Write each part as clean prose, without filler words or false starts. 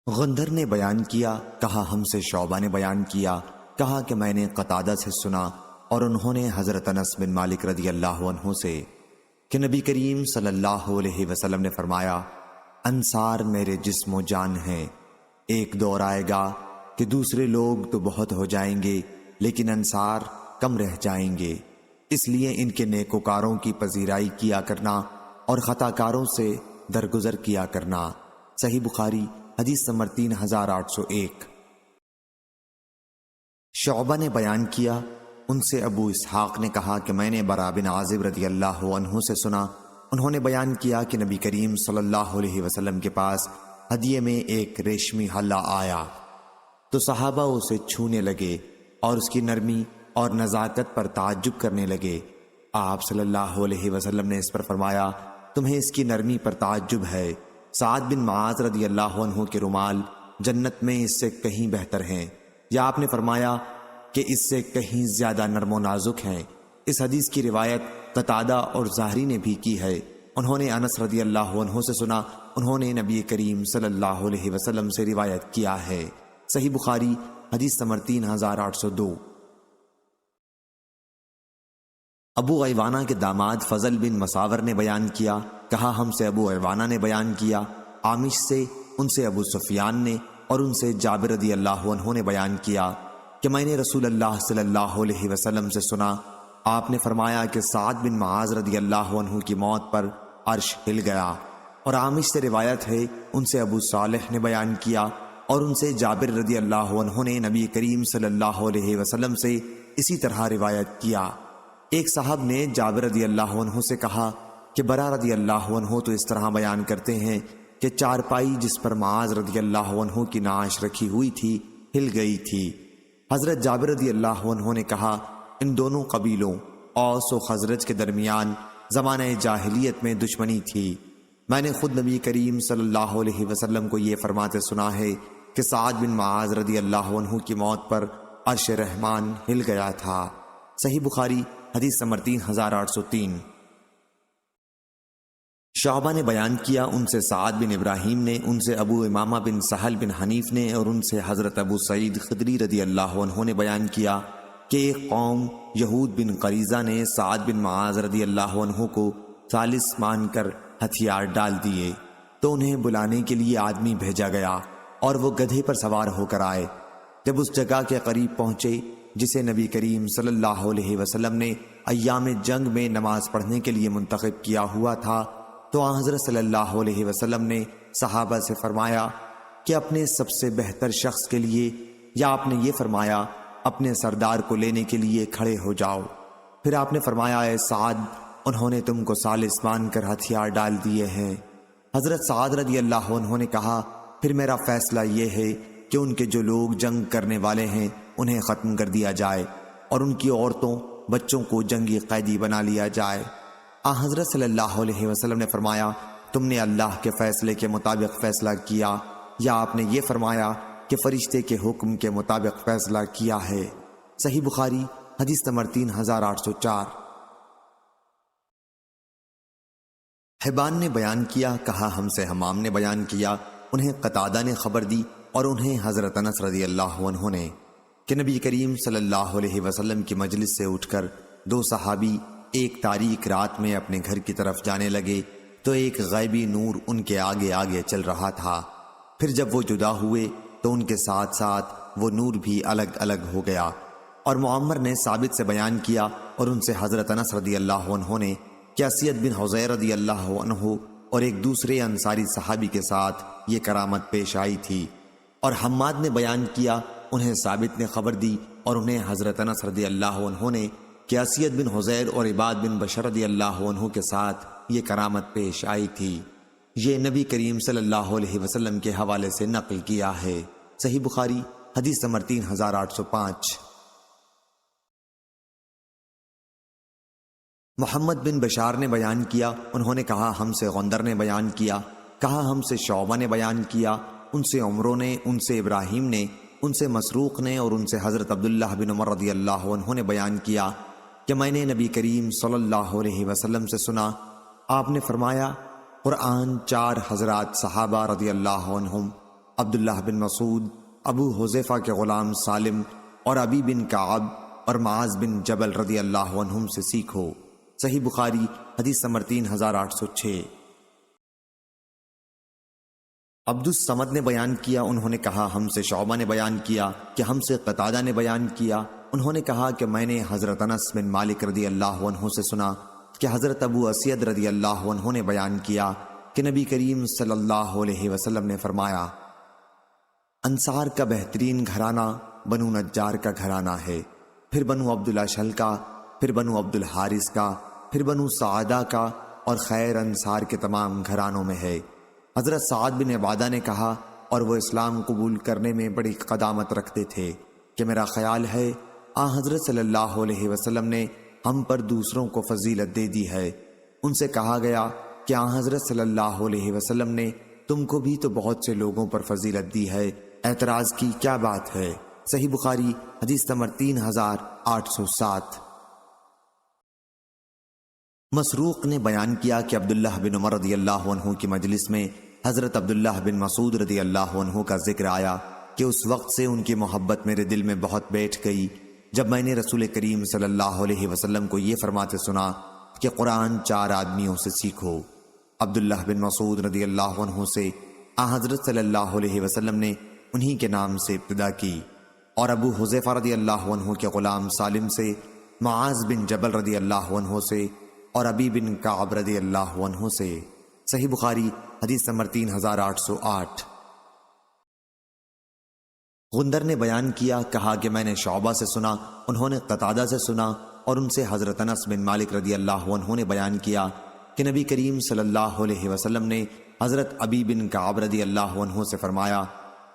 غندر نے بیان کیا، کہا ہم سے شعبہ نے بیان کیا، کہا کہ میں نے قتادہ سے سنا اور انہوں نے حضرت انس بن مالک رضی اللہ عنہ سے کہ نبی کریم صلی اللہ علیہ وسلم نے فرمایا، انصار میرے جسم و جان ہیں۔ ایک دور آئے گا کہ دوسرے لوگ تو بہت ہو جائیں گے لیکن انصار کم رہ جائیں گے، اس لیے ان کے نیکوکاروں کی پذیرائی کیا کرنا اور خطا کاروں سے درگزر کیا کرنا۔ صحیح بخاری حدیث نمبر 3801۔ شعبہ نے بیان کیا، ان سے ابو اسحاق نے کہا کہ میں نے برا بن عازب رضی اللہ عنہ سے سنا، انہوں نے بیان کیا کہ نبی کریم صلی اللہ علیہ وسلم کے پاس ہدیے میں ایک ریشمی حلہ آیا تو صحابہ اسے چھونے لگے اور اس کی نرمی اور نزاکت پر تعجب کرنے لگے۔ آپ صلی اللہ علیہ وسلم نے اس پر فرمایا، تمہیں اس کی نرمی پر تعجب ہے؟ سعد بن معاذ رضی اللہ عنہ کے رومال جنت میں اس سے کہیں بہتر ہیں، یا آپ نے فرمایا کہ اس سے کہیں زیادہ نرم و نازک ہیں۔ اس حدیث کی روایت قتادہ اور زہری نے بھی کی ہے، انہوں نے انس رضی اللہ عنہ سے سنا، انہوں نے نبی کریم صلی اللہ علیہ وسلم سے روایت کیا ہے۔ صحیح بخاری حدیث نمبر 3802۔ ابو عیوانہ کے داماد فضل بن مساور نے بیان کیا، کہا ہم سے ابو عیوانہ نے بیان کیا، عامش سے، ان سے ابو سفیان نے اور ان سے جابر رضی اللہ عنہ نے بیان کیا کہ میں نے رسول اللہ صلی اللہ علیہ وسلم سے سنا، آپ نے فرمایا کہ سعد بن معاذ رضی اللہ عنہ کی موت پر عرش ہل گیا۔ اور عامش سے روایت ہے، ان سے ابو صالح نے بیان کیا اور ان سے جابر رضی اللہ عنہ نے نبی کریم صلی اللہ علیہ وسلم سے اسی طرح روایت کیا۔ ایک صاحب نے جابر رضی اللہ عنہ سے کہا کہ برا رضی اللہ عنہ تو اس طرح بیان کرتے ہیں کہ چارپائی جس پر معاذ رضی اللہ عنہ کی نعش رکھی ہوئی تھی ہل گئی تھی۔ حضرت جابر رضی اللہ عنہ نے کہا، ان دونوں قبیلوں اوس و خزرج کے درمیان زمانہ جاہلیت میں دشمنی تھی۔ میں نے خود نبی کریم صلی اللہ علیہ وسلم کو یہ فرماتے سنا ہے کہ سعد بن معاذ رضی اللہ عنہ کی موت پر عرش رحمان ہل گیا تھا۔ صحیح بخاری حدیث نمبر 3803۔ شعبہ نے بیان کیا، ان سے سعد بن ابراہیم نے، ان سے ابو امامہ بن سہل بن حنیف نے اور ان سے حضرت ابو سعید خدری رضی اللہ عنہ نے بیان کیا کہ ایک قوم یہود بن قریظہ نے سعد بن معاذ رضی اللہ عنہ کو ثالث مان کر ہتھیار ڈال دیے تو انہیں بلانے کے لیے آدمی بھیجا گیا اور وہ گدھے پر سوار ہو کر آئے۔ جب اس جگہ کے قریب پہنچے جسے نبی کریم صلی اللہ علیہ وسلم نے ایام جنگ میں نماز پڑھنے کے لیے منتخب کیا ہوا تھا تو آن حضرت صلی اللہ علیہ وسلم نے صحابہ سے فرمایا کہ اپنے سب سے بہتر شخص کے لیے، یا آپ نے یہ فرمایا اپنے سردار کو لینے کے لیے کھڑے ہو جاؤ۔ پھر آپ نے فرمایا، اے سعد، انہوں نے تم کو ثالث مان کر ہتھیار ڈال دیے ہیں۔ حضرت سعد رضی اللہ عنہ نے کہا، پھر میرا فیصلہ یہ ہے کہ ان کے جو لوگ جنگ کرنے والے ہیں انہیں ختم کر دیا جائے اور ان کی عورتوں بچوں کو جنگی قیدی بنا لیا جائے۔ حضرت صلی اللہ علیہ وسلم نے فرمایا، تم نے اللہ کے فیصلے کے مطابق فیصلہ کیا، یا آپ نے یہ فرمایا کہ فرشتے کے حکم کے مطابق فیصلہ کیا ہے۔ صحیح بخاری حدیث نمبر 3804۔ حبان نے بیان کیا، کہا ہم سے حمام نے بیان کیا، انہیں قتادہ نے خبر دی اور انہیں حضرت انس رضی اللہ عنہ نے کہ نبی کریم صلی اللہ علیہ وسلم کی مجلس سے اٹھ کر دو صحابی ایک تاریک رات میں اپنے گھر کی طرف جانے لگے تو ایک غیبی نور ان کے آگے آگے چل رہا تھا۔ پھر جب وہ جدا ہوئے تو ان کے ساتھ ساتھ وہ نور بھی الگ الگ ہو گیا۔ اور معمر نے ثابت سے بیان کیا اور ان سے حضرت انس رضی اللہ عنہ نے کہ اسید بن حضیر رضی اللہ عنہ اور ایک دوسرے انصاری صحابی کے ساتھ یہ کرامت پیش آئی تھی۔ اور حماد نے بیان کیا، انہیں ثابت نے خبر دی اور انہیں حضرت انس رضی اللہ عنہ نے کہ اسید بن حضیر اور عباد بن بشر رضی اللہ عنہ کے ساتھ یہ کرامت پیش آئی تھی۔ یہ نبی کریم صلی اللہ علیہ وسلم کے حوالے سے نقل کیا ہے۔ صحیح بخاری حدیث نمبر 3805۔ محمد بن بشار نے بیان کیا، انہوں نے کہا ہم سے غندر نے بیان کیا، کہا ہم سے شعبہ نے بیان کیا، ان سے عمروں نے، ان سے ابراہیم نے، ان سے مسروق نے اور ان سے حضرت عبداللہ بن عمر رضی اللہ عنہ نے بیان کیا کہ میں نے نبی کریم صلی اللہ علیہ وسلم سے سنا، آپ نے فرمایا، قرآن 4 حضرات صحابہ رضی اللہ عنہم عبداللہ بن مسعود، ابو حذیفہ کے غلام سالم اور ابی بن کعب اور معاذ بن جبل رضی اللہ عنہم سے سیکھو۔ صحیح بخاری حدیث نمبر 3806۔ عبد الصمد نے بیان کیا، انہوں نے کہا ہم سے شعبہ نے بیان کیا کہ ہم سے قتادہ نے بیان کیا، انہوں نے کہا کہ میں نے حضرت انس بن مالک رضی اللہ عنہ سے سنا کہ حضرت ابو اسید رضی اللہ عنہ نے بیان کیا کہ نبی کریم صلی اللہ علیہ وسلم نے فرمایا، انصار کا بہترین گھرانہ بنو نجار کا گھرانہ ہے، پھر بنو عبد الاشہل کا، پھر بنو عبد الحارث کا، پھر بنو سعدہ کا، اور خیر انصار کے تمام گھرانوں میں ہے۔ حضرت سعد بن عبادہ نے کہا، اور وہ اسلام قبول کرنے میں بڑی قدامت رکھتے تھے، کہ میرا خیال ہے حضرت صلی اللہ علیہ وسلم نے ہم پر دوسروں کو فضیلت دے دی ہے۔ ان سے کہا گیا کہ حضرت صلی اللہ علیہ وسلم نے تم کو بھی تو بہت سے لوگوں پر فضیلت دی ہے، اعتراض کی کیا بات ہے؟ صحیح بخاری حدیث نمبر 3807۔ مسروق نے بیان کیا کہ عبداللہ بن عمر رضی اللہ عنہ کی مجلس میں حضرت عبداللہ بن مسعود رضی اللہ عنہ کا ذکر آیا کہ اس وقت سے ان کی محبت میرے دل میں بہت بیٹھ گئی جب میں نے رسول کریم صلی اللہ علیہ وسلم کو یہ فرماتے سنا کہ قرآن 4 آدمیوں سے سیکھو۔ عبداللہ بن مسعود رضی اللہ عنہ سے حضرت صلی اللہ علیہ وسلم نے انہی کے نام سے ابتدا کی، اور ابو حذیفہ رضی اللہ عنہ کے غلام سالم سے، معاذ بن جبل رضی اللہ عنہ سے، اور ابی بن کعب رضی اللہ عنہ سے۔ صحیح بخاری حدیث نمبر 3808۔ غندر نے بیان کیا، کہا کہ میں نے شعبہ سے سنا، انہوں نے قتادہ سے سنا، اور ان سے حضرت انس بن مالک رضی اللہ عنہ نے بیان کیا کہ نبی کریم صلی اللہ علیہ وسلم نے حضرت ابی بن کعب رضی اللہ عنہ سے فرمایا،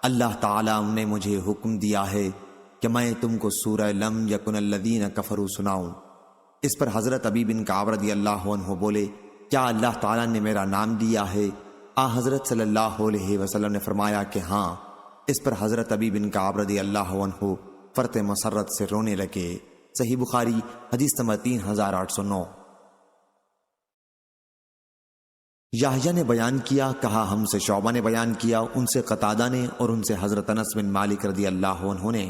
اللہ تعالیٰ نے مجھے حکم دیا ہے کہ میں تم کو سورہ لم یکن الذین کفروا سناؤں۔ اس پر حضرت ابی بن کعب رضی اللہ عنہ بولے، کیا اللہ تعالیٰ نے میرا نام لیا ہے؟ حضرت صلی اللہ علیہ وسلم نے فرمایا کہ ہاں۔ اس پر حضرت ابی بن کعب رضی اللہ عنہ فرط مسرت سے رونے لگے۔ صحیح بخاری حدیث نمبر 3809۔ یحییٰ نے بیان کیا، کہا ہم سے شعبہ نے بیان کیا، ان سے قتادہ نے، اور ان سے حضرت انس بن مالک رضی اللہ عنہ نے،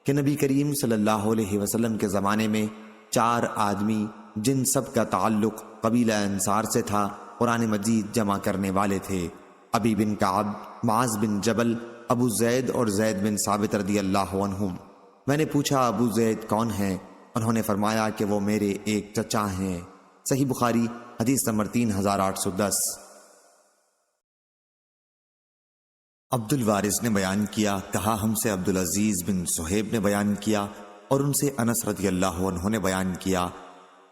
کہ نبی کریم صلی اللہ علیہ وسلم کے زمانے میں 4 آدمی جن سب کا تعلق قبیلہ انصار سے تھا قرآن مجید جمع کرنے والے تھے، ابی بن کعب، معاذ بن جبل، ابو زید اور زید بن ثابت رضی اللہ عنہم۔ میں نے پوچھا ابو زید کون ہیں؟ انہوں نے فرمایا کہ وہ میرے ایک چچا ہیں۔ صحیح بخاری حدیث نمبر 3810۔ عبد الوارث نے بیان کیا، کہا ہم سے عبدالعزیز بن صہیب نے بیان کیا، اور ان سے انس رضی اللہ عنہ نے بیان کیا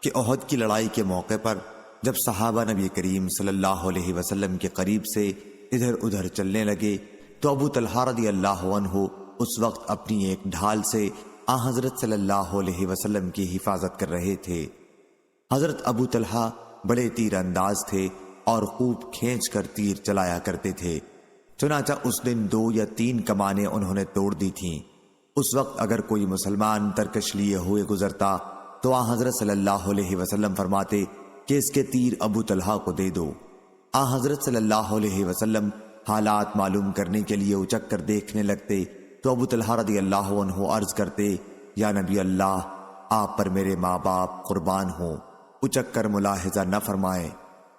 کہ احد کی لڑائی کے موقع پر جب صحابہ نبی کریم صلی اللہ علیہ وسلم کے قریب سے ادھر ادھر چلنے لگے تو ابو طلحہ رضی اللہ عنہ اس وقت اپنی ایک ڈھال سے حضرت صلی اللہ علیہ وسلم کی حفاظت کر رہے تھے۔ حضرت ابو طلحہ بڑے تیر انداز تھے اور خوب کھینچ کر تیر چلایا کرتے تھے، چنانچہ اس دن 2 یا 3 کمانیں انہوں نے توڑ دی تھیں۔ اس وقت اگر کوئی مسلمان ترکش لیے ہوئے گزرتا تو حضرت صلی اللہ علیہ وسلم فرماتے کہ اس کے تیر ابو طلحہ کو دے دو۔ حضرت صلی اللہ علیہ وسلم حالات معلوم کرنے کے لیے اچک کر دیکھنے لگتے تو ابو طلحہ رضی اللہ عنہ عرض کرتے، یا نبی اللہ، آپ پر میرے ماں باپ قربان ہوں، اچک کر ملاحظہ نہ فرمائیں،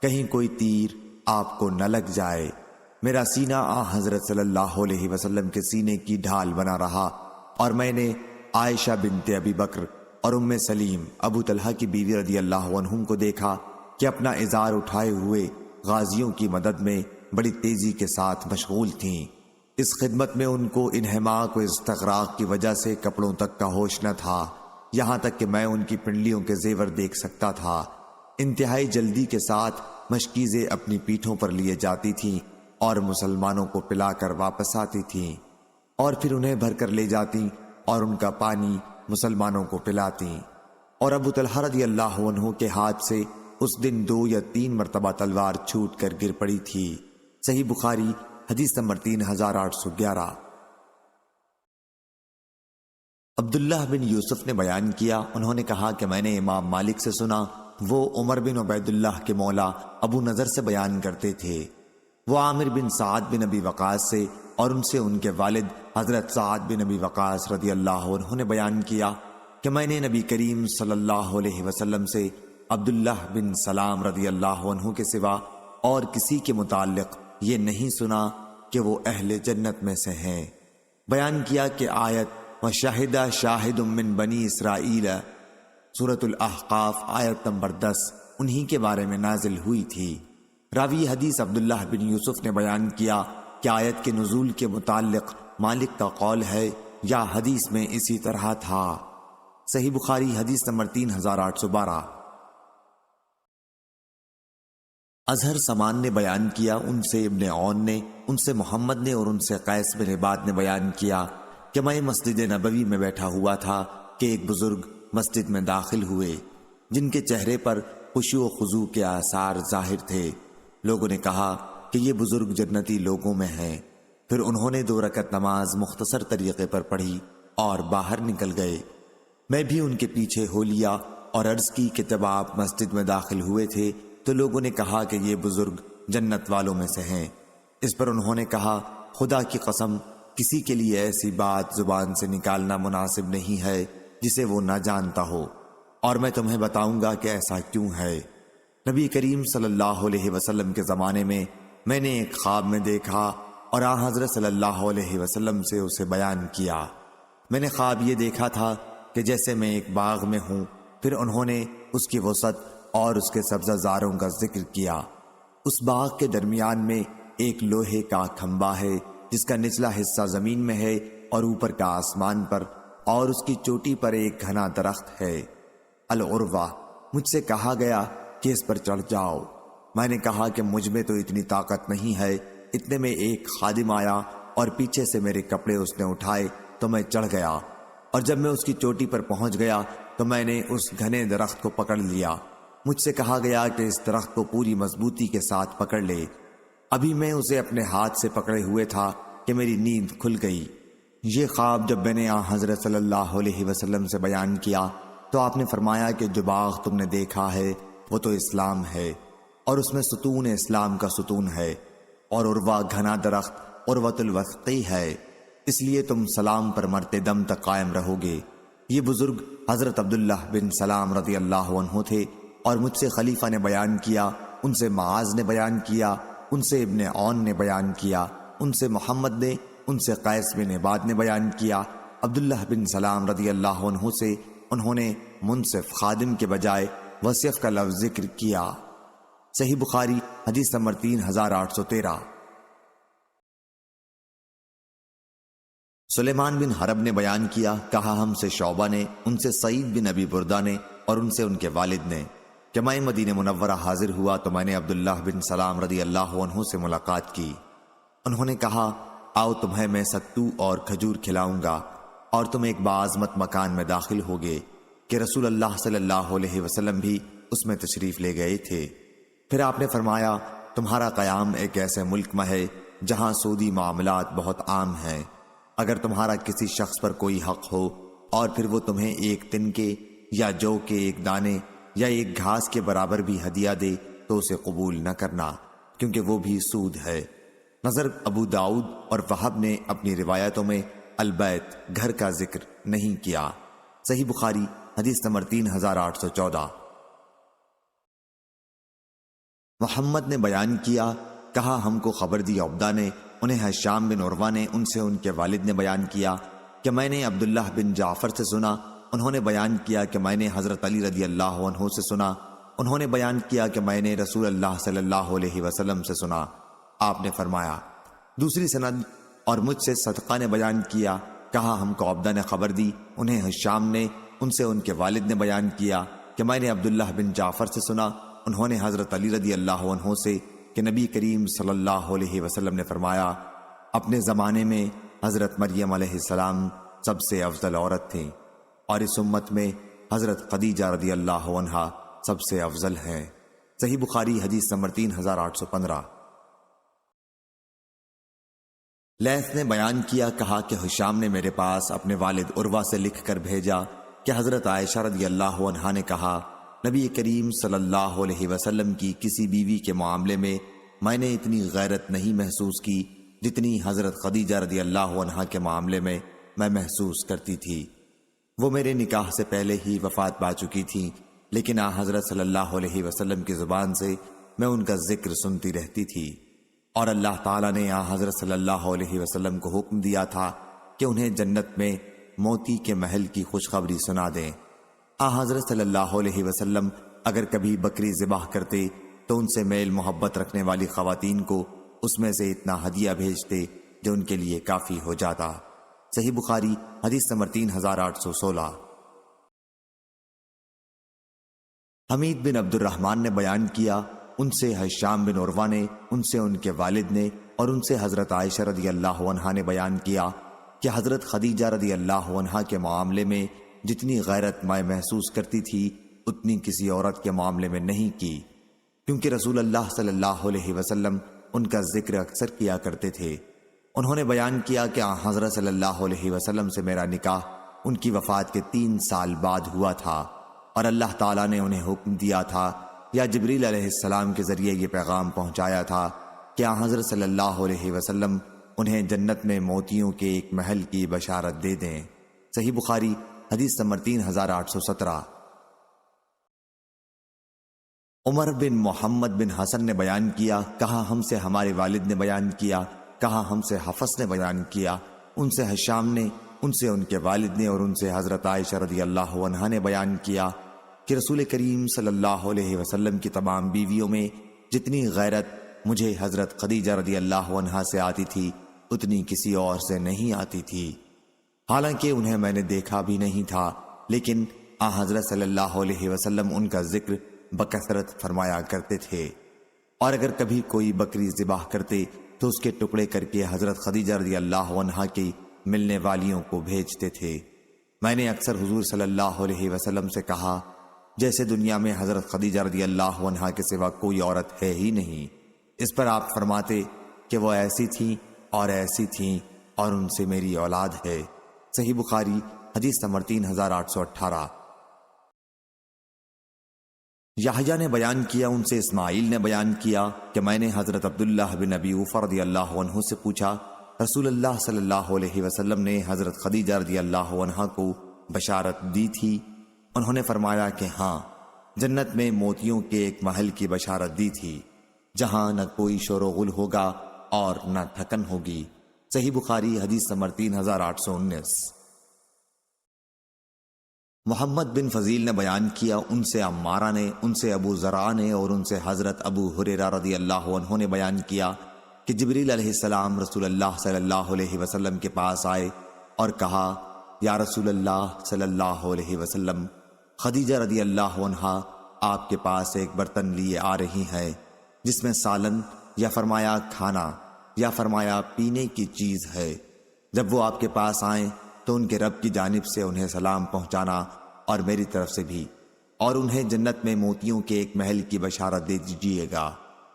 کہیں کوئی تیر آپ کو نہ لگ جائے۔ میرا سینہ حضرت صلی اللہ علیہ وسلم کے سینے کی ڈھال بنا رہا، اور میں نے عائشہ بنت ابی بکر اور ام سلیم ابو طلحہ کی بیوی رضی اللہ عنہم کو دیکھا کہ اپنا ازار اٹھائے ہوئے غازیوں کی مدد میں بڑی تیزی کے ساتھ مشغول تھیں۔ اس خدمت میں ان کو انہماک و استغراق کی وجہ سے کپڑوں تک کا ہوش نہ تھا، یہاں تک کہ میں ان کی پنڈلیوں کے زیور دیکھ سکتا تھا۔ انتہائی جلدی کے ساتھ مشکیزیں اپنی پیٹھوں پر لیے جاتی تھیں اور مسلمانوں کو پلا کر واپس آتی تھیں، اور پھر انہیں بھر کر لے جاتی اور ان کا پانی مسلمانوں کو پلاتی۔ اور ابو طلحہ رضی اللہ عنہ کے ہاتھ سے اس دن 2 یا 3 مرتبہ تلوار چھوٹ کر گر پڑی تھی۔ صحیح بخاری حدیث نمبر 3811۔ عبداللہ بن یوسف نے بیان کیا، انہوں نے کہا کہ میں نے امام مالک سے سنا، وہ عمر بن عبید اللہ کے مولا ابو نضر سے بیان کرتے تھے، وہ عامر بن سعد بن ابی وقاص سے اور ان سے ان کے والد حضرت سعد بن ابی وقاص رضی اللہ عنہ نے بیان کیا کہ میں نے نبی کریم صلی اللہ علیہ وسلم سے عبداللہ بن سلام رضی اللہ عنہ کے سوا اور کسی کے متعلق یہ نہیں سنا کہ وہ اہل جنت میں سے ہیں۔ بیان کیا کہ آیت وَشَهِدَ شَاهِدٌ مِّن بَنِي اسرائیل سورۃ الاحقاف آیت نمبر 10 انہی کے بارے میں نازل ہوئی تھی۔ راوی حدیث عبداللہ بن یوسف نے بیان کیا کہ آیت کے نزول کے متعلق مالک کا قول ہے یا حدیث میں اسی طرح تھا۔ صحیح بخاری حدیث نمبر 3812۔ اظہر سمان نے بیان کیا ان سے ابن عون نے، ان سے محمد نے اور ان سے قیس بن عباد نے بیان کیا کہ میں مسجد نبوی میں بیٹھا ہوا تھا کہ ایک بزرگ مسجد میں داخل ہوئے جن کے چہرے پر خشوع و خضوع کے آثار ظاہر تھے۔ لوگوں نے کہا کہ یہ بزرگ جنتی لوگوں میں ہیں۔ پھر انہوں نے 2 رکعت نماز مختصر طریقے پر پڑھی اور باہر نکل گئے۔ میں بھی ان کے پیچھے ہو لیا اور عرض کی کہ جب آپ مسجد میں داخل ہوئے تھے تو لوگوں نے کہا کہ یہ بزرگ جنت والوں میں سے ہیں۔ اس پر انہوں نے کہا خدا کی قسم کسی کے لیے ایسی بات زبان سے نکالنا مناسب نہیں ہے جسے وہ نہ جانتا ہو، اور میں تمہیں بتاؤں گا کہ ایسا کیوں ہے۔ نبی کریم صلی اللہ علیہ وسلم کے زمانے میں نے ایک خواب میں دیکھا اور آن حضرت صلی اللہ علیہ وسلم سے اسے بیان کیا۔ میں نے خواب یہ دیکھا تھا کہ جیسے میں ایک باغ میں ہوں، پھر انہوں نے اس کی وسعت اور اس کے سبزہ زاروں کا ذکر کیا۔ اس باغ کے درمیان میں ایک لوہے کا کھمبا ہے جس کا نچلا حصہ زمین میں ہے اور اوپر کا آسمان پر، اور اس کی چوٹی پر ایک گھنا درخت ہے العروہ۔ مجھ سے کہا گیا کہ اس پر چڑھ جاؤ۔ میں نے کہا کہ مجھ میں تو اتنی طاقت نہیں ہے۔ اتنے میں ایک خادم آیا اور پیچھے سے میرے کپڑے اس نے اٹھائے تو میں چڑھ گیا، اور جب میں اس کی چوٹی پر پہنچ گیا تو میں نے اس گھنے درخت کو پکڑ لیا۔ مجھ سے کہا گیا کہ اس درخت کو پوری مضبوطی کے ساتھ پکڑ لے۔ ابھی میں اسے اپنے ہاتھ سے پکڑے ہوئے تھا کہ میری نیند کھل گئی۔ یہ خواب جب میں نے حضرت صلی اللہ علیہ وسلم سے بیان کیا تو آپ نے فرمایا کہ جو باغ تم نے دیکھا ہے وہ تو اسلام ہے، اور اس میں ستون اسلام کا ستون ہے، اور عروہ گھنا درخت عروۃ الوثقی ہے، اس لیے تم سلام پر مرتے دم تک قائم رہو گے۔ یہ بزرگ حضرت عبداللہ بن سلام رضی اللہ عنہ تھے، اور مجھ سے خلیفہ نے بیان کیا، ان سے معاذ نے بیان کیا، ان سے ابن عون نے بیان کیا، ان سے محمد نے، ان سے قیس بن عباد نے بیان کیا۔ عبداللہ بن سلام رضی اللہ عنہ سے انہوں نے منصف خادم کے بجائے وصیف کا لفظ ذکر کیا۔ صحیح بخاری حدیث نمبر 3813۔ سلیمان بن حرب نے بیان کیا، کہا ہم سے شعبہ نے، ان سے سعید بن ابی بردہ نے، اور ان سے ان کے والد نے کہ میں مدینہ منورہ حاضر ہوا تو میں نے عبداللہ بن سلام رضی اللہ عنہ سے ملاقات کی۔ انہوں نے کہا آؤ تمہیں میں ستو اور کھجور کھلاؤں گا، اور تم ایک بعظمت مکان میں داخل ہوگے کہ رسول اللہ صلی اللہ علیہ وسلم بھی اس میں تشریف لے گئے تھے۔ پھر آپ نے فرمایا تمہارا قیام ایک ایسے ملک میں ہے جہاں سودی معاملات بہت عام ہیں۔ اگر تمہارا کسی شخص پر کوئی حق ہو اور پھر وہ تمہیں ایک تنکے یا جو کے ایک دانے یا ایک گھاس کے برابر بھی ہدیہ دے تو اسے قبول نہ کرنا، کیونکہ وہ بھی سود ہے۔ نظر ابو داؤد اور وہب نے اپنی روایتوں میں البیت گھر کا ذکر نہیں کیا۔ صحیح بخاری حدیث نمبر 3814۔ محمد نے بیان کیا، کہا ہم کو خبر دی عبدہ نے، انہیں حشام بن عروہ نے، ان سے ان کے والد نے بیان کیا کہ میں نے عبداللہ بن جعفر سے سنا، انہوں نے بیان کیا کہ میں نے حضرت علی رضی اللہ عنہ سے سنا، انہوں نے بیان کیا کہ میں نے رسول اللہ صلی اللہ علیہ وسلم سے سنا۔ آپ نے فرمایا دوسری سند اور مجھ سے صدقہ نے بیان کیا، کہا ہم کو عبدہ نے خبر دی، انہیں حشام نے، ان سے ان کے والد نے بیان کیا کہ میں نے عبداللہ بن جعفر سے سنا، انہوں نے حضرت علی رضی اللہ عنہ سے کہ نبی کریم صلی اللہ علیہ وسلم نے فرمایا اپنے زمانے میں حضرت مریم علیہ السلام سب سے افضل عورت تھیں، اور اس امت میں حضرت خدیجہ رضی اللہ عنہا سب سے افضل ہیں۔ صحیح بخاری حدیث نمبر 3815۔ لیث نے بیان کیا، کہا کہ حشام نے میرے پاس اپنے والد عروہ سے لکھ کر بھیجا کہ حضرت عائشہ رضی اللہ عنہا نے کہا نبی کریم صلی اللہ علیہ وسلم کی کسی بیوی کے معاملے میں نے اتنی غیرت نہیں محسوس کی جتنی حضرت خدیجہ رضی اللہ عنہا کے معاملے میں محسوس کرتی تھی۔ وہ میرے نکاح سے پہلے ہی وفات پا چکی تھیں، لیکن حضرت صلی اللہ علیہ وسلم کی زبان سے میں ان کا ذکر سنتی رہتی تھی، اور اللہ تعالیٰ نے حضرت صلی اللہ علیہ وسلم کو حکم دیا تھا کہ انہیں جنت میں موتی کے محل کی خوشخبری سنا دیں۔ حضرت صلی اللہ علیہ وسلم اگر کبھی بکری ذبح کرتے تو ان سے میل محبت رکھنے والی خواتین کو اس میں سے اتنا ہدیہ بھیجتے جو ان کے لیے کافی ہو جاتا۔ صحیح بخاری حدیث نمبر 3816۔ حمید بن عبد الرحمن نے بیان کیا، ان سے ہشام بن عروہ نے، ان سے ان کے والد نے، اور ان سے حضرت عائشہ رضی اللہ عنہا نے بیان کیا کہ حضرت خدیجہ رضی اللہ عنہا کے معاملے میں جتنی غیرت میں محسوس کرتی تھی اتنی کسی عورت کے معاملے میں نہیں کی، کیونکہ رسول اللہ صلی اللہ علیہ وسلم ان کا ذکر اکثر کیا کرتے تھے۔ انہوں نے بیان کیا کہ حضرت صلی اللہ علیہ وسلم سے میرا نکاح ان کی وفات کے 3 سال بعد ہوا تھا، اور اللہ تعالیٰ نے انہیں حکم دیا تھا یا جبریل علیہ السلام کے ذریعے یہ پیغام پہنچایا تھا کہ حضرت صلی اللہ علیہ وسلم انہیں جنت میں موتیوں کے ایک محل کی بشارت دے دیں۔ صحیح بخاری حدیث نمبر 3817۔ عمر بن محمد بن حسن نے بیان کیا، کہا ہم سے ہمارے والد نے بیان کیا، کہا ہم سے حفص نے بیان کیا، ان سے ہشام نے، ان سے ان کے والد نے، اور ان سے حضرت عائشہ رضی اللہ عنہا نے بیان کیا کہ رسول کریم صلی اللہ علیہ وسلم کی تمام بیویوں میں جتنی غیرت مجھے حضرت خدیجہ رضی اللہ عنہا سے آتی تھی اتنی کسی اور سے نہیں آتی تھی، حالانکہ انہیں میں نے دیکھا بھی نہیں تھا، لیکن حضرت صلی اللہ علیہ وسلم ان کا ذکر بکثرت فرمایا کرتے تھے، اور اگر کبھی کوئی بکری ذبح کرتے تو اس کے ٹکڑے کر کے حضرت خدیجہ رضی اللہ عنہا کی ملنے والیوں کو بھیجتے تھے۔ میں نے اکثر حضور صلی اللہ علیہ وسلم سے کہا، جیسے دنیا میں حضرت خدیجہ رضی اللہ عنہا کے سوا کوئی عورت ہے ہی نہیں۔ اس پر آپ فرماتے کہ وہ ایسی تھیں اور ایسی تھیں، اور ان سے میری اولاد ہے۔ صحیح بخاری حدیث نمبر 3818۔ یحییٰ نے بیان کیا، ان سے اسماعیل نے بیان کیا کہ میں نے حضرت عبداللہ بن ابی اوفیٰ رضی اللہ عنہ سے پوچھا، رسول اللہ صلی اللہ علیہ وسلم نے حضرت خدیجہ رضی اللہ عنہا کو بشارت دی تھی؟ انہوں نے فرمایا کہ ہاں، جنت میں موتیوں کے ایک محل کی بشارت دی تھی، جہاں نہ کوئی شور و غل ہوگا اور نہ تھکن ہوگی۔ صحیح بخاری حدیث نمبر 3819۔ محمد بن فضیل نے بیان کیا، ان سے عمارہ نے، ان سے ابو زرع نے، اور ان سے حضرت ابو ہریرہ رضی اللہ عنہ نے بیان کیا کہ جبریل علیہ السلام رسول اللہ صلی اللہ علیہ وسلم کے پاس آئے اور کہا، یا رسول اللہ صلی اللہ علیہ وسلم، خدیجہ رضی اللہ عنہا آپ کے پاس ایک برتن لیے آ رہی ہیں جس میں سالن یا فرمایا کھانا یا فرمایا پینے کی چیز ہے۔ جب وہ آپ کے پاس آئیں تو ان کے رب کی جانب سے انہیں سلام پہنچانا اور میری طرف سے بھی، اور انہیں جنت میں موتیوں کے ایک محل کی بشارت دے دیجیے گا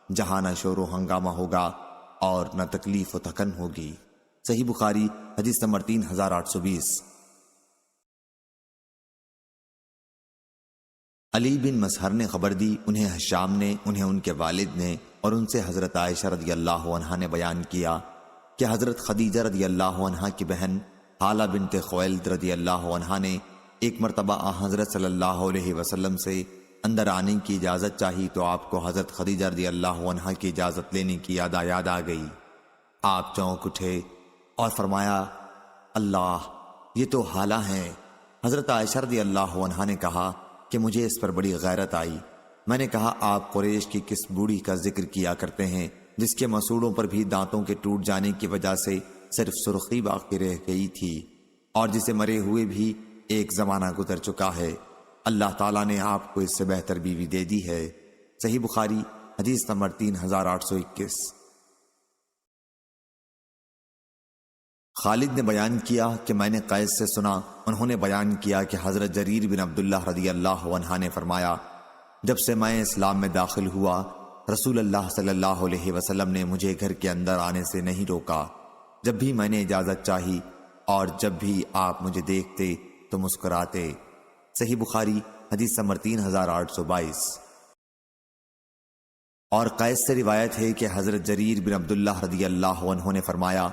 جہاں نہ شور و ہنگامہ ہوگا اور نہ تکلیف و تھکن ہوگی۔ صحیح بخاری حدیث نمبر 3820۔ علی بن مسہر نے خبر دی، انہیں ہشام نے، انہیں ان کے والد نے، اور ان سے حضرت عائشہ رضی اللہ عنہا نے بیان کیا کہ حضرت خدیجہ رضی اللہ عنہا کی بہن حالہ بنت خویلد رضی اللہ عنہا نے ایک مرتبہ حضرت صلی اللہ علیہ وسلم سے اندر آنے کی اجازت چاہی تو آپ کو حضرت خدیجہ رضی اللہ عنہا کی اجازت لینے کی یاد آ گئی۔ آپ چونک اٹھے اور فرمایا، اللہ، یہ تو حالہ ہیں۔ حضرت عائشہ رضی اللہ عنہا نے کہا کہ مجھے اس پر بڑی غیرت آئی۔ میں نے کہا، آپ قریش کی کس بوڑھی کا ذکر کیا کرتے ہیں جس کے مسوڑوں پر بھی دانتوں کے ٹوٹ جانے کی وجہ سے صرف سرخی باقی رہ گئی تھی، اور جسے مرے ہوئے بھی ایک زمانہ گزر چکا ہے؟ اللہ تعالیٰ نے آپ کو اس سے بہتر بیوی دے دی ہے۔ صحیح بخاری حدیث نمبر 3821۔ خالد نے بیان کیا کہ میں نے قیس سے سنا، انہوں نے بیان کیا کہ حضرت جریر بن عبداللہ رضی اللہ عنہ نے فرمایا، جب سے میں اسلام میں داخل ہوا رسول اللہ صلی اللہ علیہ وسلم نے مجھے گھر کے اندر آنے سے نہیں روکا۔ جب بھی میں نے اجازت چاہی اور جب بھی آپ مجھے دیکھتے تو مسکراتے۔ صحیح بخاری حدیث نمبر 3822۔ اور قیس سے روایت ہے کہ حضرت جریر بن عبداللہ رضی اللہ عنہ نے فرمایا،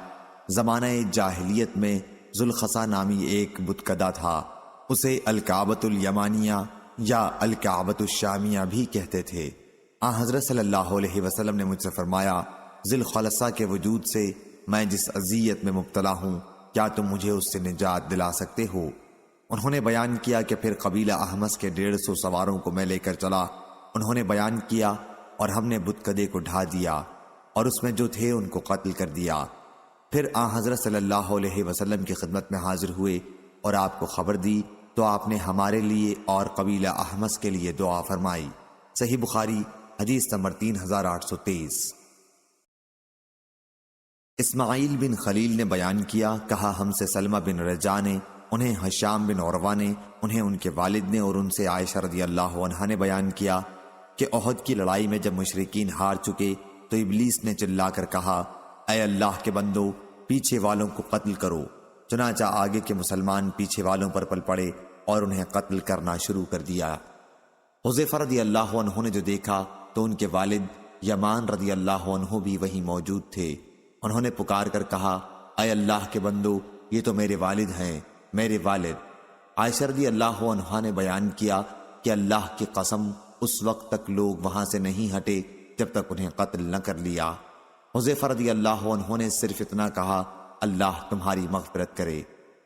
زمانہ جاہلیت میں ذوالخصا نامی ایک بتکدہ تھا، اسے الکعبۃ الیمانیہ یا الکعبۃ الشامیہ بھی کہتے تھے۔ حضرت صلی اللہ علیہ وسلم نے مجھ سے فرمایا، ذوالخلصہ کے وجود سے میں جس اذیت میں مبتلا ہوں، کیا تم مجھے اس سے نجات دلا سکتے ہو؟ انہوں نے بیان کیا کہ پھر قبیلہ احمس کے 150 سواروں کو میں لے کر چلا۔ انہوں نے بیان کیا اور ہم نے بتکدے کو ڈھا دیا اور اس میں جو تھے ان کو قتل کر دیا۔ پھر حضرت صلی اللہ علیہ وسلم کی خدمت میں حاضر ہوئے اور آپ کو خبر دی تو آپ نے ہمارے لیے اور قبیلہ احمس کے لیے دعا فرمائی۔ صحیح بخاری حدیث نمبر 3823۔ اسماعیل بن خلیل نے بیان کیا، کہا ہم سے سلمہ بن رجاء نے، انہیں ہشام بن عروہ نے، انہیں ان کے والد نے اور ان سے عائشہ رضی اللہ عنہا نے بیان کیا کہ احد کی لڑائی میں جب مشرکین ہار چکے تو ابلیس نے چلا کر کہا، اے اللہ کے بندو، پیچھے والوں کو قتل کرو۔ چنانچہ آگے کے مسلمان پیچھے والوں پر پل پڑے اور انہیں قتل کرنا شروع کر دیا۔ حذیفہ رضی اللہ عنہ نے جو دیکھا تو ان کے والد یمان رضی اللہ عنہ بھی وہیں موجود تھے۔ انہوں نے پکار کر کہا، اے اللہ کے بندو، یہ تو میرے والد ہیں، میرے والد۔ عائشہ رضی اللہ عنہا نے بیان کیا کہ اللہ کی قسم اس وقت تک لوگ وہاں سے نہیں ہٹے جب تک انہیں قتل نہ کر لیا۔ حذیفہ رضی اللہ عنہ نے صرف اتنا کہا، اللہ تمہاری مغفرت کرے۔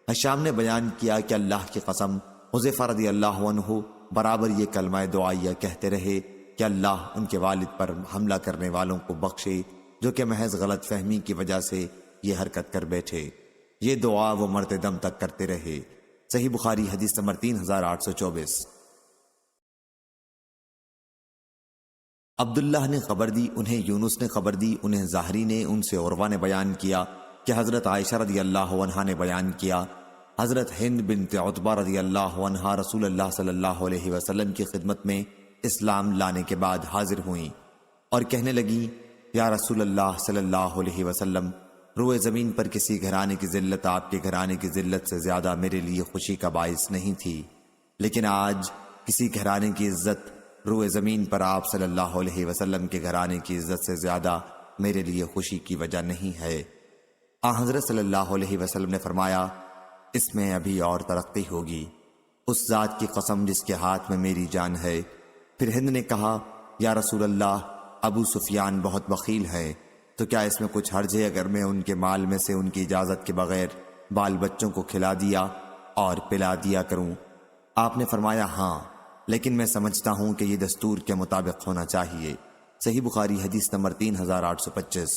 ہشام نے بیان کیا کہ اللہ کی قسم حذیفہ رضی اللہ عنہ برابر یہ کلمہ دعائیہ کہتے رہے کہ اللہ ان کے والد پر حملہ کرنے والوں کو بخشے جو کہ محض غلط فہمی کی وجہ سے یہ حرکت کر بیٹھے۔ یہ دعا وہ مرتے دم تک کرتے رہے۔ صحیح بخاری حدیث نمبر 3824۔ عبداللہ نے خبر دی، انہیں یونس نے خبر دی، انہیں زہری نے، ان سے عروہ نے بیان کیا کہ حضرت عائشہ رضی اللہ عنہا نے بیان کیا، حضرت ہند بنت عتبہ رضی اللہ عنہا رسول اللہ صلی اللہ علیہ وسلم کی خدمت میں اسلام لانے کے بعد حاضر ہوئیں اور کہنے لگیں، یا رسول اللہ صلی اللہ علیہ وسلم، روئے زمین پر کسی گھرانے کی ذلت آپ کے گھرانے کی ذلت سے زیادہ میرے لیے خوشی کا باعث نہیں تھی، لیکن آج کسی گھرانے کی عزت روئے زمین پر آپ صلی اللہ علیہ وسلم کے گھرانے کی عزت سے زیادہ میرے لیے خوشی کی وجہ نہیں ہے۔ حضرت صلی اللہ علیہ وسلم نے فرمایا، اس میں ابھی اور ترقی ہوگی، اس ذات کی قسم جس کے ہاتھ میں میری جان ہے۔ پھر ہند نے کہا، یا رسول اللہ، ابو سفیان بہت بخیل ہے، تو کیا اس میں کچھ حرج ہے اگر میں ان کے مال میں سے ان کی اجازت کے بغیر بال بچوں کو کھلا دیا اور پلا دیا کروں؟ آپ نے فرمایا، ہاں، لیکن میں سمجھتا ہوں کہ یہ دستور کے مطابق ہونا چاہیے۔ صحیح بخاری حدیث نمبر 3825۔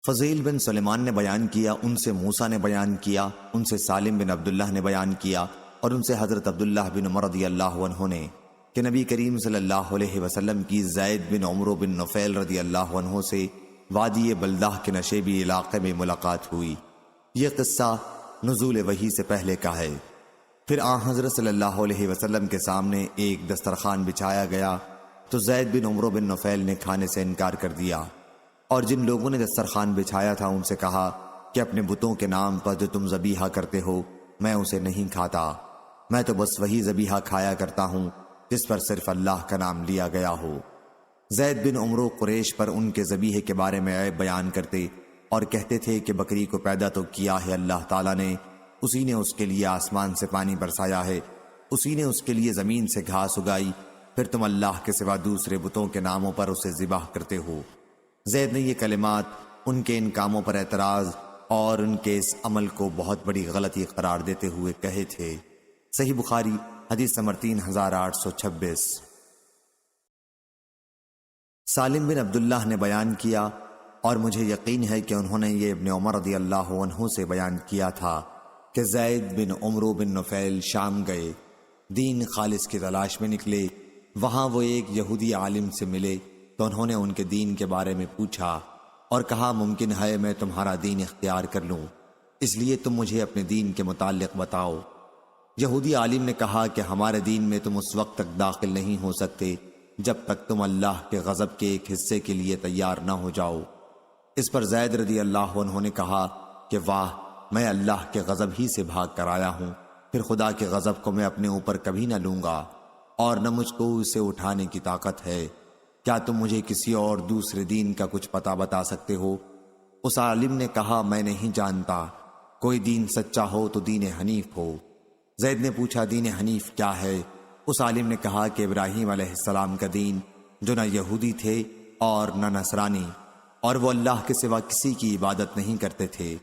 فضیل بن سلیمان نے بیان کیا، ان سے موسیٰ نے بیان کیا، ان سے سالم بن عبداللہ نے بیان کیا اور ان سے حضرت عبداللہ بن عمر رضی اللہ عنہ نے کہ نبی کریم صلی اللہ علیہ وسلم کی زید بن عمرو بن نفیل رضی اللہ عنہ سے وادی بلدہ کے نشیبی علاقے میں ملاقات ہوئی۔ یہ قصہ نزول وحی سے پہلے کا ہے۔ پھر حضرت صلی اللہ علیہ وسلم کے سامنے ایک دسترخوان بچھایا گیا تو زید بن عمرو بن نفیل نے کھانے سے انکار کر دیا، اور جن لوگوں نے دسترخوان بچھایا تھا ان سے کہا کہ اپنے بتوں کے نام پر جو تم ذبیحہ کرتے ہو میں اسے نہیں کھاتا، میں تو بس وہی ذبیحہ کھایا کرتا ہوں جس پر صرف اللہ کا نام لیا گیا ہو۔ زید بن عمرو قریش پر ان کے ذبیحے کے بارے میں عیب بیان کرتے اور کہتے تھے کہ بکری کو پیدا تو کیا ہے اللہ تعالیٰ نے، اسی نے اس کے لیے آسمان سے پانی برسایا ہے، اسی نے اس کے لیے زمین سے گھاس اگائی، پھر تم اللہ کے سوا دوسرے بتوں کے ناموں پر اسے ذبح کرتے ہو۔ زید نے یہ کلمات ان کے ان کاموں پر اعتراض اور ان کے اس عمل کو بہت بڑی غلطی قرار دیتے ہوئے کہے تھے۔ صحیح بخاری حدیث نمبر 3826۔ سالم بن عبداللہ نے بیان کیا اور مجھے یقین ہے کہ انہوں نے یہ ابن عمر رضی اللہ عنہ سے بیان کیا تھا کہ زید بن عمرو بن نفیل شام گئے، دین خالص کی تلاش میں نکلے، وہاں وہ ایک یہودی عالم سے ملے تو انہوں نے ان کے دین کے بارے میں پوچھا اور کہا ممکن ہے میں تمہارا دین اختیار کر لوں، اس لیے تم مجھے اپنے دین کے متعلق بتاؤ۔ یہودی عالم نے کہا کہ ہمارے دین میں تم اس وقت تک داخل نہیں ہو سکتے جب تک تم اللہ کے غضب کے ایک حصے کے لیے تیار نہ ہو جاؤ۔ اس پر زید رضی اللہ عنہ نے کہا کہ واہ، میں اللہ کے غضب ہی سے بھاگ کر آیا ہوں، پھر خدا کے غضب کو میں اپنے اوپر کبھی نہ لوں گا۔ اور نہ مجھ کو اسے اٹھانے کی طاقت ہے۔ کیا تم مجھے کسی اور دوسرے دین کا کچھ پتہ بتا سکتے ہو؟ اس عالم نے کہا میں نہیں جانتا، کوئی دین سچا ہو تو دین حنیف ہو۔ زید نے پوچھا دین حنیف کیا ہے؟ اس عالم نے کہا کہ ابراہیم علیہ السلام کا دین، جو نہ یہودی تھے اور نہ نصرانی، اور وہ اللہ کے سوا کسی کی عبادت نہیں کرتے تھے۔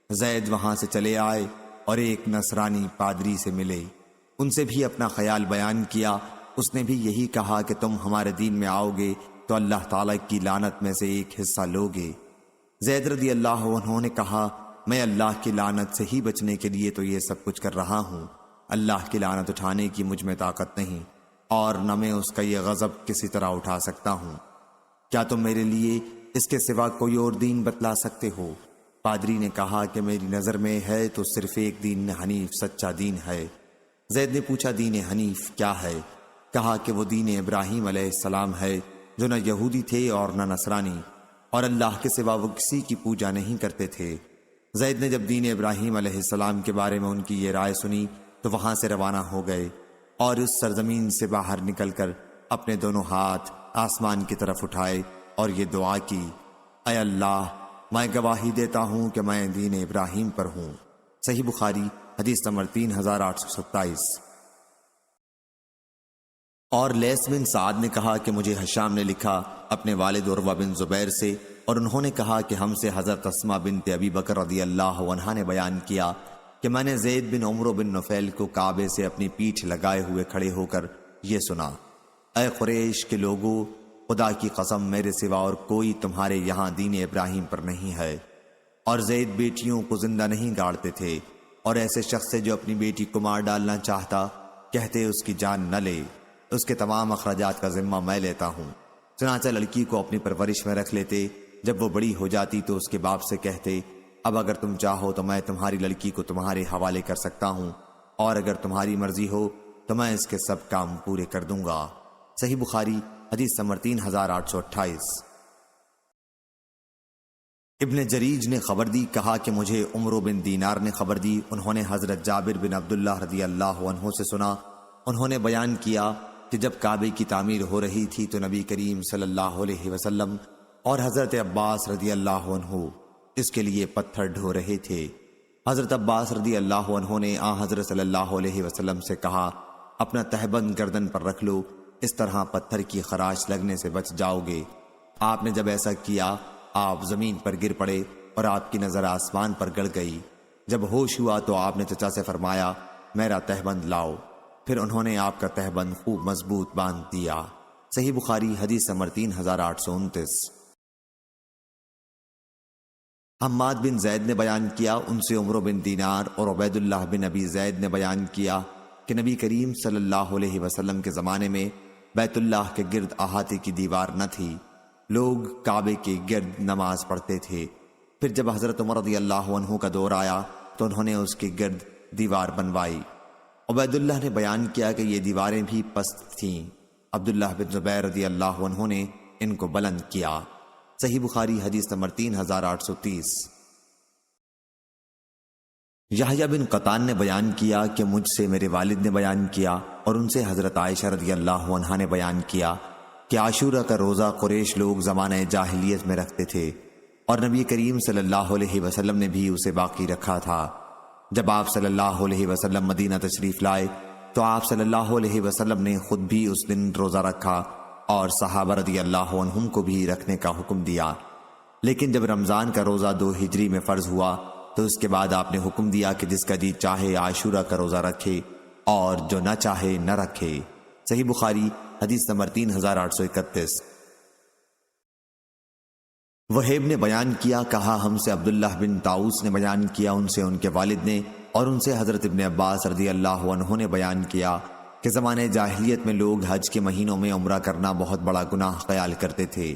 زید وہاں سے چلے آئے اور ایک نصرانی پادری سے ملے، ان سے بھی اپنا خیال بیان کیا۔ اس نے بھی یہی کہا کہ تم ہمارے دین میں آؤ گے تو اللہ تعالیٰ کی لعنت میں سے ایک حصہ لوگے۔ زید رضی اللہ عنہ نے کہا میں اللہ کی لعنت سے ہی بچنے کے لیے تو یہ سب کچھ کر رہا ہوں، اللہ کی لعنت اٹھانے کی مجھ میں طاقت نہیں، اور نہ میں اس کا یہ غضب کسی طرح اٹھا سکتا ہوں۔ کیا تم میرے لیے اس کے سوا کوئی اور دین بتلا سکتے ہو؟ پادری نے کہا کہ میری نظر میں ہے تو صرف ایک دین حنیف سچا دین ہے۔ زید نے پوچھا دین حنیف کیا ہے؟ کہا کہ وہ دین ابراہیم علیہ السلام ہے، جو نہ یہودی تھے اور نہ نصرانی، اور اللہ کے سوا وہ کسی کی پوجا نہیں کرتے تھے۔ زید نے جب دین ابراہیم علیہ السلام کے بارے میں ان کی یہ رائے سنی تو وہاں سے روانہ ہو گئے، اور اس سرزمین سے باہر نکل کر اپنے دونوں ہاتھ آسمان کی طرف اٹھائے اور یہ دعا کی، اے اللہ میں گواہی دیتا ہوں کہ میں دین ابراہیم پر ہوں۔ صحیح بخاری حدیث نمبر 3827۔ اور لیث بن سعد نے کہا کہ مجھے ہشام نے لکھا اپنے والد عروہ بن زبیر سے، اور انہوں نے کہا کہ ہم سے حضرت اسماء بنت ابی بکر رضی اللہ عنہا نے بیان کیا کہ میں نے زید بن عمرو بن نفیل کو کعبے سے اپنی پیٹھ لگائے ہوئے کھڑے ہو کر یہ سنا، اے قریش کے لوگوں، خدا کی قسم میرے سوا اور کوئی تمہارے یہاں دین ابراہیم پر نہیں ہے، اور زید بیٹیوں کو زندہ نہیں گاڑتے تھے، اور ایسے شخص سے جو اپنی بیٹی کو مار ڈالنا چاہتا کہتے اس کی جان نہ لے، اس کے تمام اخراجات کا ذمہ میں لیتا ہوں۔ چنانچہ لڑکی کو اپنی پرورش میں رکھ لیتے، جب وہ بڑی ہو جاتی تو اس کے باپ سے کہتے اب اگر تم چاہو تو میں تمہاری لڑکی کو تمہارے حوالے کر سکتا ہوں، اور اگر تمہاری مرضی ہو تو میں اس کے سب کام پورے کر دوں گا۔ صحیح بخاری حدیث نمبر 3828۔ ابن جریج نے خبر دی، کہا کہ مجھے عمرو بن دینار نے خبر دی، انہوں نے حضرت جابر بن عبداللہ رضی اللہ عنہ سے سنا، انہوں نے بیان کیا کہ جب کعبے کی تعمیر ہو رہی تھی تو نبی کریم صلی اللہ علیہ وسلم اور حضرت عباس رضی اللہ عنہ اس کے لیے پتھر ڈھو رہے تھے۔ حضرت عباس رضی اللہ عنہ نے حضرت صلی اللہ علیہ وسلم سے کہا اپنا تہبند گردن پر رکھ لو، اس طرح پتھر کی خراش لگنے سے بچ جاؤ گے۔ آپ نے جب ایسا کیا آپ زمین پر گر پڑے اور آپ کی نظر آسمان پر گڑ گئی۔ جب ہوش ہوا تو آپ نے چچا سے فرمایا میرا تہبند لاؤ، پھر انہوں نے آپ کا تہبند خوب مضبوط باندھ دیا۔ صحیح بخاری حدیث نمبر 3829۔ حماد بن زید نے بیان کیا، ان سے عمرو بن دینار اور عبید اللہ بن ابی زید نے بیان کیا کہ نبی کریم صلی اللہ علیہ وسلم کے زمانے میں بیت اللہ کے گرد احاطے کی دیوار نہ تھی، لوگ کعبے کے گرد نماز پڑھتے تھے۔ پھر جب حضرت عمر رضی اللہ عنہ کا دور آیا تو انہوں نے اس کے گرد دیوار بنوائی۔ عبید اللہ نے بیان کیا کہ یہ دیواریں بھی پست تھیں، عبداللہ بن زبیر رضی اللہ عنہ نے ان کو بلند کیا۔ صحیح بخاری حدیث نمبر 3830۔ یحییٰ بن قطان نے بیان کیا کہ مجھ سے میرے والد نے بیان کیا، اور ان سے حضرت عائشہ رضی اللہ عنہا نے بیان کیا کہ عاشورہ کا روزہ قریش لوگ زمانہ جاہلیت میں رکھتے تھے، اور نبی کریم صلی اللہ علیہ وسلم نے بھی اسے باقی رکھا تھا۔ جب آپ صلی اللہ علیہ وسلم مدینہ تشریف لائے تو آپ صلی اللہ علیہ وسلم نے خود بھی اس دن روزہ رکھا اور صحابہ رضی اللہ عنہم کو بھی رکھنے کا حکم دیا، لیکن جب رمضان کا روزہ 2 ہجری میں فرض ہوا تو اس کے بعد آپ نے حکم دیا کہ جس کا جی چاہے عاشورہ کا روزہ رکھے اور جو نہ چاہے نہ رکھے۔ صحیح بخاری حدیث نمبر 3831۔ وہیب نے بیان کیا، کہا ہم سے عبداللہ بن طاؤس نے بیان کیا، ان سے ان کے والد نے، اور ان سے حضرت ابن عباس رضی اللہ عنہ نے بیان کیا کہ زمانے جاہلیت میں لوگ حج کے مہینوں میں عمرہ کرنا بہت بڑا گناہ خیال کرتے تھے۔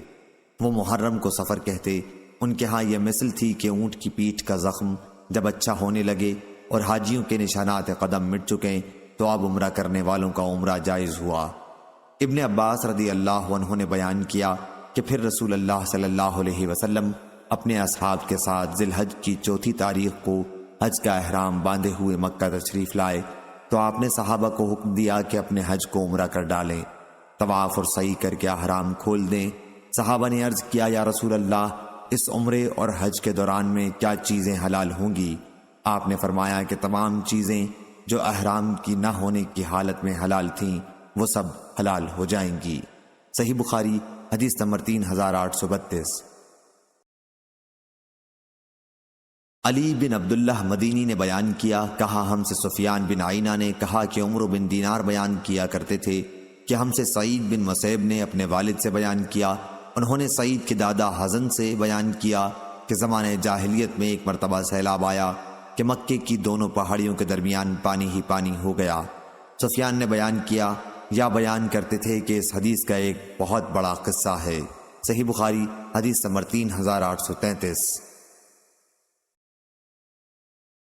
وہ محرم کو سفر کہتے، ان کے ہاں یہ مثل تھی کہ اونٹ کی پیٹھ کا زخم جب اچھا ہونے لگے اور حاجیوں کے نشانات قدم مٹ چکے تو اب عمرہ کرنے والوں کا عمرہ جائز ہوا۔ ابن عباس رضی اللہ عنہ نے بیان کیا کہ پھر رسول اللہ صلی اللہ علیہ وسلم اپنے اصحاب کے ساتھ ذی الحج کی 4 تاریخ کو حج کا احرام باندھے ہوئے مکہ تشریف لائے، تو آپ نے صحابہ کو حکم دیا کہ اپنے حج کو عمرہ کر ڈالیں، طواف اور سعی کر کے احرام کھول دیں۔ صحابہ نے عرض کیا یا رسول اللہ، اس عمرے اور حج کے دوران میں کیا چیزیں حلال ہوں گی؟ آپ نے فرمایا کہ تمام چیزیں جو احرام کی نہ ہونے کی حالت میں حلال تھیں وہ سب حلال ہو جائیں گی۔ صحیح بخاری حدیث نمبر 3832۔ علی بن عبداللہ مدینی نے بیان کیا، کہا ہم سے سفیان بن عینہ نے کہا کہ عمر بن دینار بیان کیا کرتے تھے کہ ہم سے سعید بن مسیب نے اپنے والد سے بیان کیا، انہوں نے سعید کے دادا حزن سے بیان کیا کہ زمانے جاہلیت میں ایک مرتبہ سیلاب آیا کہ مکے کی دونوں پہاڑیوں کے درمیان پانی ہی پانی ہو گیا۔ سفیان نے بیان کیا یا بیان کرتے تھے کہ اس حدیث کا ایک بہت بڑا قصہ ہے۔ صحیح بخاری حدیث نمبر 3833۔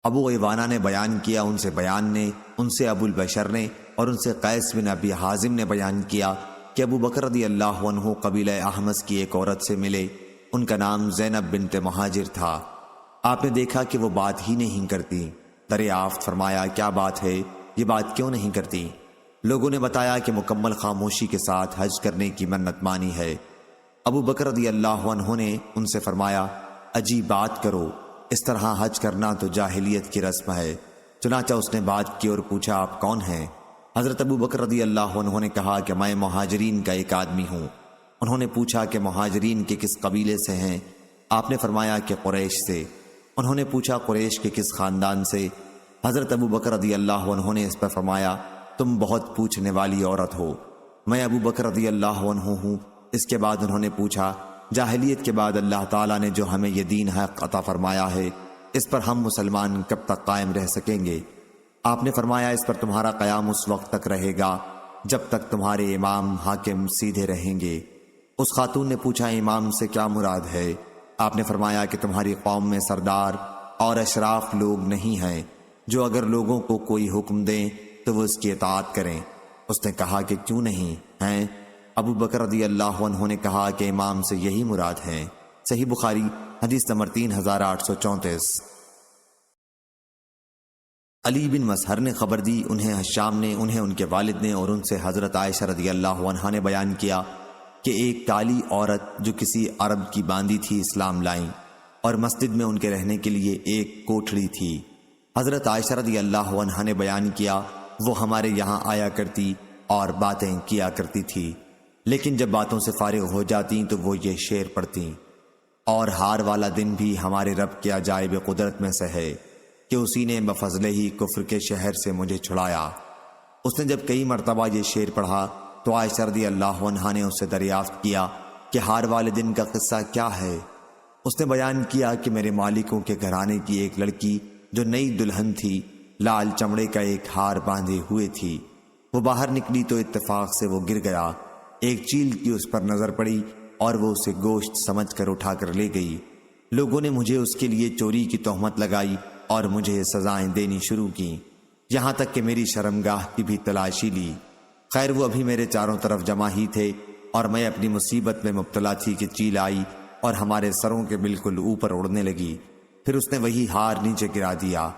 ابو عوانہ نے بیان کیا، ان سے ابو البشر نے اور ان سے قیس بن ابی حازم نے بیان کیا کہ ابو بکر رضی اللہ عنہ قبیلہ احمس کی ایک عورت سے ملے، ان کا نام زینب بنت مہاجر تھا۔ آپ نے دیکھا کہ وہ بات ہی نہیں کرتی، دریافت فرمایا کیا بات ہے، یہ بات کیوں نہیں کرتی؟ لوگوں نے بتایا کہ مکمل خاموشی کے ساتھ حج کرنے کی منت مانی ہے۔ ابو بکر رضی اللہ عنہ نے ان سے فرمایا عجیب بات کرو، اس طرح حج کرنا تو جاہلیت کی رسم ہے۔ چنانچہ اس نے بات کی اور پوچھا آپ کون ہیں؟ حضرت ابو بکر رضی اللہ عنہ نے کہا کہ میں مہاجرین کا ایک آدمی ہوں۔ انہوں نے پوچھا کہ مہاجرین کے کس قبیلے سے ہیں؟ آپ نے فرمایا کہ قریش سے۔ انہوں نے پوچھا قریش کے کس خاندان سے؟ حضرت ابو بکر رضی اللہ عنہ نے اس پر فرمایا تم بہت پوچھنے والی عورت ہو، میں ابو بکر رضی اللہ عنہ ہوں۔ اس کے بعد انہوں نے پوچھا جاہلیت کے بعد اللہ تعالیٰ نے جو ہمیں یہ دین حق عطا فرمایا ہے، اس پر ہم مسلمان کب تک قائم رہ سکیں گے؟ آپ نے فرمایا اس پر تمہارا قیام اس وقت تک رہے گا جب تک تمہارے امام حاکم سیدھے رہیں گے۔ اس خاتون نے پوچھا امام سے کیا مراد ہے؟ آپ نے فرمایا کہ تمہاری قوم میں سردار اور اشراف لوگ نہیں ہیں جو اگر لوگوں کو کوئی حکم دیں تو وہ اس کی اطاعت کریں۔ اس نے کہا کہ کیوں نہیں ہیں؟ ابو بکر رضی اللہ عنہ نے کہا کہ امام سے یہی مراد ہے۔ صحیح بخاری حدیث نمبر 3834۔ علی بن مسہر نے خبر دی، انہیں حشام نے، انہیں ان کے والد نے اور ان سے حضرت عائشہ رضی اللہ عنہا نے بیان کیا کہ ایک کالی عورت جو کسی عرب کی باندی تھی اسلام لائیں اور مسجد میں ان کے رہنے کے لیے ایک کوٹھڑی تھی۔ حضرت عائشہ رضی اللہ عنہا نے بیان کیا وہ ہمارے یہاں آیا کرتی اور باتیں کیا کرتی تھی، لیکن جب باتوں سے فارغ ہو جاتی تو وہ یہ شعر پڑھتی، اور ہار والا دن بھی ہمارے رب کے عجائب قدرت میں سے ہے کہ اسی نے بفضلہ ہی کفر کے شہر سے مجھے چھڑایا۔ اس نے جب کئی مرتبہ یہ شعر پڑھا تو عائشہ رضی اللہ عنہا نے اس سے دریافت کیا کہ ہار والے دن کا قصہ کیا ہے؟ اس نے بیان کیا کہ میرے مالکوں کے گھرانے کی ایک لڑکی جو نئی دلہن تھی لال چمڑے کا ایک ہار باندھے ہوئے تھی، وہ باہر نکلی تو اتفاق سے وہ گر گیا، ایک چیل کی اس پر نظر پڑی اور وہ اسے گوشت سمجھ کر اٹھا کر لے گئی۔ لوگوں نے مجھے اس کے لیے چوری کی تہمت لگائی اور مجھے سزائیں دینی شروع کی، یہاں تک کہ میری شرمگاہ کی بھی تلاشی لی۔ خیر وہ ابھی میرے چاروں طرف جمع ہی تھے اور میں اپنی مصیبت میں مبتلا تھی کہ چیل آئی اور ہمارے سروں کے بالکل اوپر اڑنے لگی، پھر اس نے وہی ہار نیچے گرا دیا۔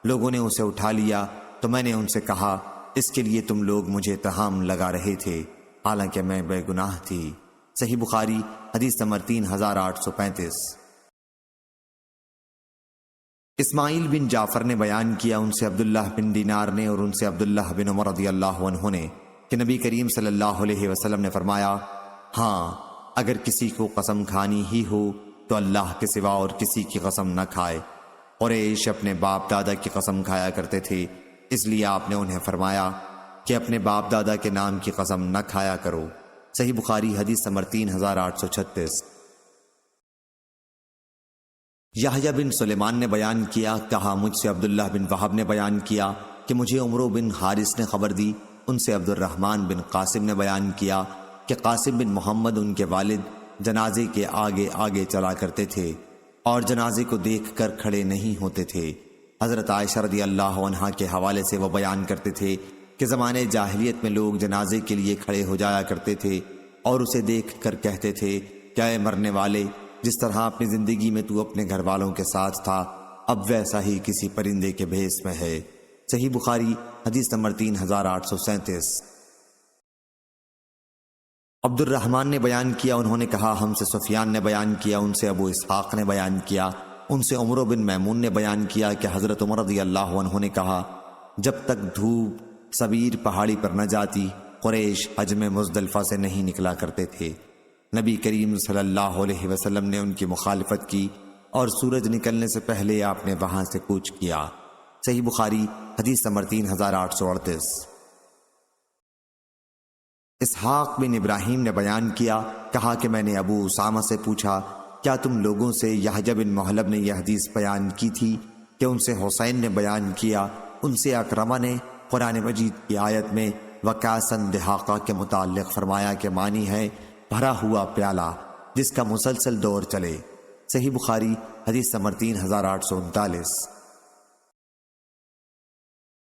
لوگوں نے اسے اٹھا لیا تو میں نے ان سے کہا اس کے لیے تم لوگ مجھے اتہام لگا رہے تھے حالانکہ میں بے گناہ تھی۔ صحیح بخاری حدیث نمبر 3835۔ اسماعیل بن جعفر نے بیان کیا، ان سے عبداللہ بن دینار نے اور ان سے عبداللہ بن عمر رضی اللہ عنہ نے کہ نبی کریم صلی اللہ علیہ وسلم نے فرمایا ہاں اگر کسی کو قسم کھانی ہی ہو تو اللہ کے سوا اور کسی کی قسم نہ کھائے۔ قریش اپنے باپ دادا کی قسم کھایا کرتے تھے، اس لیے آپ نے انہیں فرمایا کہ اپنے باپ دادا کے نام کی قسم نہ کھایا کرو۔ صحیح بخاری حدیث نمبر 3836۔ یحییٰ بن سلیمان نے بیان کیا، کہا مجھ سے عبداللہ بن وہب نے بیان کیا کہ مجھے عمرو بن حارث نے خبر دی، ان سے عبد الرحمن بن قاسم نے بیان کیا کہ قاسم بن محمد ان کے والد جنازے کے آگے آگے چلا کرتے تھے اور جنازے کو دیکھ کر کھڑے نہیں ہوتے تھے۔ حضرت عائشہ رضی اللہ عنہا کے حوالے سے وہ بیان کرتے تھے کہ زمانے جاہلیت میں لوگ جنازے کے لیے کھڑے ہو جایا کرتے تھے اور اسے دیکھ کر کہتے تھے کیا اے مرنے والے، جس طرح اپنی زندگی میں تو اپنے گھر والوں کے ساتھ تھا اب ویسا ہی کسی پرندے کے بھیس میں ہے۔ صحیح بخاری حدیث نمبر 3837۔ عبد الرحمن نے بیان کیا، انہوں نے کہا ہم سے سفیان نے بیان کیا، ان سے ابو اسحاق نے بیان کیا، ان سے عمر بن میمون نے بیان کیا کہ حضرت عمر رضی اللہ عنہ نے کہا جب تک دھوپ سبیر پہاڑی پر نہ جاتی قریش حج میں مزدلفہ سے نہیں نکلا کرتے تھے۔ نبی کریم صلی اللہ علیہ وسلم نے ان کی مخالفت کی اور سورج نکلنے سے پہلے آپ نے وہاں سے کوچ کیا۔ صحیح بخاری حدیث نمبر 3838۔ اسحاق بن ابراہیم نے بیان کیا، کہا کہ میں نے ابو اسامہ سے پوچھا کیا تم لوگوں سے یحییٰ بن محلب نے یہ حدیث بیان کی تھی کہ ان سے حسین نے بیان کیا، ان سے اکرمہ نے قرآن مجید کی آیت میں وَكَأْسًا دِحَاقًا کے متعلق فرمایا کہ معنی ہے بھرا ہوا پیالہ جس کا مسلسل دور چلے۔ صحیح بخاری حدیث نمبر 3839۔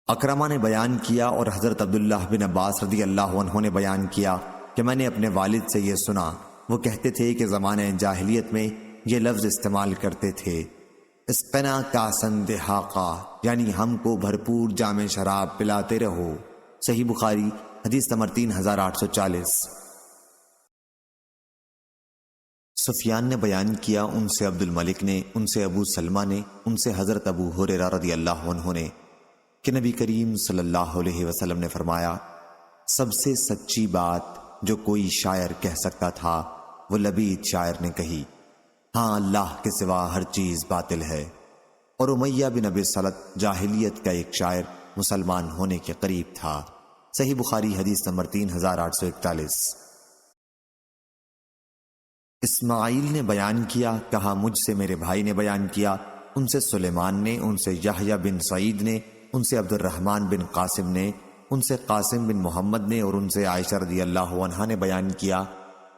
اکرمہ نے بیان کیا اور حضرت عبداللہ بن عباس رضی اللہ عنہ نے بیان کیا کہ میں نے اپنے والد سے یہ سنا، وہ کہتے تھے کہ زمانہ جاہلیت میں یہ لفظ استعمال کرتے تھے اسقنا کاسن دہاقا، یعنی ہم کو بھرپور جام شراب پلاتے رہو۔ صحیح بخاری حدیث نمبر 3840۔ سفیان نے بیان کیا، ان سے عبد الملک نے، ان سے ابو سلمہ نے، ان سے حضرت ابو ہریرہ رضی اللہ عنہ نے کہ نبی کریم صلی اللہ علیہ وسلم نے فرمایا سب سے سچی بات جو کوئی شاعر کہہ سکتا تھا وہ لبید شاعر نے کہی، ہاں اللہ کے سوا ہر چیز باطل ہے۔ اور امیہ بن ابی سلط جاہلیت کا ایک شاعر مسلمان ہونے کے قریب تھا۔ صحیح بخاری حدیث نمبر 3841۔ اسماعیل نے بیان کیا، کہا مجھ سے میرے بھائی نے بیان کیا، ان سے سلیمان نے، ان سے یحییٰ بن سعید نے، ان سے عبد الرحمن بن قاسم نے، ان سے قاسم بن محمد نے، اور ان سے عائشہ رضی اللہ عنہا نے بیان کیا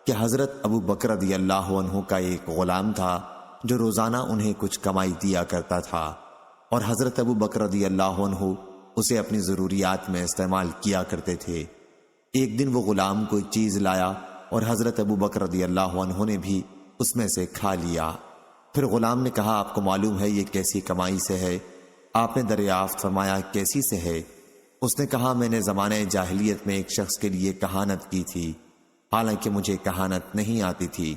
کہ حضرت ابو بکر رضی اللہ عنہ کا ایک غلام تھا جو روزانہ انہیں کچھ کمائی دیا کرتا تھا، اور حضرت ابو بکر رضی اللہ عنہ اسے اپنی ضروریات میں استعمال کیا کرتے تھے۔ ایک دن وہ غلام کوئی چیز لایا اور حضرت ابو بکر رضی اللہ عنہ نے بھی اس میں سے کھا لیا۔ پھر غلام نے کہا آپ کو معلوم ہے یہ کیسی کمائی سے ہے؟ آپ نے دریافت فرمایا کیسی سے ہے؟ اس نے کہا میں نے زمانہ جاہلیت میں ایک شخص کے لیے کہانت کی تھی، حالانکہ مجھے کہانت نہیں آتی تھی،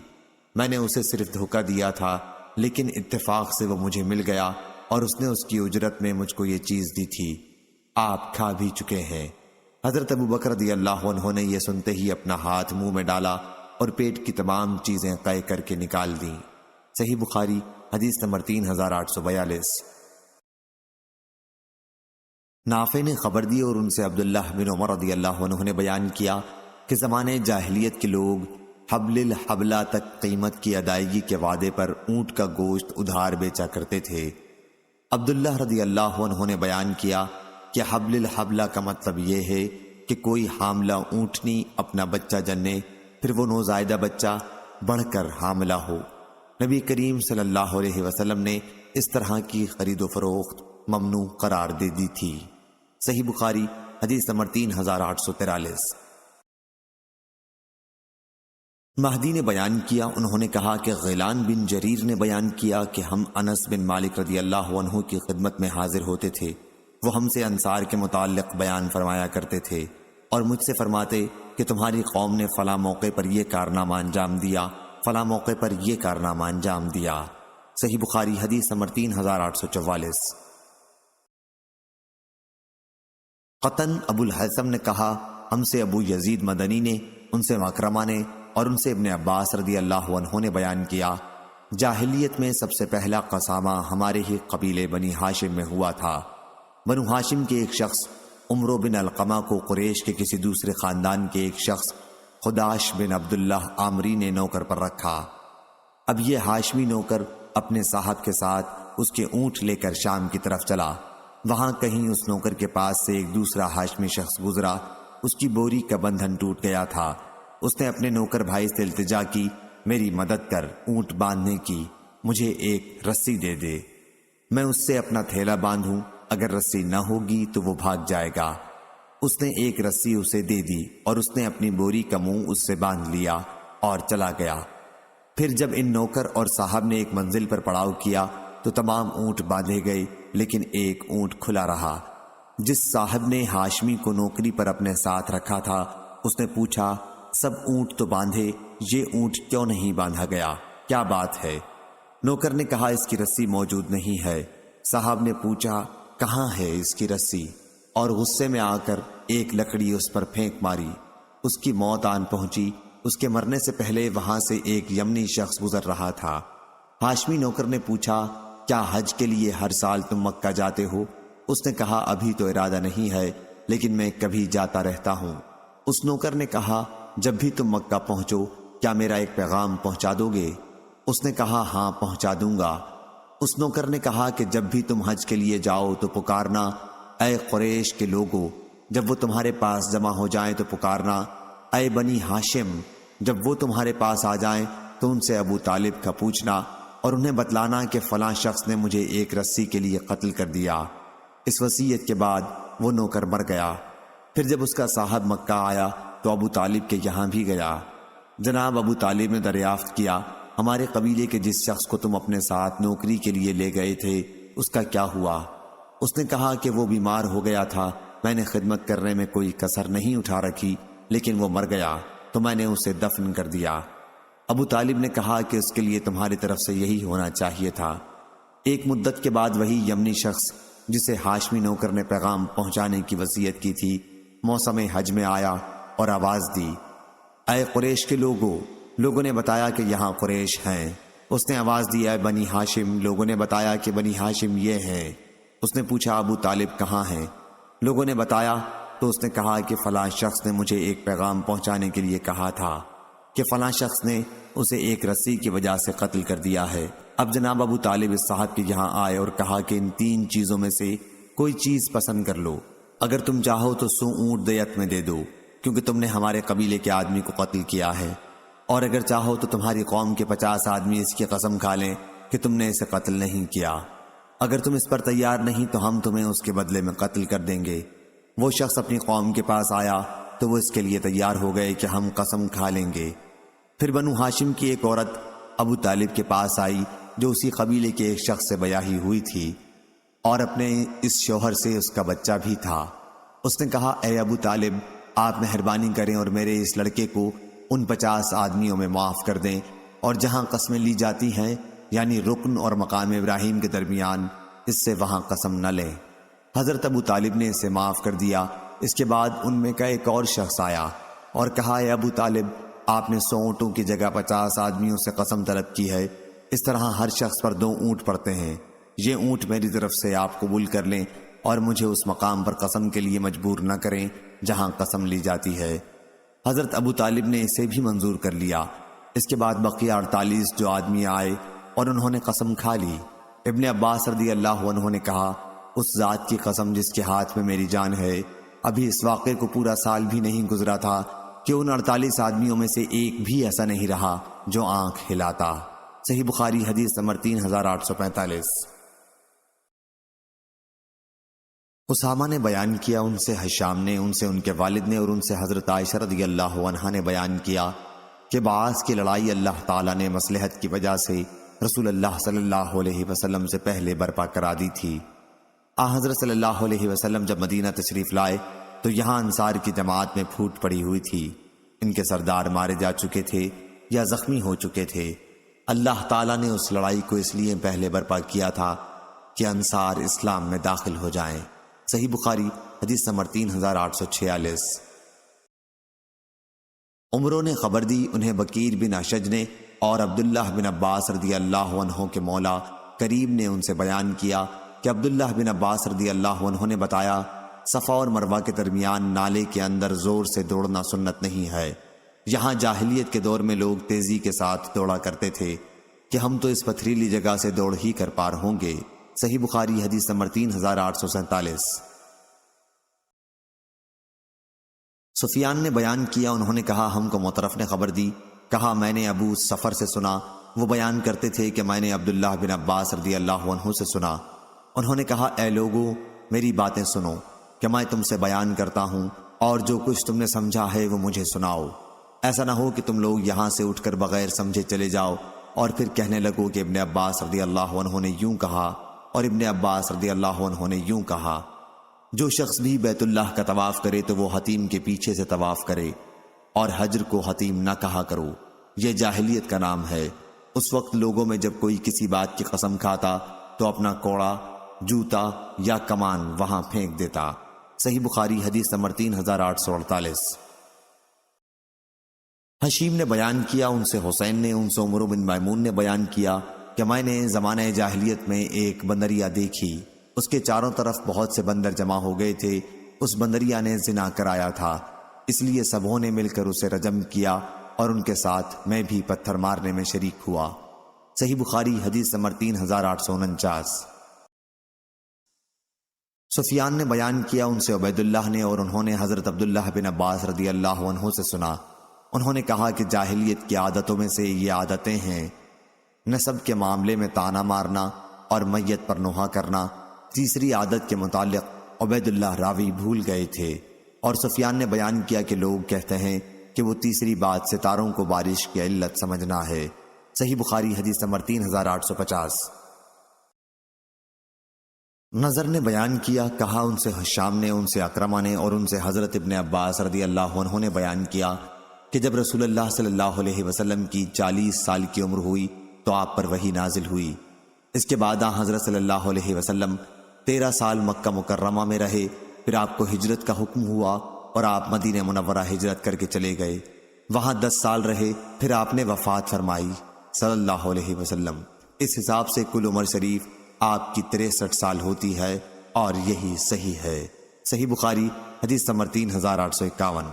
میں نے اسے صرف دھوکہ دیا تھا، لیکن اتفاق سے وہ مجھے مل گیا اور اس نے اس کی اجرت میں مجھ کو یہ چیز دی تھی، آپ کھا بھی چکے ہیں۔ حضرت ابو بکر رضی اللہ عنہ نے یہ سنتے ہی اپنا ہاتھ منہ میں ڈالا اور پیٹ کی تمام چیزیں قے کر کے نکال دیں۔ صحیح بخاری حدیث نمبر 3842۔ نافع نے خبر دی اور ان سے عبداللہ بن عمر رضی اللہ عنہ نے بیان کیا کہ زمانے جاہلیت کے لوگ حبل الحبلہ تک قیمت کی ادائیگی کے وعدے پر اونٹ کا گوشت ادھار بیچا کرتے تھے۔ عبداللہ رضی اللہ عنہ نے بیان کیا کہ حبل الحبلہ کا مطلب یہ ہے کہ کوئی حاملہ اونٹنی اپنا بچہ جننے، پھر وہ نوزائیدہ بچہ بڑھ کر حاملہ ہو۔ نبی کریم صلی اللہ علیہ وسلم نے اس طرح کی خرید و فروخت ممنوع قرار دے دی تھی۔ صحیح بخاری حدیث نمبر 3843۔ مہدی نے بیان کیا، انہوں نے کہا کہ غیلان بن جریر نے بیان کیا کہ ہم انس بن مالک رضی اللہ عنہ کی خدمت میں حاضر ہوتے تھے، وہ ہم سے انصار کے متعلق بیان فرمایا کرتے تھے اور مجھ سے فرماتے کہ تمہاری قوم نے فلاں موقع پر یہ کارنامہ انجام دیا، فلاں موقع پر یہ کارنامہ انجام دیا۔ صحیح بخاری حدیث نمبر 3844۔ قطن ابو الحسم نے کہا ہم سے ابو یزید مدنی نے، ان سے مکرمہ نے اور ان سے ابن عباس رضی اللہ عنہ نے بیان کیا جاہلیت میں سب سے پہلا قسامہ ہمارے ہی قبیلے بنی ہاشم میں ہوا تھا۔ بنو ہاشم کے ایک شخص عمرو بن علقمہ کو قریش کے کسی دوسرے خاندان کے ایک شخص خداش بن عبداللہ عامری نے نوکر پر رکھا۔ اب یہ ہاشمی نوکر اپنے صاحب کے ساتھ اس کے اونٹ لے کر شام کی طرف چلا، وہاں کہیں اس نوکر کے پاس سے ایک دوسرا ہاشمی شخص گزرا، اس کی بوری کا بندھن ٹوٹ گیا تھا، اس نے اپنے نوکر بھائی سے التجا کی میری مدد کر اونٹ باندھنے کی، مجھے ایک رسی دے دے، میں اس سے اپنا تھیلا باندھوں، اگر رسی نہ ہوگی تو وہ بھاگ جائے گا۔ اس نے ایک رسی اسے دے دی اور اس نے اپنی بوری کا منہ اس سے باندھ لیا اور چلا گیا۔ پھر جب ان نوکر اور صاحب نے ایک منزل پر پڑاؤ کیا تو تمام اونٹ باندھے گئے لیکن ایک اونٹ کھلا رہا۔ جس صاحب نے ہاشمی کو نوکری پر اپنے ساتھ رکھا تھا اس نے پوچھا، سب اونٹ تو باندھے، یہ اونٹ کیوں نہیں باندھا گیا؟ کیا بات ہے؟ نوکر نے کہا، اس کی رسی موجود نہیں ہے۔ صاحب نے پوچھا، کہاں ہے اس کی رسی؟ اور غصے میں آ کر ایک لکڑی اس پر پھینک ماری۔ اس کی موت آن پہنچی۔ اس کے مرنے سے پہلے وہاں سے ایک یمنی شخص گزر رہا تھا۔ ہاشمی نوکر نے پوچھا، کیا حج کے لیے ہر سال تم مکہ جاتے ہو؟ اس نے کہا، ابھی تو ارادہ نہیں ہے، لیکن میں کبھی جاتا رہتا ہوں۔ اس نوکر نے کہا، جب بھی تم مکہ پہنچو کیا میرا ایک پیغام پہنچا دو گے؟ اس نے کہا، ہاں پہنچا دوں گا۔ اس نوکر نے کہا کہ جب بھی تم حج کے لیے جاؤ تو پکارنا، اے قریش کے لوگوں۔ جب وہ تمہارے پاس جمع ہو جائیں تو پکارنا، اے بنی ہاشم۔ جب وہ تمہارے پاس آ جائیں تو ان سے ابو طالب کا پوچھنا اور انہیں بتلانا کہ فلاں شخص نے مجھے ایک رسی کے لیے قتل کر دیا۔ اس وصیت کے بعد وہ نوکر مر گیا۔ پھر جب اس کا صاحب مکہ آیا تو ابو طالب کے یہاں بھی گیا۔ جناب ابو طالب نے دریافت کیا، ہمارے قبیلے کے جس شخص کو تم اپنے ساتھ نوکری کے لیے لے گئے تھے اس کا کیا ہوا؟ اس نے کہا کہ وہ بیمار ہو گیا تھا، میں نے خدمت کرنے میں کوئی کسر نہیں اٹھا رکھی، لیکن وہ مر گیا تو میں نے اسے دفن کر دیا۔ ابو طالب نے کہا کہ اس کے لیے تمہاری طرف سے یہی ہونا چاہیے تھا۔ ایک مدت کے بعد وہی یمنی شخص جسے ہاشمی نوکر نے پیغام پہنچانے کی وصیت کی تھی موسم حج میں آیا اور آواز دی، اے قریش کے لوگوں نے بتایا کہ یہاں قریش ہیں۔ اس نے آواز دی، اے بنی ہاشم۔ لوگوں نے بتایا کہ بنی ہاشم یہ ہیں۔ اس نے پوچھا، ابو طالب کہاں ہیں؟ لوگوں نے بتایا تو اس نے کہا کہ فلاں شخص نے مجھے ایک پیغام پہنچانے کے لیے کہا تھا کہ فلاں شخص نے اسے ایک رسی کی وجہ سے قتل کر دیا ہے۔ اب جناب ابو طالب اس صاحب کے یہاں آئے اور کہا کہ ان 3 چیزوں میں سے کوئی چیز پسند کر لو، اگر تم چاہو تو 100 اونٹ دیت میں دے دو، کیونکہ تم نے ہمارے قبیلے کے آدمی کو قتل کیا ہے، اور اگر چاہو تو تمہاری قوم کے 50 آدمی اس کی قسم کھا لیں کہ تم نے اسے قتل نہیں کیا۔ اگر تم اس پر تیار نہیں تو ہم تمہیں اس کے بدلے میں قتل کر دیں گے۔ وہ شخص اپنی قوم کے پاس آیا تو وہ اس کے لیے تیار ہو گئے کہ ہم قسم کھا لیں گے۔ پھر بنو ہاشم کی ایک عورت ابو طالب کے پاس آئی جو اسی قبیلے کے ایک شخص سے بیاہی ہوئی تھی اور اپنے اس شوہر سے اس کا بچہ بھی تھا۔ اس نے کہا، اے ابو طالب، آپ مہربانی کریں اور میرے اس لڑکے کو ان 50 آدمیوں میں معاف کر دیں، اور جہاں قسمیں لی جاتی ہیں یعنی رکن اور مقام ابراہیم کے درمیان، اس سے وہاں قسم نہ لیں۔ حضرت ابو طالب نے اسے معاف کر دیا۔ اس کے بعد ان میں کا ایک اور شخص آیا اور کہا، اے ابو طالب، آپ نے 100 اونٹوں کی جگہ 50 آدمیوں سے قسم طلب کی ہے، اس طرح ہر شخص پر 2 اونٹ پڑتے ہیں۔ یہ اونٹ میری طرف سے آپ قبول کر لیں اور مجھے اس مقام پر قسم کے لیے مجبور نہ کریں جہاں قسم لی جاتی ہے۔ حضرت ابو طالب نے اسے بھی منظور کر لیا۔ اس کے بعد بقیہ 48 جو آدمی آئے اور انہوں نے قسم کھا لی۔ ابن عباس رضی اللہ عنہ نے کہا، اس ذات کی قسم جس کے ہاتھ میں میری جان ہے، ابھی اس واقعے کو پورا سال بھی نہیں گزرا تھا کہ ان 48 آدمیوں میں سے ایک بھی ایسا نہیں رہا جو آنکھ ہلاتا۔ صحیح بخاری حدیث نمبر 3845۔ اسامہ نے بیان کیا، ان سے حشام نے، ان سے ان کے والد نے، اور ان سے حضرت عائشہ رضی اللہ عنہا نے بیان کیا کہ بعث کی لڑائی اللہ تعالیٰ نے مصلحت کی وجہ سے رسول اللہ صلی اللہ علیہ وسلم سے پہلے برپا کرا دی تھی۔ حضرت صلی اللہ علیہ وسلم جب مدینہ تشریف لائے تو یہاں انصار کی جماعت میں پھوٹ پڑی ہوئی تھی۔ ان کے سردار مارے جا چکے تھے یا زخمی ہو چکے تھے۔ اللہ تعالیٰ نے اس لڑائی کو اس لیے پہلے برپا کیا تھا کہ انصار اسلام میں داخل ہو جائیں۔ صحیح بخاری حدیث نمبر 3846۔ عمروں نے خبر دی، انہیں بکیر بن اشج نے اور عبداللہ بن عباس رضی اللہ عنہ کے مولا کریم نے ان سے بیان کیا کہ عبداللہ بن عباس رضی اللہ عنہ نے بتایا، صفا اور مروہ کے درمیان نالے کے اندر زور سے دوڑنا سنت نہیں ہے۔ یہاں جاہلیت کے دور میں لوگ تیزی کے ساتھ دوڑا کرتے تھے کہ ہم تو اس پتھریلی جگہ سے دوڑ ہی کر پار ہوں گے۔ صحیح بخاری حدیث نمبر 3847۔ سفیان نے بیان کیا، انہوں نے کہا، ہم کو مطرف نے خبر دی، کہا میں نے ابو سفر سے سنا، وہ بیان کرتے تھے کہ میں نے عبداللہ بن عباس رضی اللہ عنہ سے سنا، انہوں نے کہا، اے لوگو میری باتیں سنو کہ میں تم سے بیان کرتا ہوں، اور جو کچھ تم نے سمجھا ہے وہ مجھے سناؤ۔ ایسا نہ ہو کہ تم لوگ یہاں سے اٹھ کر بغیر سمجھے چلے جاؤ اور پھر کہنے لگو کہ ابن عباس رضی اللہ عنہ نے یوں کہا اور ابن عباس رضی اللہ عنہ نے یوں کہا۔ جو شخص بھی بیت اللہ کا طواف کرے تو وہ حتیم کے پیچھے سے طواف کرے، اور حجر کو حتیم نہ کہا کرو، یہ جاہلیت کا نام ہے۔ اس وقت لوگوں میں جب کوئی کسی بات کی قسم کھاتا تو اپنا کوڑا، جوتا یا کمان وہاں پھینک دیتا۔ صحیح بخاری حدیث نمبر 3848۔ حشیم نے بیان کیا، ان سے حسین نے، ان سے عمر بن میمون نے بیان کیا کہ میں نے زمانہ جاہلیت میں ایک بندریا دیکھی، اس کے چاروں طرف بہت سے بندر جمع ہو گئے تھے۔ اس بندریا نے زنا کرایا تھا، اس لیے سبوں نے مل کر اسے رجم کیا اور ان کے ساتھ میں بھی پتھر مارنے میں شریک ہوا۔ صحیح بخاری حدیث نمبر 3849۔ سفیان نے بیان کیا، ان سے عبید اللہ نے، اور انہوں نے حضرت عبداللہ بن عباس رضی اللہ عنہ سے سنا، انہوں نے کہا کہ جاہلیت کی عادتوں میں سے یہ عادتیں ہیں: نسب کے معاملے میں طعنہ مارنا اور میت پر نوحہ کرنا۔ تیسری عادت کے متعلق عبید اللہ راوی بھول گئے تھے، اور سفیان نے بیان کیا کہ لوگ کہتے ہیں کہ وہ تیسری بات ستاروں کو بارش کی علت سمجھنا ہے۔ صحیح بخاری حدیث نمبر 3850۔ نظر نے بیان کیا، کہا ان سے حشام نے، ان سے اکرمہ نے، اور ان سے حضرت ابن عباس رضی اللہ عنہ نے بیان کیا کہ جب رسول اللہ صلی اللہ علیہ وسلم کی 40 سال کی عمر ہوئی تو آپ پر وحی نازل ہوئی۔ اس کے بعد حضرت صلی اللہ علیہ وسلم 13 سال مکہ مکرمہ میں رہے، پھر آپ کو ہجرت کا حکم ہوا اور آپ مدینہ منورہ ہجرت کر کے چلے گئے، وہاں 10 سال رہے، پھر آپ نے وفات فرمائی صلی اللہ علیہ وسلم۔ اس حساب سے کل عمر شریف آپ کی 63 سال ہوتی ہے، اور یہی صحیح ہے۔ صحیح بخاری حدیث نمبر 3851۔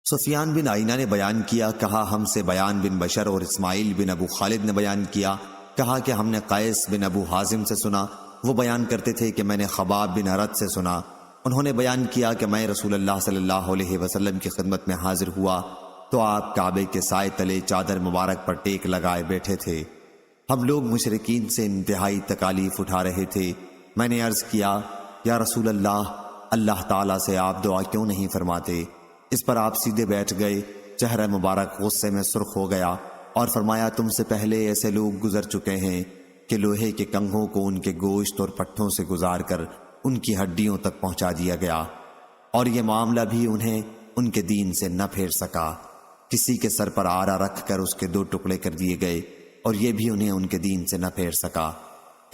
سفیان بن عینہ نے بیان کیا، کہا ہم سے بیان بن بشر اور اسماعیل بن ابو خالد نے بیان کیا، کہا کہ ہم نے قیس بن ابو حازم سے سنا، وہ بیان کرتے تھے کہ میں نے خباب بن ارد سے سنا، انہوں نے بیان کیا کہ میں رسول اللہ صلی اللہ علیہ وسلم کی خدمت میں حاضر ہوا تو آپ کعبے کے سائے تلے چادر مبارک پر ٹیک لگائے بیٹھے تھے۔ ہم لوگ مشرکین سے انتہائی تکالیف اٹھا رہے تھے۔ میں نے عرض کیا، یا رسول اللہ، اللہ تعالیٰ سے آپ دعا کیوں نہیں فرماتے؟ اس پر آپ سیدھے بیٹھ گئے، چہرہ مبارک غصے میں سرخ ہو گیا اور فرمایا، تم سے پہلے ایسے لوگ گزر چکے ہیں کہ لوہے کے کنگھوں کو ان کے گوشت اور پٹھوں سے گزار کر ان کی ہڈیوں تک پہنچا دیا گیا، اور یہ معاملہ بھی انہیں ان کے دین سے نہ پھیر سکا۔ کسی کے سر پر آرا رکھ کر اس کے 2 ٹکڑے کر دیے گئے، اور یہ بھی انہیں ان کے دین سے نہ پھیر سکا۔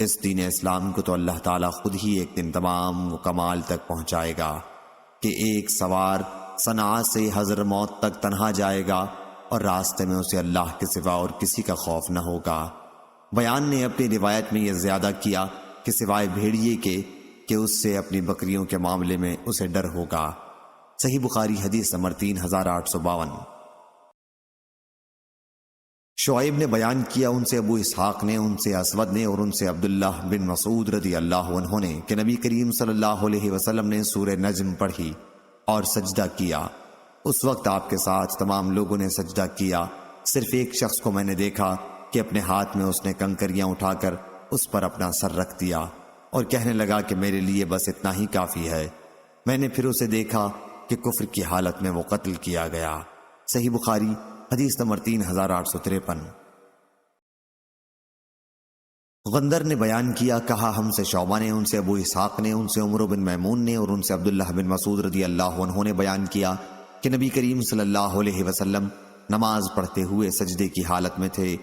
اس دین اسلام کو تو اللہ تعالیٰ خود ہی ایک دن تمام و کمال تک پہنچائے گا کہ ایک سوار صنعاء سے حضرموت تک تنہا جائے گا اور راستے میں اسے اللہ کے سوا اور کسی کا خوف نہ ہوگا۔ بیان نے اپنی روایت میں یہ زیادہ کیا کہ سوائے بھیڑیے کے کہ اس سے اپنی بکریوں کے معاملے میں اسے ڈر ہوگا۔ صحیح بخاری حدیث نمبر 3852۔ شعیب نے بیان کیا، ان سے ابو اسحاق نے، ان سے اسود نے، اور ان سے عبداللہ بن مسعود رضی اللہ عنہ نے کہ نبی کریم صلی اللہ علیہ وسلم نے سورہ نجم پڑھی اور سجدہ کیا۔ اس وقت آپ کے ساتھ تمام لوگوں نے سجدہ کیا، صرف ایک شخص کو میں نے دیکھا کہ اپنے ہاتھ میں اس نے کنکریاں اٹھا کر اس پر اپنا سر رکھ دیا اور کہنے لگا کہ میرے لیے بس اتنا ہی کافی ہے۔ میں نے پھر اسے دیکھا کہ کفر کی حالت میں وہ قتل کیا گیا۔ صحیح بخاری حدیث نمبر 3853۔ غندر نے بیان کیا، کہا ہم سے شعبہ نے، ان سے ابو اسحاق نے، ان سے عمر بن میمون نے، اور ان سے عبداللہ بن مسعود رضی اللہ عنہ نے بیان کیا کہ نبی کریم صلی اللہ علیہ وسلم نماز پڑھتے ہوئے سجدے کی حالت میں تھے۔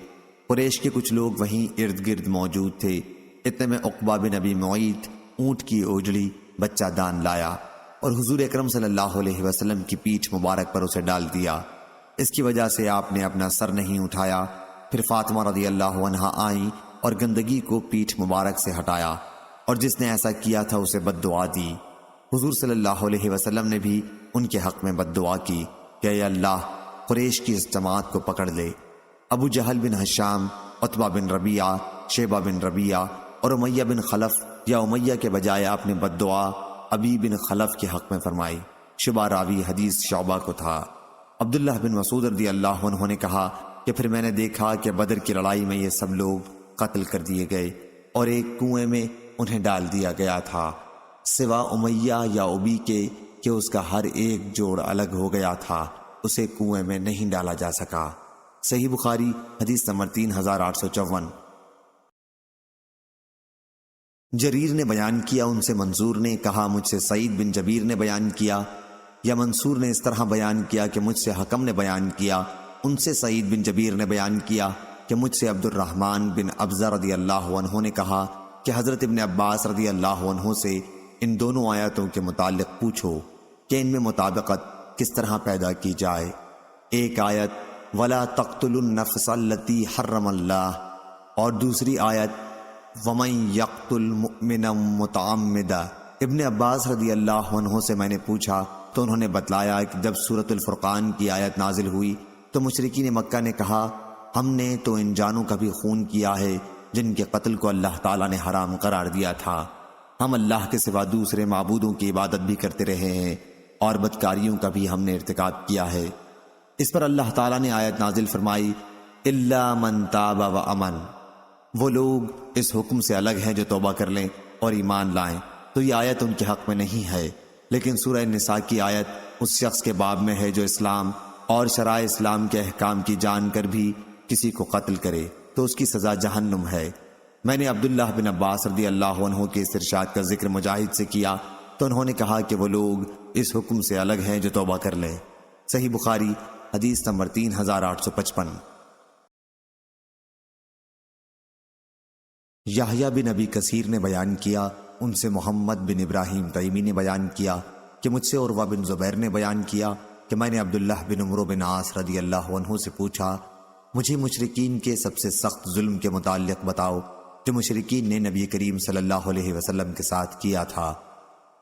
قریش کے کچھ لوگ وہیں ارد گرد موجود تھے۔ اتنے میں عقبہ بن ابی معیط اونٹ کی اوجڑی بچہ دان لایا اور حضور اکرم صلی اللہ علیہ وسلم کی پیٹھ مبارک پر اسے ڈال دیا۔ اس کی وجہ سے آپ نے اپنا سر نہیں اٹھایا۔ پھر فاطمہ رضی اللہ عنہا آئیں اور گندگی کو پیٹھ مبارک سے ہٹایا، اور جس نے ایسا کیا تھا اسے بد دعا دی۔ حضور صلی اللہ علیہ وسلم نے بھی ان کے حق میں بد دعا کی کہ اے اللہ، قریش کی اس جماعت کو پکڑ لے۔ ابو جہل بن ہشام، عتبہ بن ربیعہ، شیبہ بن ربیعہ اور امیہ بن خلف یا امیہ کے بجائے آپ نے بد دعا ابی بن خلف کے حق میں فرمائی۔ شبہ راوی حدیث شعبہ کو تھا۔ عبداللہ بن مسعود رضی اللہ عنہ نے کہا کہ پھر میں نے دیکھا کہ بدر کی لڑائی میں یہ سب لوگ قتل کر دیے گئے اور ایک کنویں میں انہیں ڈال دیا گیا تھا، سوا امیہ یا ابی کے کہ اس کا ہر ایک جوڑ الگ ہو گیا تھا، اسے کنویں میں نہیں ڈالا جا سکا۔ صحیح بخاری حدیث نمبر 3854۔ جریر نے بیان کیا، ان سے منصور نے کہا مجھ سے سعید بن جبیر نے بیان کیا، یا منصور نے اس طرح بیان کیا کہ مجھ سے حکم نے بیان کیا، ان سے سعید بن جبیر نے بیان کیا کہ مجھ سے عبد الرحمن بن ابزہ رضی اللہ عنہ نے کہا کہ حضرت ابن عباس رضی اللہ عنہ سے ان دونوں آیتوں کے متعلق پوچھو کہ ان میں مطابقت کس طرح پیدا کی جائے۔ ایک آیت وَلَا تَقْتُلُوا النَّفْسَ الَّتِي حَرَّمَ اللَّهُ اور دوسری آیت وَمَن يَقْتُلْ مُؤْمِنًا مُتَعَمِّدًا۔ ابن عباس رضی اللہ عنہ سے میں نے پوچھا تو انہوں نے بتلایا کہ جب سورۃ الفرقان کی آیت نازل ہوئی تو مشرکین مکہ نے کہا ہم نے تو ان جانوں کا بھی خون کیا ہے جن کے قتل کو اللہ تعالیٰ نے حرام قرار دیا تھا، ہم اللہ کے سوا دوسرے معبودوں کی عبادت بھی کرتے رہے ہیں اور بدکاریوں کا بھی ہم نے ارتکاب کیا ہے۔ اس پر اللہ تعالیٰ نے آیت نازل فرمائی اِلَّا مَن تَابَ وَأَمَنَ، وہ لوگ اس حکم سے الگ ہیں جو توبہ کر لیں اور ایمان لائیں، تو یہ آیت ان کے حق میں نہیں ہے، لیکن سورہ نساء کی آیت اس شخص کے باب میں ہے جو اسلام اور شرائع اسلام کے احکام کی جان کر بھی کسی کو قتل کرے تو اس کی سزا جہنم ہے۔ میں نے عبداللہ بن عباس رضی اللہ عنہ کے اس ارشاد کا ذکر مجاہد سے کیا تو انہوں نے کہا کہ وہ لوگ اس حکم سے الگ ہیں جو توبہ کر لیں۔ صحیح بخاری حدیث نمبر 3855۔ یحییٰ بن ابی کثیر نے بیان کیا، ان سے محمد بن ابراہیم تیمی نے بیان کیا کہ مجھ سے عروہ بن زبیر نے بیان کیا کہ میں نے عبداللہ بن عمرو بن عاص رضی اللہ عنہ سے پوچھا مجھے مشرکین کے سب سے سخت ظلم کے متعلق بتاؤ جو مشرکین نے نبی کریم صلی اللہ علیہ وسلم کے ساتھ کیا تھا۔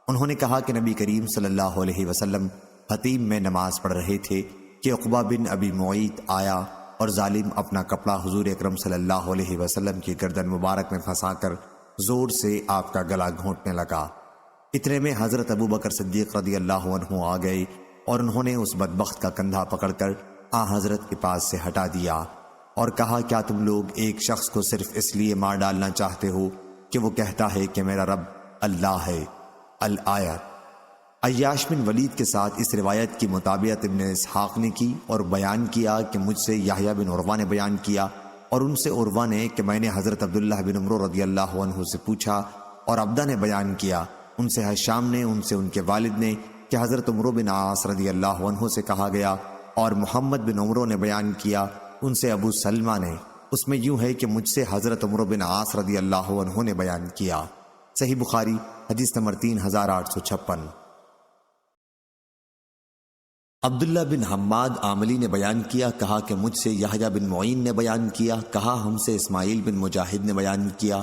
انہوں نے کہا کہ نبی کریم صلی اللہ علیہ وسلم حتیم میں نماز پڑھ رہے تھے کہ عقبہ بن ابی معیط آیا اور ظالم اپنا کپڑا حضور اکرم صلی اللہ علیہ وسلم کی گردن مبارک میں پھنسا کر زور سے آپ کا گلا گھونٹنے لگا۔ اتنے میں حضرت ابو بکر صدیق رضی اللہ عنہ آ گئے اور انہوں نے اس بدبخت کا کندھا پکڑ کر حضرت کے پاس سے ہٹا دیا اور کہا کیا تم لوگ ایک شخص کو صرف اس لیے مار ڈالنا چاہتے ہو کہ وہ کہتا ہے کہ میرا رب اللہ ہے؟ الآیت۔ عیاش بن ولید کے ساتھ اس روایت کی مطابقت ابن اسحاق نے کی اور بیان کیا کہ مجھ سے یحییٰ بن عروہ نے بیان کیا اور ان سے عروہ نے کہ میں نے حضرت عبداللہ بن عمرو رضی اللہ عنہ سے پوچھا اور عبدہ نے بیان کیا ان سے حشام نے ان سے ان کے والد نے کہ حضرت عمرو بن عاص رضی اللہ عنہ سے کہا گیا اور محمد بن عمرو نے بیان کیا ان سے ابو سلمہ نے، اس میں یوں ہے کہ مجھ سے حضرت عمرو بن عاص رضی اللہ عنہ نے بیان کیا۔ صحیح بخاری حدیث نمبر 3856۔ عبداللہ بن حماد عاملی نے بیان کیا، کہا کہ مجھ سے یحییٰ بن معین نے بیان کیا، کہا ہم سے اسماعیل بن مجاہد نے بیان کیا،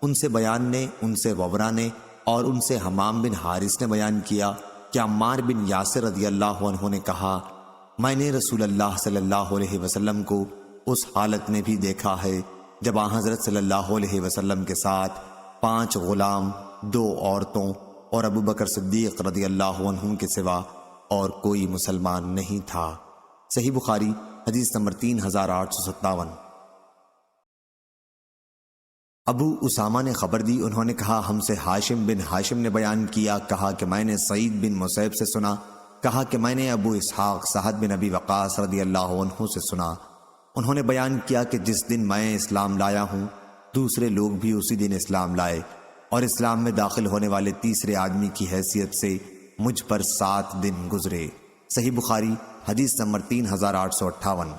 ان سے بیان نے ان سے وبرہ نے اور ان سے حمام بن حارث نے بیان کیا کہ عمار بن یاسر رضی اللہ عنہ نے کہا میں نے رسول اللہ صلی اللہ علیہ وسلم کو اس حالت میں بھی دیکھا ہے جب حضرت صلی اللہ علیہ وسلم کے ساتھ 5 غلام 2 عورتوں اور ابو بکر صدیق رضی اللہ عنہ کے سوا اور کوئی مسلمان نہیں تھا۔ صحیح بخاری حدیث نمبر 3857۔ ابو اسامہ نے خبر دی، انہوں نے کہا ہم سے ہاشم بن ہاشم نے بیان کیا، کہا کہ میں نے سعید بن مسیب سے سنا، کہا کہ میں نے ابو اسحاق سعد بن ابی وقاص رضی اللہ عنہ سے سنا، انہوں نے بیان کیا کہ جس دن میں اسلام لایا ہوں دوسرے لوگ بھی اسی دن اسلام لائے اور اسلام میں داخل ہونے والے تیسرے آدمی کی حیثیت سے مجھ پر 7 دن گزرے۔ صحیح بخاری حدیث نمبر 3858۔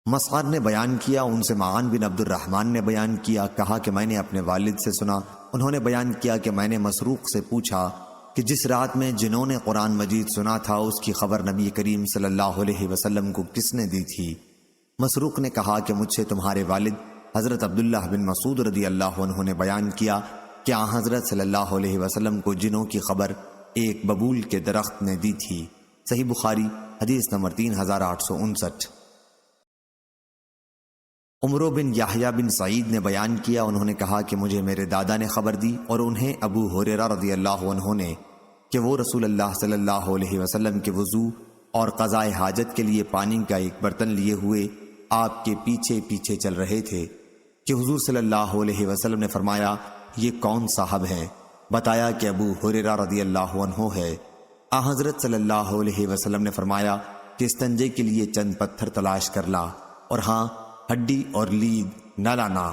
مسعر نے بیان کیا، ان سے معان بن عبد الرحمن نے بیان کیا، کہا کہ میں نے اپنے والد سے سنا، انہوں نے بیان کیا کہ میں نے مسروق سے پوچھا کہ جس رات میں جنہوں نے قرآن مجید سنا تھا اس کی خبر نبی کریم صلی اللہ علیہ وسلم کو کس نے دی تھی؟ مسروق نے کہا کہ مجھ سے تمہارے والد حضرت عبداللہ بن مسعود رضی اللہ عنہ نے بیان کیا کہ حضرت صلی اللہ علیہ وسلم کو جنوں کی خبر ایک ببول کے درخت نے دی تھی۔ صحیح بخاری حدیث نمبر 3859۔ عمرو بن یحییٰ بن سعید نے بیان کیا، انہوں نے کہا کہ مجھے میرے دادا نے خبر دی اور انہیں ابو ہریرہ رضی اللہ عنہ نے کہ وہ رسول اللہ صلی اللہ علیہ وسلم کے وضو اور قضاء حاجت کے لیے پانی کا ایک برتن لیے ہوئے آپ کے پیچھے پیچھے چل رہے تھے کہ حضور صلی اللہ علیہ وسلم نے فرمایا یہ کون صاحب ہیں؟ بتایا کہ ابو ہریرہ رضی اللہ عنہ ہے۔ حضرت صلی اللہ علیہ وسلم نے فرمایا کہ استنجے کے لیے چند پتھر تلاش کر لا اور ہاں ہڈی اور لید نہ لانا۔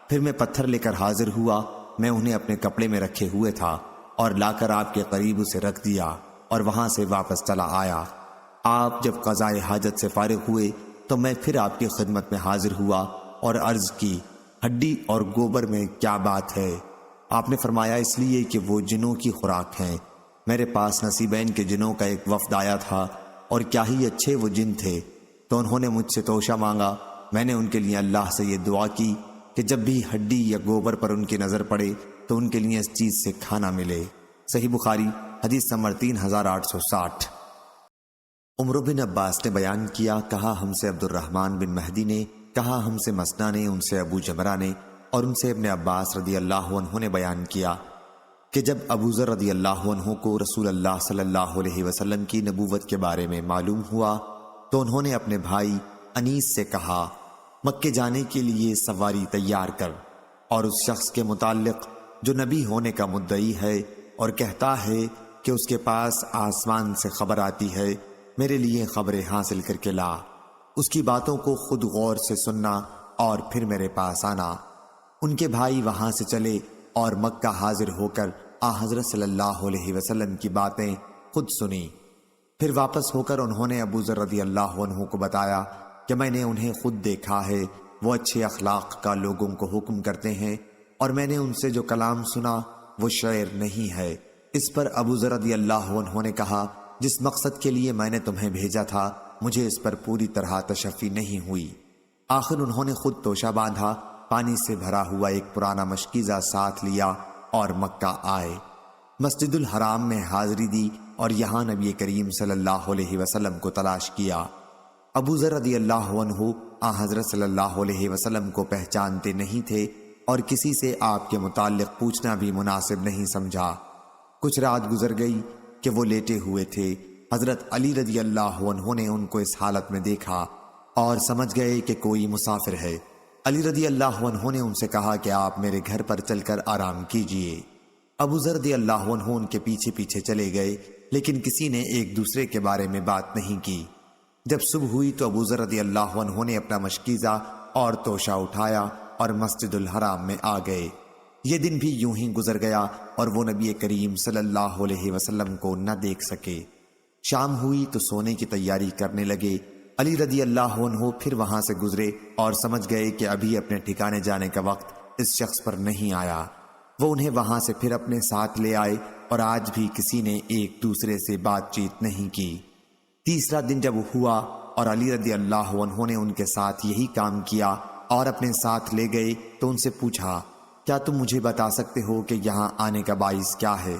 پھر میں پتھر لے کر حاضر ہوا، میں انہیں اپنے کپڑے میں رکھے ہوئے تھا اور لا کر آپ کے قریب اسے رکھ دیا اور وہاں سے واپس چلا آیا۔ آپ جب قضائے حاجت سے فارغ ہوئے تو میں پھر آپ کی خدمت میں حاضر ہوا اور عرض کی، ہڈی اور گوبر میں کیا بات ہے؟ آپ نے فرمایا، اس لیے کہ وہ جنوں کی خوراک ہیں۔ میرے پاس نصیبین کے جنوں کا ایک وفد آیا تھا اور کیا ہی اچھے وہ جن تھے، تو انہوں نے مجھ سے توشہ مانگا۔ میں نے ان کے لیے اللہ سے یہ دعا کی کہ جب بھی ہڈی یا گوبر پر ان کی نظر پڑے تو ان کے لیے اس چیز سے کھانا ملے۔ صحیح بخاری حدیث نمبر 3860۔ عمر بن عباس نے بیان کیا، کہا ہم سے عبد الرحمن بن مہدی نے، کہا ہم سے مسنا نے، ان سے ابو جمرہ نے، اور ان سے ابن عباس رضی اللہ عنہ نے بیان کیا کہ جب ابو ذر رضی اللہ عنہ کو رسول اللہ صلی اللہ علیہ وسلم کی نبوت کے بارے میں معلوم ہوا تو انہوں نے اپنے بھائی انیس سے کہا، مکے جانے کے لیے سواری تیار کر، اور اس شخص کے متعلق جو نبی ہونے کا مدعی ہے اور کہتا ہے کہ اس کے پاس آسمان سے خبر آتی ہے، میرے لیے خبریں حاصل کر کے لا، اس کی باتوں کو خود غور سے سننا اور پھر میرے پاس آنا۔ ان کے بھائی وہاں سے چلے اور مکہ حاضر ہو کر حضرت صلی اللہ علیہ وسلم کی باتیں خود سنی۔ پھر واپس ہو کر انہوں نے ابو ذر رضی اللہ عنہ کو بتایا کہ میں نے انہیں خود دیکھا ہے، وہ اچھے اخلاق کا لوگوں کو حکم کرتے ہیں، اور میں نے ان سے جو کلام سنا وہ شعر نہیں ہے۔ اس پر ابو ذر رضی اللہ عنہ نے کہا، جس مقصد کے لیے میں نے تمہیں بھیجا تھا مجھے اس پر پوری طرح تشفی نہیں ہوئی۔ آخر انہوں نے خود توشہ باندھا، پانی سے بھرا ہوا ایک پرانا مشکیزہ ساتھ لیا اور مکہ آئے، مسجد الحرام میں حاضری دی اور یہاں نبی کریم صلی اللہ علیہ وسلم کو تلاش کیا۔ ابو ذر رضی اللہ عنہ حضرت صلی اللہ علیہ وسلم کو پہچانتے نہیں تھے اور کسی سے آپ کے متعلق پوچھنا بھی مناسب نہیں سمجھا۔ کچھ رات گزر گئی کہ وہ لیٹے ہوئے تھے۔ حضرت علی رضی اللہ عنہ نے ان کو اس حالت میں دیکھا اور سمجھ گئے کہ کوئی مسافر ہے۔ علی رضی اللہ عنہ نے ان سے کہا کہ آپ میرے گھر پر چل کر آرام کیجئے۔ ابو ذر رضی اللہ عنہ ان کے پیچھے پیچھے چلے گئے، لیکن کسی نے ایک دوسرے کے بارے میں بات نہیں کی۔ جب صبح ہوئی تو ابو ذر رضی اللہ عنہ نے اپنا مشکیزہ اور توشہ اٹھایا اور مسجد الحرام میں آ گئے۔ یہ دن بھی یوں ہی گزر گیا اور وہ نبی کریم صلی اللہ علیہ وسلم کو نہ دیکھ سکے۔ شام ہوئی تو سونے کی تیاری کرنے لگے۔ علی رضی اللہ عنہ پھر وہاں سے گزرے اور سمجھ گئے کہ ابھی اپنے ٹھکانے جانے کا وقت اس شخص پر نہیں آیا۔ وہ انہیں وہاں سے پھر اپنے ساتھ لے آئے اور آج بھی کسی نے ایک دوسرے سے بات چیت نہیں کی۔ تیسرا دن جب ہوا اور علی رضی اللہ عنہ نے ان کے ساتھ یہی کام کیا اور اپنے ساتھ لے گئے تو ان سے پوچھا، کیا تم مجھے بتا سکتے ہو کہ یہاں آنے کا باعث کیا ہے؟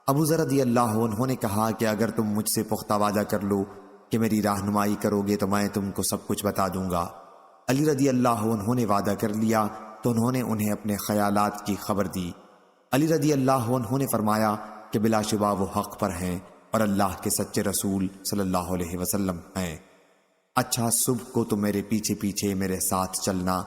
ابو ذر رضی اللہ عنہ نے کہا کہ اگر تم مجھ سے پختہ وعدہ کر لو کہ میری رہنمائی کرو گے تو میں تم کو سب کچھ بتا دوں گا۔ علی رضی اللہ عنہ نے وعدہ کر لیا تو انہوں نے انہیں اپنے خیالات کی خبر دی۔ علی رضی اللہ عنہ نے فرمایا کہ بلا شبہ وہ حق پر ہیں اور اللہ کے سچے رسول صلی اللہ علیہ وسلم ہیں۔ اچھا، صبح کو تم میرے پیچھے پیچھے میرے ساتھ چلنا۔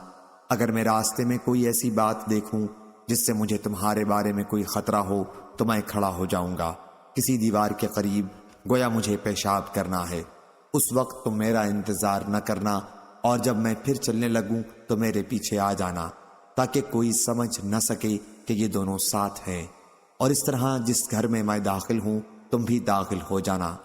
اگر میں راستے میں کوئی ایسی بات دیکھوں جس سے مجھے تمہارے بارے میں کوئی خطرہ ہو تو میں کھڑا ہو جاؤں گا کسی دیوار کے قریب، گویا مجھے پیشاب کرنا ہے۔ اس وقت تم میرا انتظار نہ کرنا، اور جب میں پھر چلنے لگوں تو میرے پیچھے آ جانا تاکہ کوئی سمجھ نہ سکے کہ یہ دونوں ساتھ ہیں، اور اس طرح جس گھر میں میں داخل ہوں تم بھی داخل ہو جانا۔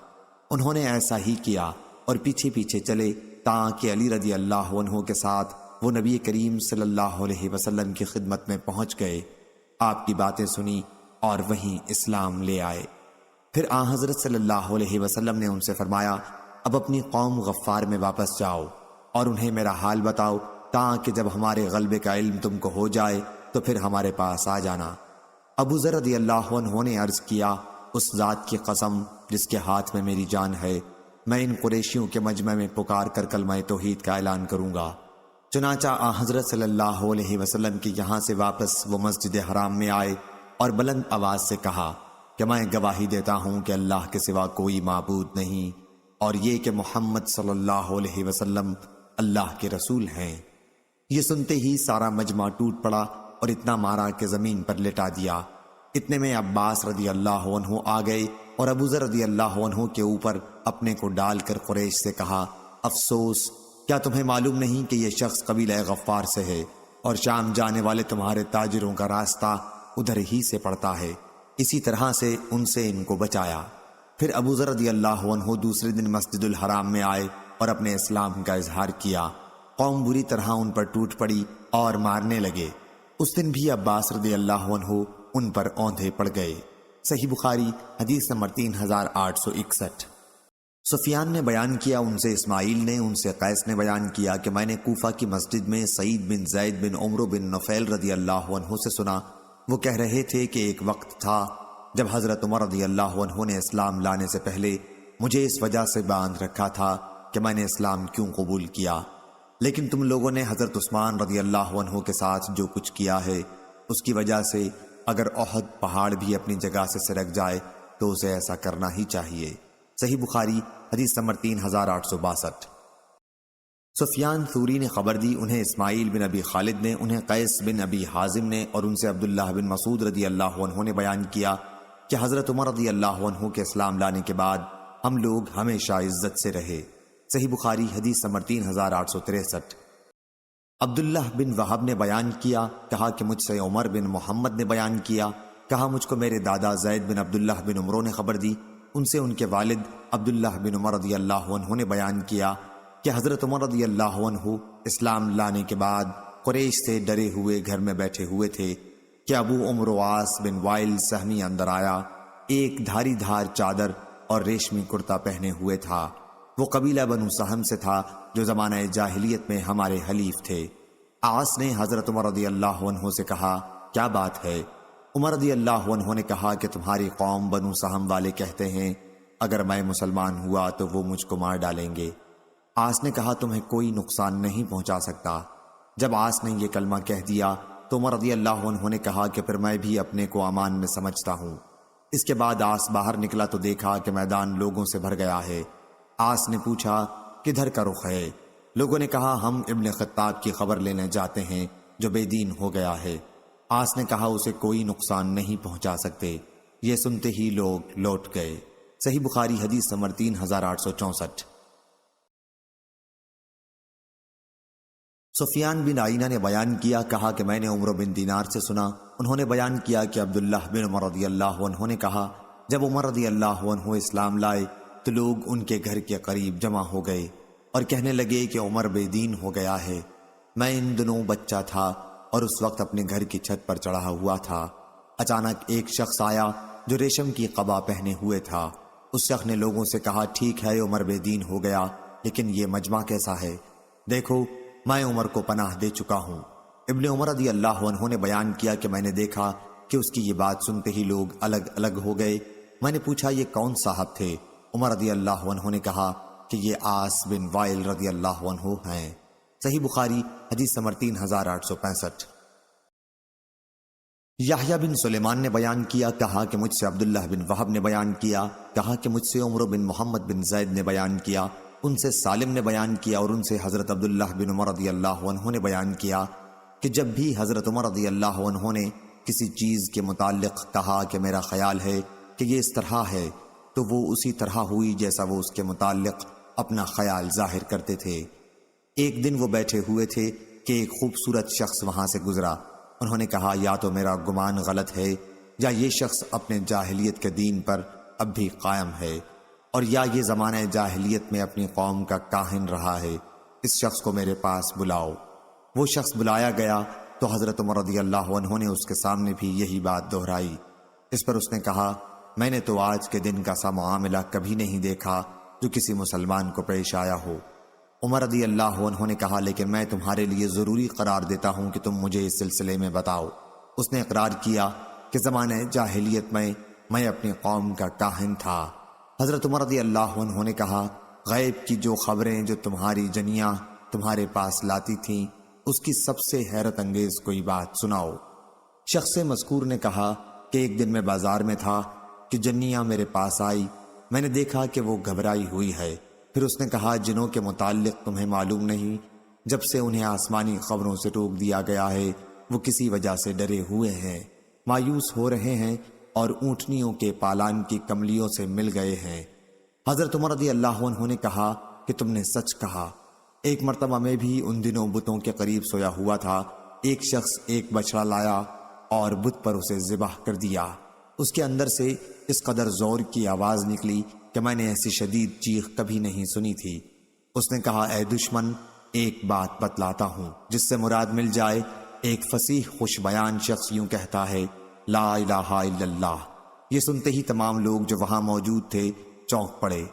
انہوں نے ایسا ہی کیا اور پیچھے پیچھے چلے تاکہ علی رضی اللہ عنہ کے ساتھ وہ نبی کریم صلی اللہ علیہ وسلم کی خدمت میں پہنچ گئے، آپ کی باتیں سنی اور وہیں اسلام لے آئے۔ پھر حضرت صلی اللہ علیہ وسلم نے ان سے فرمایا، اب اپنی قوم غفار میں واپس جاؤ اور انہیں میرا حال بتاؤ تاکہ جب ہمارے غلبے کا علم تم کو ہو جائے تو پھر ہمارے پاس آ جانا۔ ابو ذر رضی اللہ عنہ نے عرض کیا، اس ذات کی قسم جس کے ہاتھ میں میری جان ہے، میں ان قریشیوں کے مجمع میں پکار کر کلمہ توحید کا اعلان کروں گا۔ چنانچہ حضرت صلی اللہ علیہ وسلم کی یہاں سے واپس وہ مسجد حرام میں آئے اور بلند آواز سے کہا کہ میں گواہی دیتا ہوں کہ اللہ کے سوا کوئی معبود نہیں، اور یہ کہ محمد صلی اللہ علیہ وسلم اللہ کے رسول ہیں۔ یہ سنتے ہی سارا مجمع ٹوٹ پڑا اور اتنا مارا کہ زمین پر لٹا دیا۔ اتنے میں عباس رضی اللہ عنہ آ گئے اور ابو ذر رضی اللہ عنہ کے اوپر اپنے کو ڈال کر قریش سے کہا، افسوس، کیا تمہیں معلوم نہیں کہ یہ شخص قبیلہ غفار سے ہے؟ اور شام جانے والے تمہارے تاجروں کا راستہ ادھر ہی سے پڑتا ہے، اسی طرح سے ان سے ان کو بچایا۔ پھر ابو ذر رضی اللہ عنہ دوسرے دن مسجد الحرام میں آئے اور اپنے اسلام کا اظہار کیا۔ قوم بری طرح ان پر ٹوٹ پڑی اور مارنے لگے۔ اس دن بھی عباس رضی اللہ عنہ ان پر اوندھے پڑ گئے۔ صحیح بخاری حدیث نمبر 3861۔ سفیان نے بیان کیا، ان سے اسماعیل نے، ان سے قیس نے بیان کیا کہ میں نے کوفہ کی مسجد میں سعید بن زید بن عمرو بن نفیل رضی اللہ عنہ سے سنا، وہ کہہ رہے تھے کہ ایک وقت تھا جب حضرت عمر رضی اللہ عنہ نے اسلام لانے سے پہلے مجھے اس وجہ سے باندھ رکھا تھا کہ میں نے اسلام کیوں قبول کیا، لیکن تم لوگوں نے حضرت عثمان رضی اللہ عنہ کے ساتھ جو کچھ کیا ہے اس کی وجہ سے اگر احد پہاڑ بھی اپنی جگہ سے سرک جائے تو اسے ایسا کرنا ہی چاہیے۔ صحیح بخاری حدیث نمبر 3862۔ سفیان ثوری نے خبر دی، انہیں اسماعیل بن ابی خالد نے، انہیں قیس بن ابی حازم نے اور ان سے عبداللہ بن مسعود رضی اللہ عنہ نے بیان کیا کہ حضرت عمر رضی اللہ عنہ کے اسلام لانے کے بعد ہم لوگ ہمیشہ عزت سے رہے۔ صحیح بخاری حدیث نمبر 3863۔ عبداللہ بن وہب نے بیان کیا، کہا کہ مجھ سے عمر بن محمد نے بیان کیا، کہا مجھ کو میرے دادا زید بن عبداللہ بن عمرو نے خبر دی، ان سے ان کے والد عبداللہ بن عمر رضی اللہ عنہ نے بیان کیا کہ حضرت عمر رضی اللہ عنہ اسلام لانے کے بعد قریش سے ڈرے ہوئے گھر میں بیٹھے ہوئے تھے کہ ابو عمرو عاص بن وائل سہمی اندر آیا، ایک دھاری دھار چادر اور ریشمی کرتا پہنے ہوئے تھا۔ وہ قبیلہ بنو سہم سے تھا جو زمانہ جاہلیت میں ہمارے حلیف تھے۔ عاص نے حضرت عمر رضی اللہ عنہ سے کہا، کیا بات ہے؟ عمر رضی اللہ عنہ نے کہا کہ تمہاری قوم بنو سہم والے کہتے ہیں اگر میں مسلمان ہوا تو وہ مجھ کو مار ڈالیں گے۔ عاص نے کہا تمہیں کوئی نقصان نہیں پہنچا سکتا۔ جب عاص نے یہ کلمہ کہہ دیا تو عمر رضی اللہ عنہ نے کہا کہ پھر میں بھی اپنے کو امان میں سمجھتا ہوں۔ اس کے بعد عاص باہر نکلا تو دیکھا کہ میدان لوگوں سے بھر گیا ہے۔ عاص نے پوچھا کدھر کا رخ ہے؟ لوگوں نے کہا ہم ابن خطاب کی خبر لینے جاتے ہیں جو بے دین ہو گیا ہے۔ عاص نے کہا اسے کوئی نقصان نہیں پہنچا سکتے۔ یہ سنتے ہی لوگ لوٹ گئے۔ صحیح بخاری حدیث نمبر 3864۔ سفیان بن عینہ نے بیان کیا، کہا کہ میں نے عمرو بن دینار سے سنا، انہوں نے بیان کیا کہ عبداللہ بن عمر رضی اللہ عنہ نے کہا جب عمر رضی اللہ عنہ اسلام لائے تو لوگ ان کے گھر کے قریب جمع ہو گئے اور کہنے لگے کہ عمر بے دین ہو گیا ہے۔ میں ان دنوں بچہ تھا اور اس وقت اپنے گھر کی چھت پر چڑھا ہوا تھا۔ اچانک ایک شخص آیا جو ریشم کی قبا پہنے ہوئے تھا۔ اس شخص نے لوگوں سے کہا ٹھیک ہے عمر بے دین ہو گیا، لیکن یہ مجمع کیسا ہے؟ دیکھو میں عمر کو پناہ دے چکا ہوں۔ ابن عمر رضی اللہ عنہ نے بیان کیا کہ میں نے دیکھا کہ اس کی یہ بات سنتے ہی لوگ الگ الگ ہو گئے۔ میں نے پوچھا یہ کون صاحب تھے؟ عمر رضی اللہ عنہ نے کہا کہ یہ عاص بن وائل رضی اللہ عنہ ہیں۔ صحیح بخاری حدیث نمبر 3865۔ یحییٰ بن سلیمان نے بیان کیا، کہا کہ مجھ سے عبداللہ بن وہب نے بیان کیا، کہا کہ مجھ سے عمرو بن محمد بن زید نے بیان کیا، ان سے سالم نے بیان کیا اور ان سے حضرت عبداللہ بن عمر رضی اللہ عنہ نے بیان کیا کہ جب بھی حضرت عمر رضی اللہ عنہ نے کسی چیز کے متعلق کہا کہ میرا خیال ہے کہ یہ اس طرح ہے تو وہ اسی طرح ہوئی جیسا وہ اس کے متعلق اپنا خیال ظاہر کرتے تھے۔ ایک دن وہ بیٹھے ہوئے تھے کہ ایک خوبصورت شخص وہاں سے گزرا۔ انہوں نے کہا یا تو میرا گمان غلط ہے یا یہ شخص اپنے جاہلیت کے دین پر اب بھی قائم ہے، اور یا یہ زمانہ جاہلیت میں اپنی قوم کا کاہن رہا ہے۔ اس شخص کو میرے پاس بلاؤ۔ وہ شخص بلایا گیا تو حضرت عمر رضی اللہ عنہ نے اس کے سامنے بھی یہی بات دہرائی۔ اس پر اس نے کہا میں نے تو آج کے دن کا سا معاملہ کبھی نہیں دیکھا جو کسی مسلمان کو پیش آیا ہو۔ عمر رضی اللہ عنہ نے کہا لیکن میں تمہارے لیے ضروری قرار دیتا ہوں کہ تم مجھے اس سلسلے میں بتاؤ۔ اس نے اقرار کیا کہ زمانہ جاہلیت میں اپنی قوم کا کاہن تھا۔ حضرت عمر رضی اللہ عنہ نے کہا غیب کی جو خبریں جو تمہاری جنیاں تمہارے پاس لاتی تھیں اس کی سب سے حیرت انگیز کوئی بات سناؤ۔ شخص مذکور نے کہا کہ ایک دن میں بازار میں تھا کہ جنیاں میرے پاس آئی، میں نے دیکھا کہ وہ گھبرائی ہوئی ہے۔ پھر اس نے کہا جنوں کے متعلق تمہیں معلوم نہیں، جب سے انہیں آسمانی خبروں سے روک دیا گیا ہے وہ کسی وجہ سے ڈرے ہوئے ہیں، مایوس ہو رہے ہیں اور اونٹنیوں کے پالان کی کملیوں سے مل گئے ہیں۔ حضرت عمر رضی اللہ عنہ نے کہا کہ تم نے سچ کہا۔ ایک مرتبہ میں بھی ان دنوں بتوں کے قریب سویا ہوا تھا ایک شخص ایک بچڑا لایا اور بت پر اسے ذبح کر دیا۔ اس کے اندر سے اس قدر زور کی آواز نکلی کہ میں نے ایسی شدید چیخ کبھی نہیں سنی تھی۔ اس نے کہا، اے دشمن، ایک بات بتلاتا ہوں جس سے مراد مل جائے۔ ایک فصیح خوش بیان شخص یوں کہتا ہے، لا الہ الا اللہ۔ یہ سنتے ہی تمام لوگ جو وہاں موجود تھے چونک پڑے،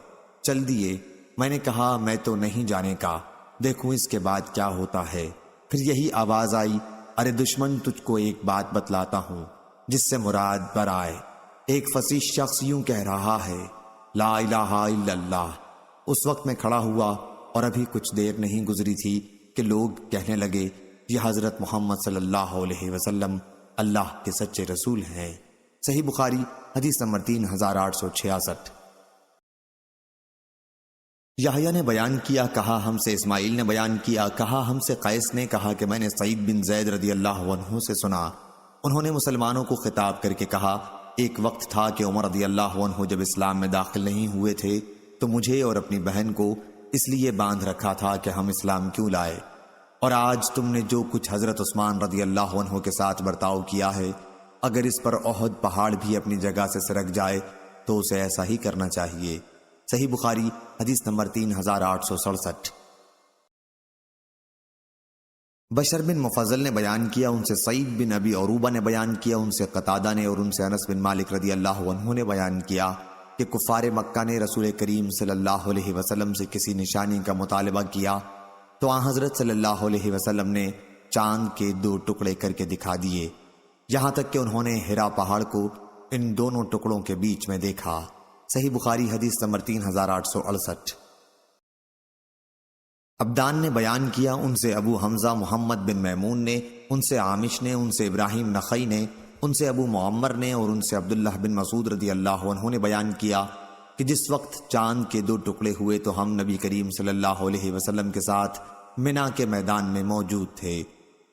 چل دیے۔ میں نے کہا، میں تو نہیں جانے کا، دیکھوں اس کے بعد کیا ہوتا ہے۔ پھر یہی آواز آئی، ارے دشمن، تجھ کو ایک بات بتلاتا ہوں جس سے مراد برائے۔ ایک فصیح شخص یوں کہہ رہا ہے، لا الہ الا اللہ۔ اس وقت میں کھڑا ہوا اور ابھی کچھ دیر نہیں گزری تھی کہ لوگ کہنے لگے، یہ حضرت محمد صلی اللہ علیہ وسلم اللہ کے سچے رسول ہیں۔ صحیح بخاری حدیث نمبر 3866۔ یحییٰ نے بیان کیا، کہا ہم سے اسماعیل نے بیان کیا، کہا ہم سے قیس نے، کہا کہ میں نے سعید بن زید رضی اللہ عنہ سے سنا۔ انہوں نے مسلمانوں کو خطاب کر کے کہا، ایک وقت تھا کہ عمر رضی اللہ عنہ جب اسلام میں داخل نہیں ہوئے تھے تو مجھے اور اپنی بہن کو اس لیے باندھ رکھا تھا کہ ہم اسلام کیوں لائے، اور آج تم نے جو کچھ حضرت عثمان رضی اللہ عنہ کے ساتھ برتاؤ کیا ہے، اگر اس پر احد پہاڑ بھی اپنی جگہ سے سرک جائے تو اسے ایسا ہی کرنا چاہیے۔ صحیح بخاری حدیث نمبر 3867۔ بشر بن مفضل نے بیان کیا، ان سے سعید بن ابی عروبہ نے بیان کیا، ان سے قتادہ نے، اور ان سے انس بن مالک رضی اللہ عنہ نے بیان کیا کہ کفار مکہ نے رسول کریم صلی اللہ علیہ وسلم سے کسی نشانی کا مطالبہ کیا تو آن حضرت صلی اللہ علیہ وسلم نے چاند کے 2 ٹکڑے کر کے دکھا دیے، یہاں تک کہ انہوں نے ہرا پہاڑ کو ان دونوں ٹکڑوں کے بیچ میں دیکھا۔ صحیح بخاری حدیث نمبر 3868۔ عبدان نے بیان کیا، ان سے ابو حمزہ محمد بن میمون نے، ان سے عامش نے، ان سے ابراہیم نخعی نے، ان سے ابو معمر نے، اور ان سے عبداللہ بن مسعود رضی اللہ عنہ نے بیان کیا کہ جس وقت چاند کے 2 ٹکڑے ہوئے تو ہم نبی کریم صلی اللہ علیہ وسلم کے ساتھ منا کے میدان میں موجود تھے۔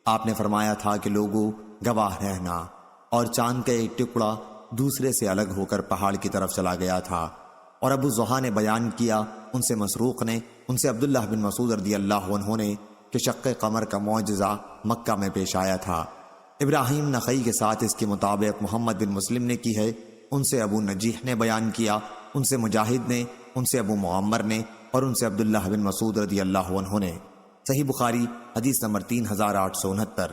آپ نے فرمایا تھا کہ لوگوں گواہ رہنا، اور چاند کا ایک ٹکڑا دوسرے سے الگ ہو کر پہاڑ کی طرف چلا گیا تھا۔ اور ابو زحا نے بیان کیا، ان سے مسروق نے، ان سے عبداللہ بن مسعود رضی اللہ عنہ نے کہ شق قمر کا معجزہ مکہ میں پیش آیا تھا۔ ابراہیم نخعی کے ساتھ اس کے مطابق محمد بن مسلم نے کی ہے، ان سے ابو نجیح نے بیان کیا، ان سے مجاہد نے، ان سے ابو معمر نے، اور ان سے عبداللہ بن مسعود رضی اللہ عنہ نے۔ صحیح بخاری حدیث نمبر 3869۔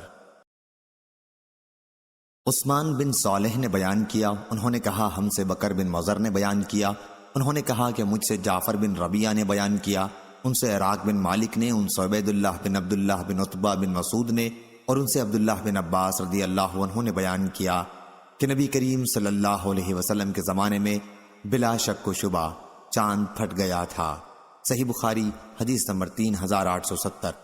عثمان بن صالح نے بیان کیا، انہوں نے کہا ہم سے بکر بن مضر نے بیان کیا، انہوں نے کہا کہ مجھ سے جعفر بن ربیعہ نے بیان کیا، ان سے عراق بن مالک نے، ان سے عبید اللہ بن عبداللہ بن عتبہ بن مسعود نے، اور ان سے عبداللہ بن عباس رضی اللہ عنہ نے بیان کیا کہ نبی کریم صلی اللہ علیہ وسلم کے زمانے میں بلا شک و شبہ چاند پھٹ گیا تھا۔ صحیح بخاری حدیث نمبر 3870۔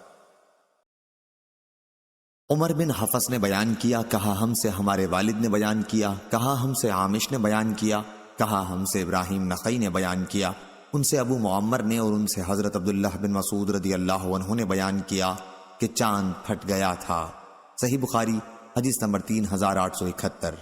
عمر بن حفص نے بیان کیا، کہا ہم سے ہمارے والد نے بیان کیا، کہا ہم سے عامش نے بیان کیا، کہا ہم سے ابراہیم نخعی نے بیان کیا، ان سے ابو معمر نے، اور ان سے حضرت عبداللہ بن مسعود رضی اللہ عنہ نے بیان کیا کہ چاند پھٹ گیا تھا۔ صحیح بخاری حدیث نمبر 3871۔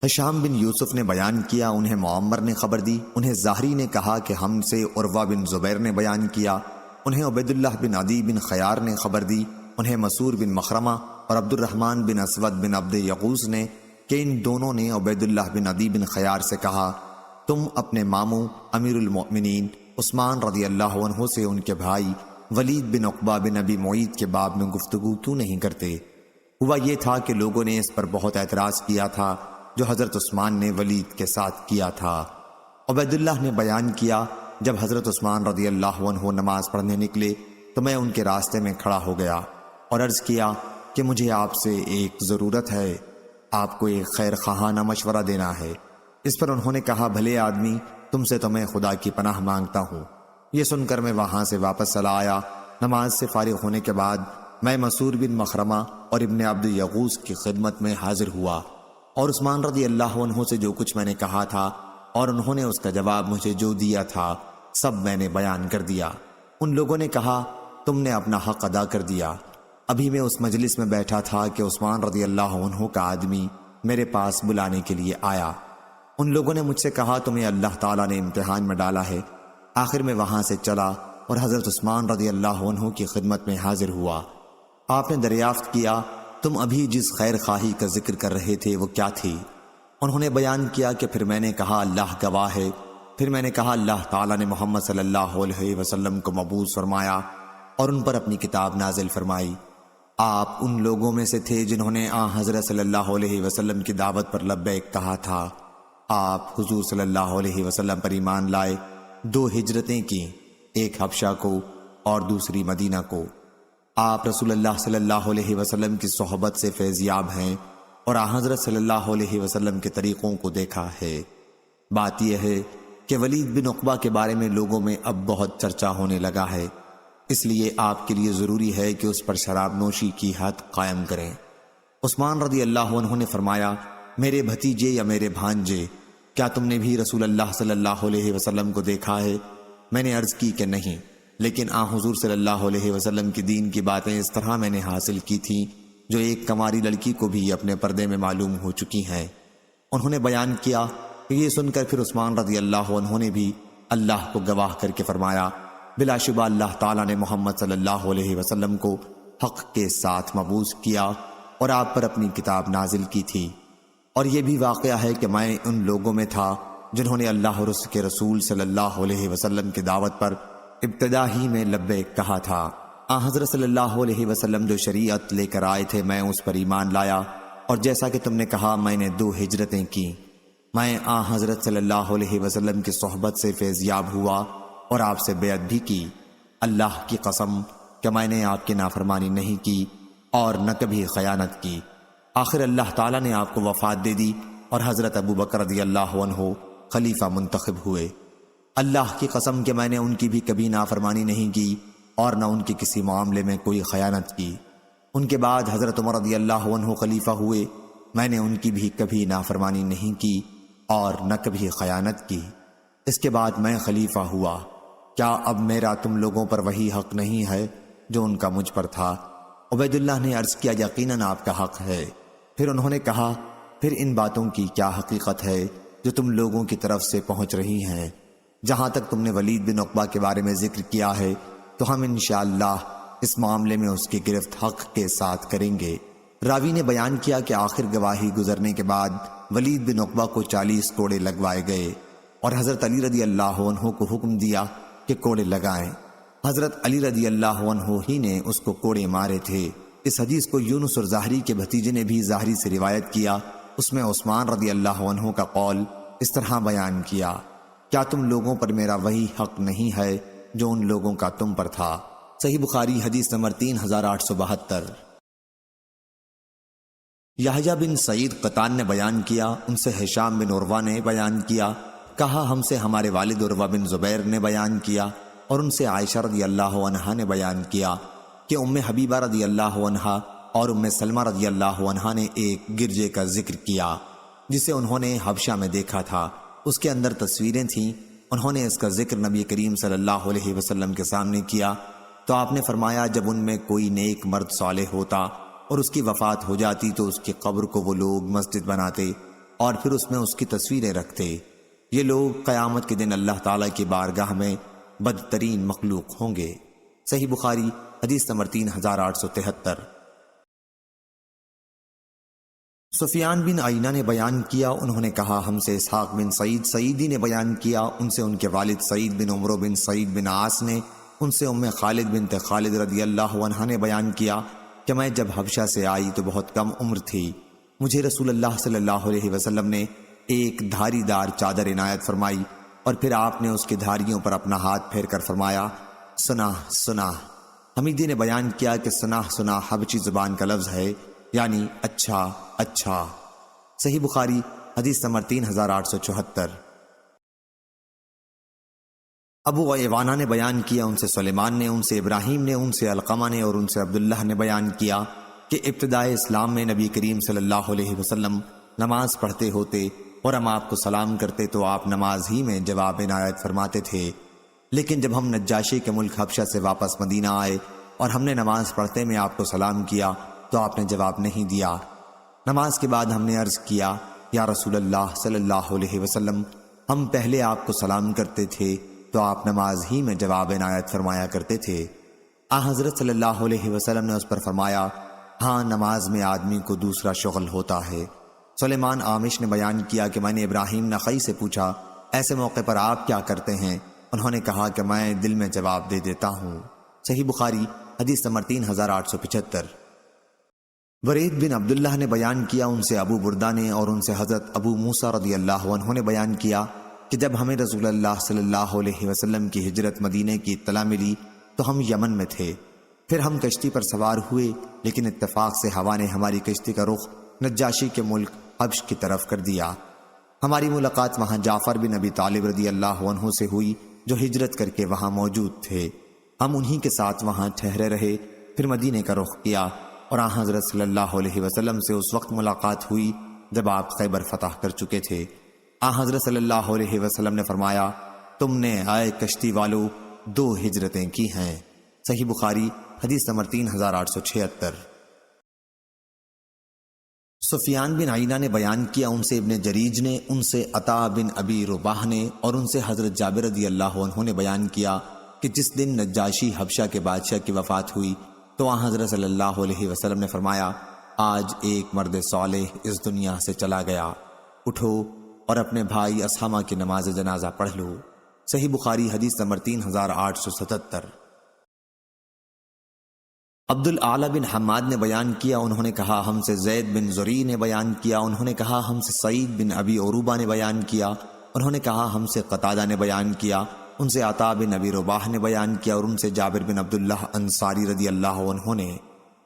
ہشام بن یوسف نے بیان کیا، انہیں معمر نے خبر دی، انہیں زہری نے کہا کہ ہم سے عروہ بن زبیر نے بیان کیا، انہیں عبید اللہ بن عدی بن خیار نے خبر دی، انہیں مسور بن مخرمہ اور عبد الرحمن بن اسود بن عبد یغوث نے کہ ان دونوں نے عبید اللہ بن عدی بن خیار سے کہا، تم اپنے ماموں امیر المؤمنین عثمان رضی اللہ عنہ سے ان کے بھائی ولید بن عقبہ بن ابی معیط کے باب میں گفتگو کیوں نہیں کرتے؟ ہوا یہ تھا کہ لوگوں نے اس پر بہت اعتراض کیا تھا جو حضرت عثمان نے ولید کے ساتھ کیا تھا۔ عبید اللہ نے بیان کیا، جب حضرت عثمان رضی اللہ عنہ نماز پڑھنے نکلے تو میں ان کے راستے میں کھڑا ہو گیا اور عرض کیا کہ مجھے آپ سے ایک ضرورت ہے، آپ کو ایک خیر خواہانہ مشورہ دینا ہے۔ اس پر انہوں نے کہا، بھلے آدمی، تم سے تو میں خدا کی پناہ مانگتا ہوں۔ یہ سن کر میں وہاں سے واپس چلا آیا۔ نماز سے فارغ ہونے کے بعد میں مسور بن مخرمہ اور ابن عبد یغوث کی خدمت میں حاضر ہوا اور عثمان رضی اللہ عنہ سے جو کچھ میں نے کہا تھا اور انہوں نے اس کا جواب مجھے جو دیا تھا سب میں نے بیان کر دیا۔ ان لوگوں نے کہا، تم نے اپنا حق ادا کر دیا۔ ابھی میں اس مجلس میں بیٹھا تھا کہ عثمان رضی اللہ عنہ کا آدمی میرے پاس بلانے کے لیے آیا۔ ان لوگوں نے مجھ سے کہا، تمہیں اللہ تعالیٰ نے امتحان میں ڈالا ہے۔ آخر میں وہاں سے چلا اور حضرت عثمان رضی اللہ عنہ کی خدمت میں حاضر ہوا۔ آپ نے دریافت کیا تم ابھی جس خیر خواہی کا ذکر کر رہے تھے وہ کیا تھی؟ انہوں نے بیان کیا کہ پھر میں نے کہا اللہ گواہ ہے، پھر میں نے کہا اللہ تعالیٰ نے محمد صلی اللہ علیہ وسلم کو مبعوث فرمایا اور ان پر اپنی کتاب نازل فرمائی۔ آپ ان لوگوں میں سے تھے جنہوں نے حضرت صلی اللہ علیہ وسلم کی دعوت پر لبیک کہا تھا۔ آپ حضور صلی اللہ علیہ وسلم پر ایمان لائے، 2 ہجرتیں کی، ایک حبشہ کو اور دوسری مدینہ کو۔ آپ رسول اللہ صلی اللہ علیہ وسلم کی صحبت سے فیضیاب ہیں اور حضرت صلی اللہ علیہ وسلم کے طریقوں کو دیکھا ہے۔ بات یہ ہے کہ ولید بن عقبہ کے بارے میں لوگوں میں اب بہت چرچا ہونے لگا ہے، اس لیے آپ کے لیے ضروری ہے کہ اس پر شراب نوشی کی حد قائم کریں۔ عثمان رضی اللہ عنہ نے فرمایا، میرے بھتیجے یا میرے بھانجے، کیا تم نے بھی رسول اللہ صلی اللہ علیہ وسلم کو دیکھا ہے؟ میں نے عرض کی کہ نہیں، لیکن حضور صلی اللہ علیہ وسلم کی دین کی باتیں اس طرح میں نے حاصل کی تھیں جو ایک کنواری لڑکی کو بھی اپنے پردے میں معلوم ہو چکی ہیں۔ انہوں نے بیان کیا کہ یہ سن کر پھر عثمان رضی اللہ عنہ نے بھی اللہ کو گواہ کر کے فرمایا، بلا شبہ اللہ تعالیٰ نے محمد صلی اللہ علیہ وسلم کو حق کے ساتھ مبعوث کیا اور آپ پر اپنی کتاب نازل کی تھی، اور یہ بھی واقعہ ہے کہ میں ان لوگوں میں تھا جنہوں نے اللہ اور اس کے رسول صلی اللہ علیہ وسلم کی دعوت پر ابتدا ہی میں لبیک کہا تھا۔ حضرت صلی اللہ علیہ وسلم جو شریعت لے کر آئے تھے میں اس پر ایمان لایا، اور جیسا کہ تم نے کہا میں نے 2 ہجرتیں کی۔ میں حضرت صلی اللہ علیہ وسلم کی صحبت سے فیضیاب ہوا اور آپ سے بیعت بھی کی۔ اللہ کی قسم کہ میں نے آپ کی نافرمانی نہیں کی اور نہ کبھی خیانت کی۔ آخر اللہ تعالیٰ نے آپ کو وفات دے دی اور حضرت ابو بکر رضی اللہ عنہ خلیفہ منتخب ہوئے۔ اللہ کی قسم کہ میں نے ان کی بھی کبھی نافرمانی نہیں کی اور نہ ان کے کسی معاملے میں کوئی خیانت کی۔ ان کے بعد حضرت عمر رضی اللہ عنہ خلیفہ ہوئے، میں نے ان کی بھی کبھی نافرمانی نہیں کی اور نہ کبھی خیانت کی۔ اس کے بعد میں خلیفہ ہوا، کیا اب میرا تم لوگوں پر وہی حق نہیں ہے جو ان کا مجھ پر تھا؟ عبید اللہ نے عرض کیا، یقیناً آپ کا حق ہے۔ پھر انہوں نے کہا، پھر ان باتوں کی کیا حقیقت ہے جو تم لوگوں کی طرف سے پہنچ رہی ہیں؟ جہاں تک تم نے ولید بن عقبہ کے بارے میں ذکر کیا ہے تو ہم انشاءاللہ اس معاملے میں اس کی گرفت حق کے ساتھ کریں گے۔ راوی نے بیان کیا کہ آخر گواہی گزرنے کے بعد ولید بن عقبہ کو 40 کوڑے لگوائے گئے اور حضرت علی رضی اللہ عنہ کو حکم دیا کہ کوڑے لگائیں۔ حضرت علی رضی اللہ عنہ ہی نے اس کو کوڑے مارے تھے۔ اس حدیث کو یونس اور ظاہری کے بھتیجے نے بھی ظاہری سے روایت کیا۔ اس میں عثمان رضی اللہ عنہ کا قول اس طرح بیان کیا، کیا تم لوگوں پر میرا وہی حق نہیں ہے جو ان لوگوں کا تم پر تھا؟ صحیح بخاری حدیث نمبر 3872۔ یحییٰ بن سعید قطان نے بیان کیا، ان سے ہشام بن عروہ نے بیان کیا، کہا ہم سے ہمارے والد عروہ بن زبیر نے بیان کیا، اور ان سے عائشہ رضی اللہ عنہا نے بیان کیا کہ ام حبیبہ رضی اللہ عنہا اور ام سلمہ رضی اللہ عنہا نے ایک گرجے کا ذکر کیا جسے انہوں نے حبشہ میں دیکھا تھا۔ اس کے اندر تصویریں تھیں۔ انہوں نے اس کا ذکر نبی کریم صلی اللہ علیہ وسلم کے سامنے کیا تو آپ نے فرمایا، جب ان میں کوئی نیک مرد صالح ہوتا اور اس کی وفات ہو جاتی تو اس کی قبر کو وہ لوگ مسجد بناتے اور پھر اس میں اس کی تصویریں رکھتے۔ یہ لوگ قیامت کے دن اللہ تعالیٰ کی بارگاہ میں بدترین مخلوق ہوں گے۔ صحیح بخاری حدیث نمبر 3873۔ سفیان بن عینہ نے بیان کیا، انہوں نے کہا ہم سے اسحاق بن سعید سعیدی نے بیان کیا، ان سے ان کے والد سعید بن عمرو بن سعید بن عاص نے، ان سے ام خالد بنت خالد رضی اللہ عنہا نے بیان کیا کہ میں جب حبشہ سے آئی تو بہت کم عمر تھی۔ مجھے رسول اللہ صلی اللہ علیہ وسلم نے ایک دھاری دار چادر عنایت فرمائی اور پھر آپ نے اس کی دھاریوں پر اپنا ہاتھ پھیر کر فرمایا، سنا سنا۔ حمیدی نے بیان کیا کہ سنا سنا حبشی زبان کا لفظ ہے، یعنی اچھا اچھا۔ صحیح بخاری حدیث نمبر 3874۔ ابو عیوانہ نے بیان کیا، ان سے سلیمان نے، ان سے ابراہیم نے، ان سے علقمہ نے اور ان سے عبداللہ نے بیان کیا کہ ابتدائے اسلام میں نبی کریم صلی اللہ علیہ وسلم نماز پڑھتے ہوتے اور ہم آپ کو سلام کرتے تو آپ نماز ہی میں جواب عنایت فرماتے تھے، لیکن جب ہم نجاشی کے ملک حبشہ سے واپس مدینہ آئے اور ہم نے نماز پڑھتے میں آپ کو سلام کیا تو آپ نے جواب نہیں دیا۔ نماز کے بعد ہم نے عرض کیا، یا رسول اللہ صلی اللہ علیہ وسلم، ہم پہلے آپ کو سلام کرتے تھے تو آپ نماز ہی میں جواب عنایت فرمایا کرتے تھے۔ حضرت صلی اللہ علیہ وسلم نے اس پر فرمایا، ہاں نماز میں آدمی کو دوسرا شغل ہوتا ہے۔ سلیمان عامش نے بیان کیا کہ میں نے ابراہیم نخعی سے پوچھا، ایسے موقع پر آپ کیا کرتے ہیں؟ انہوں نے کہا کہ میں دل میں جواب دے دیتا ہوں۔ صحیح بخاری حدیث نمبر 3875۔ ورید بن عبداللہ نے بیان کیا، ان سے ابو بردہ نے اور ان سے حضرت ابو موسیٰ رضی اللہ عنہ نے بیان کیا کہ جب ہمیں رسول اللہ صلی اللہ علیہ وسلم کی ہجرت مدینے کی اطلاع ملی تو ہم یمن میں تھے۔ پھر ہم کشتی پر سوار ہوئے، لیکن اتفاق سے ہوا نے ہماری کشتی کا رخ نجاشی کے ملک حبش کی طرف کر دیا۔ ہماری ملاقات وہاں جعفر بن ابی طالب رضی اللہ عنہ سے ہوئی جو ہجرت کر کے وہاں موجود تھے۔ ہم انہی کے ساتھ وہاں ٹھہرے رہے، پھر مدینے کا رخ کیا اور آن حضرت صلی اللہ علیہ وسلم سے اس وقت ملاقات ہوئی جب آپ خیبر فتح کر چکے تھے۔ آن حضرت صلی اللہ علیہ وسلم نے فرمایا، تم نے اے کشتی والو 2 ہجرتیں کی ہیں۔ صحیح بخاری حدیث نمبر 3876۔ سفیان بن عینہ نے بیان کیا، ان سے ابن جریج نے، ان سے عطا بن ابی رباح نے اور ان سے حضرت جابر رضی اللہ عنہ نے بیان کیا کہ جس دن نجاشی حبشہ کے بادشاہ کی وفات ہوئی تو وہاں حضرت صلی اللہ علیہ وسلم نے فرمایا، آج ایک مرد صالح اس دنیا سے چلا گیا، اٹھو اور اپنے بھائی اسحامہ کی نماز جنازہ پڑھ لو۔ صحیح بخاری حدیث نمبر 3877۔ عبد الاعلی بن حماد نے بیان کیا، انہوں نے کہا ہم سے زید بن زری نے بیان کیا، انہوں نے کہا ہم سے سعید بن ابی عروبہ نے بیان کیا، انہوں نے کہا ہم سے قتادہ نے بیان کیا، ان سے عطا بن ابی رباح نے بیان کیا اور ان سے جابر بن عبداللہ انصاری رضی اللہ عنہ نے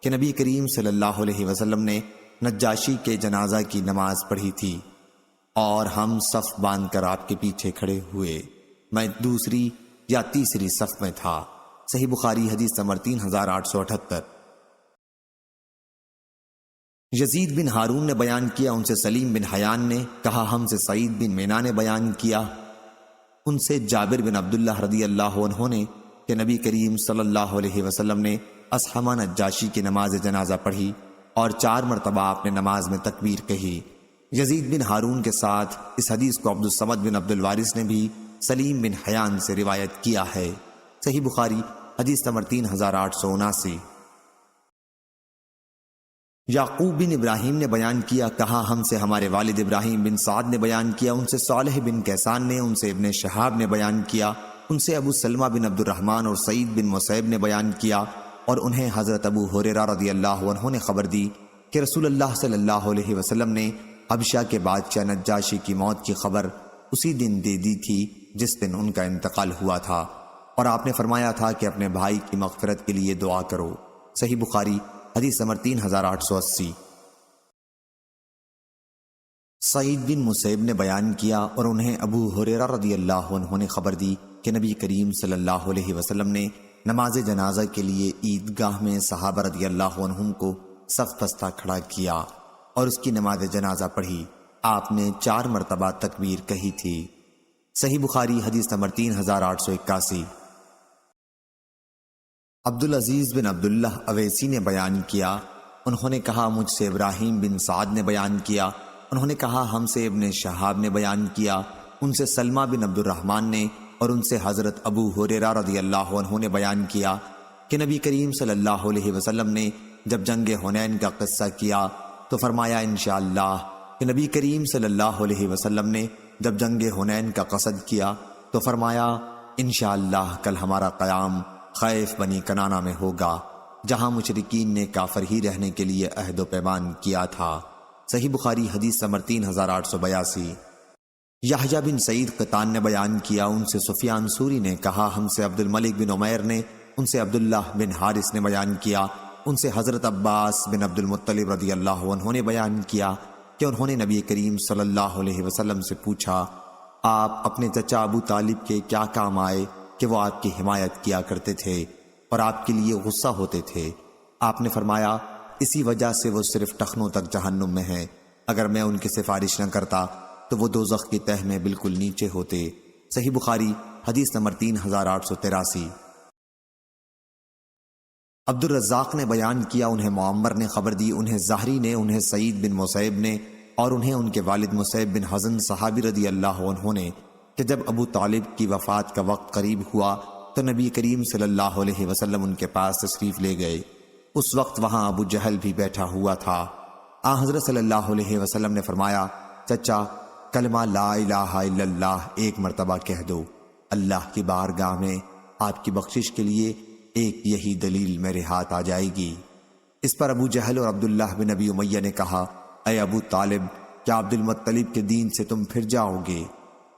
کہ نبی کریم صلی اللہ علیہ وسلم نے نجاشی کے جنازہ کی نماز پڑھی تھی اور ہم صف باندھ کر آپ کے پیچھے کھڑے ہوئے، میں دوسری یا تیسری صف میں تھا۔ صحیح بخاری حدیث نمبر 3878۔ یزید بن ہارون نے بیان کیا، ان سے سلیم بن حیان نے کہا ہم سے سعید بن مینا نے بیان کیا، ان سے جابر بن عبداللہ رضی اللہ عنہ نے کہ نبی کریم صلی اللہ علیہ وسلم نے اصحمہ نجاشی کی نماز جنازہ پڑھی اور 4 مرتبہ آپ نے نماز میں تکبیر کہی۔ یزید بن ہارون کے ساتھ اس حدیث کو عبد الصمد بن عبد الوارث نے بھی سلیم بن حیان سے روایت کیا ہے۔ صحیح بخاری حدیث نمبر 3879۔ یعقوب بن ابراہیم نے بیان کیا، کہا ہم سے ہمارے والد ابراہیم بن سعد نے بیان کیا، ان سے صالح بن کیسان نے، ان سے ابن شہاب نے بیان کیا، ان سے ابو سلمہ بن عبد الرحمن اور سعید بن مسیب نے بیان کیا اور انہیں حضرت ابو ہریرہ رضی اللہ عنہ نے خبر دی کہ رسول اللہ صلی اللہ علیہ وسلم نے حبشہ کے بادشاہ نجاشی کی موت کی خبر اسی دن دے دی تھی جس دن ان کا انتقال ہوا تھا، اور آپ نے فرمایا تھا کہ اپنے بھائی کی مغفرت کے لیے دعا کرو۔ صحیح بخاری حدیث نمبر 3880۔ سعید بن مسیب نے بیان کیا اور انہیں ابو ہریرہ رضی اللہ عنہ نے خبر دی کہ نبی کریم صلی اللہ علیہ وسلم نے نماز جنازہ کے لیے عیدگاہ میں صحابہ رضی اللہ عنہم کو صف بستہ کھڑا کیا اور اس کی نماز جنازہ پڑھی، آپ نے 4 مرتبہ تکبیر کہی تھی۔ صحیح بخاری حدیث نمبر 3881۔ عبدالعزیز بن عبداللہ اویسی نے بیان کیا، انہوں نے کہا مجھ سے ابراہیم بن سعد نے بیان کیا، انہوں نے کہا ہم سے ابن شہاب نے بیان کیا، ان سے سلمہ بن عبد الرحمن نے اور ان سے حضرت ابو ہریرہ رضی اللہ عنہ نے بیان کیا کہ نبی کریم صلی اللہ علیہ وسلم نے جب جنگ حنین کا قصہ کیا تو فرمایا انشاءاللہ، کہ نبی کریم صلی اللہ علیہ وسلم نے جب جنگ حنین کا قصد کیا تو فرمایا انشاءاللہ کل ہمارا قیام خیف بنی کنانہ میں ہوگا جہاں مشرکین نے کافر ہی رہنے کے لیے عہد و پیمان کیا تھا۔ صحیح بخاری حدیث نمبر 3882۔ یحییٰ بن سعید قطان نے بیان کیا، ان سے سفیان ثوری نے کہا ہم سے عبد الملک بن عمیر نے، ان سے عبداللہ بن حارث نے بیان کیا، ان سے حضرت عباس بن عبد المطلب رضی اللہ عنہ نے بیان کیا کہ انہوں نے نبی کریم صلی اللہ علیہ وسلم سے پوچھا، آپ اپنے چچا ابو طالب کے کیا کام آئے کہ وہ آپ کی حمایت کیا کرتے تھے اور آپ کے لیے غصہ ہوتے تھے؟ آپ نے فرمایا اسی وجہ سے وہ صرف ٹخنوں تک جہنم میں ہیں، اگر میں ان کی سفارش نہ کرتا تو وہ دوزخ کی تہ میں بالکل نیچے ہوتے۔ صحیح بخاری حدیث نمبر 3883۔ عبد الرزاق نے بیان کیا، انہیں معمر نے خبر دی، انہیں زہری نے، انہیں سعید بن مسیب نے اور انہیں ان کے والد مسیب بن حزن صحابی رضی اللہ عنہ نے کہ جب ابو طالب کی وفات کا وقت قریب ہوا تو نبی کریم صلی اللہ علیہ وسلم ان کے پاس تشریف لے گئے۔ اس وقت وہاں ابو جہل بھی بیٹھا ہوا تھا۔ حضرت صلی اللہ علیہ وسلم نے فرمایا، چچا کلمہ لا الہ الا اللہ ایک مرتبہ کہہ دو، اللہ کی بارگاہ میں آپ کی بخشش کے لیے ایک یہی دلیل میرے ہاتھ آ جائے گی۔ اس پر ابو جہل اور عبداللہ بن ابی امیہ نے کہا، اے ابو طالب، کیا عبد المطلب کے دین سے تم پھر جاؤ گے؟